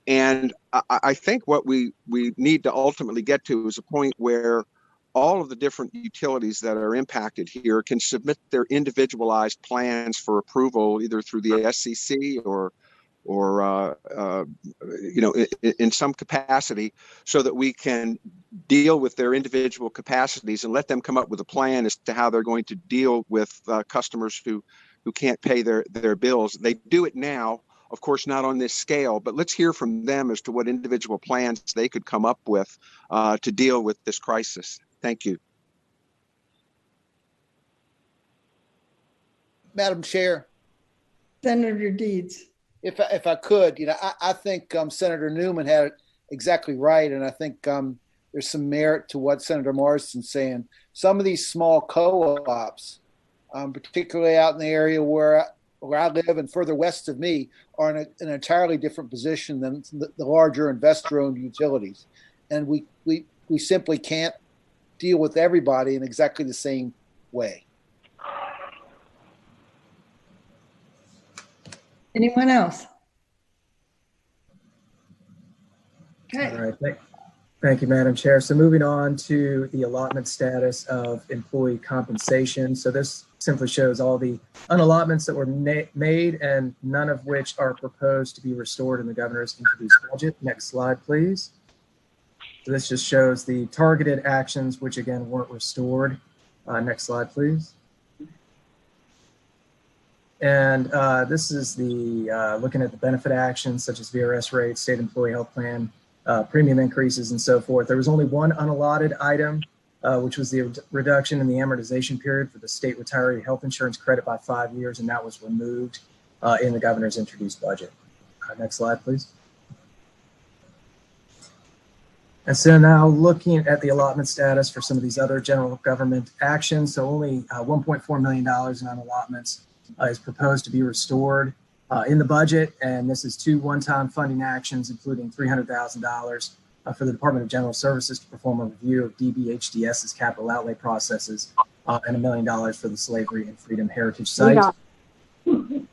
And I think what we need to ultimately get to is a point where all of the different utilities that are impacted here can submit their individualized plans for approval, either through the SCC or in some capacity, so that we can deal with their individual capacities and let them come up with a plan as to how they're going to deal with customers who can't pay their bills. They do it now, of course, not on this scale, but let's hear from them as to what individual plans they could come up with to deal with this crisis. Thank you. Madam Chair. Senator Deeds. If I could, I think Senator Newman had it exactly right, and I think there's some merit to what Senator Marsden's saying. Some of these small co-ops, particularly out in the area where I live and further west of me, are in an entirely different position than the larger investor-owned utilities, and we simply can't deal with everybody in exactly the same way. Anyone else? Okay. All right. Thank you, Madam Chair. So moving on to the allotment status of employee compensation. So this simply shows all the unallotments that were made and none of which are proposed to be restored in the governor's introduced budget. Next slide, please. So this just shows the targeted actions, which again weren't restored. Next slide, please. And this is the looking at the benefit actions such as VRS rates, state employee health plan, premium increases, and so forth. There was only one unallotted item, which was the reduction in the amortization period for the state retiree health insurance credit by 5 years, and that was removed in the governor's introduced budget. Next slide, please. And so now looking at the allotment status for some of these other general government actions, so only $1.4 million in unallotments is proposed to be restored in the budget, and this is 2 one-time funding actions, including $300,000 for the Department of General Services to perform a review of DBHDS's capital outlay processes, and $1 million for the Slavery and Freedom Heritage Site. And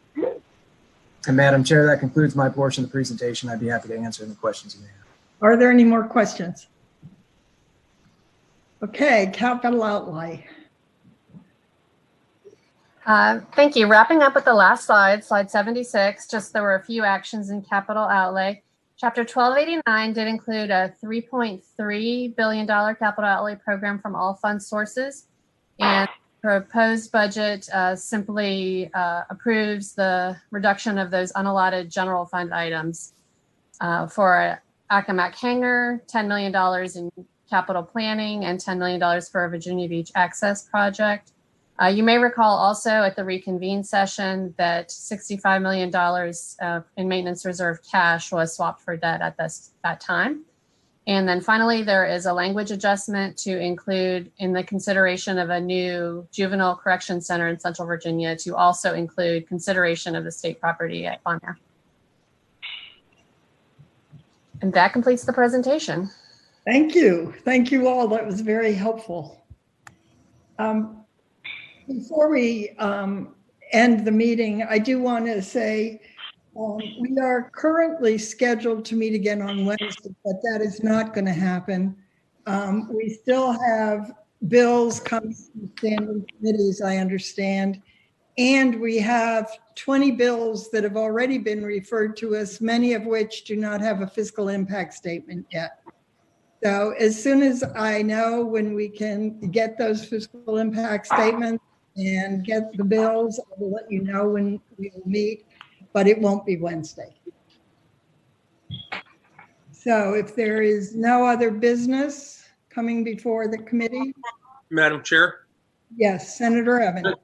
Madam Chair, that concludes my portion of the presentation. I'd be happy to answer any questions you may have. Are there any more questions? Okay, capital outlay. Thank you. Wrapping up with the last slide, slide 76, just there were a few actions in capital outlay. Chapter 1289 did include a $3.3 billion capital outlay program from all fund sources. And proposed budget simply approves the reduction of those unallotted general fund items for Accomack Hangar, $10 million in capital planning, and $10 million for a Virginia Beach access project. You may recall also at the reconvene session that $65 million in maintenance reserve cash was swapped for debt at that time. And then finally, there is a language adjustment to include in the consideration of a new juvenile correction center in Central Virginia to also include consideration of the state property at Bonaire. And that completes the presentation. Thank you. Thank you all. That was very helpful. Before we end the meeting, I do want to say we are currently scheduled to meet again on Wednesday, but that is not going to happen. We still have bills coming from standing committees, I understand, and we have 20 bills that have already been referred to us, many of which do not have a fiscal impact statement yet. So as soon as I know when we can get those fiscal impact statements and get the bills, I will let you know when we will meet, but it won't be Wednesday. So if there is no other business coming before the committee. Madam Chair? Yes, Senator Evans.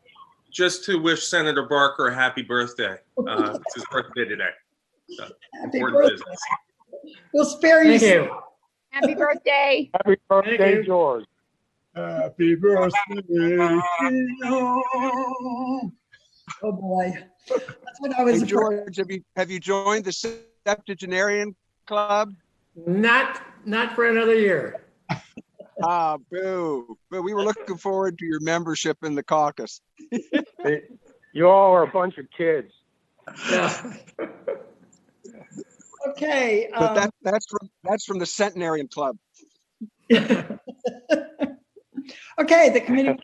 Just to wish Senator Barker a happy birthday. It's his birthday today. So, happy birthday. Business. We'll spare you. Thank you. Happy birthday. Happy birthday, George. Happy birthday to you. Oh boy. That's what I was. Hey, George, have you joined the septuagenarian club? Not for another year. Boo. But we were looking forward to your membership in the caucus. You all are a bunch of kids. Yeah. Okay. But that's from the centenarian club. Okay, the committee.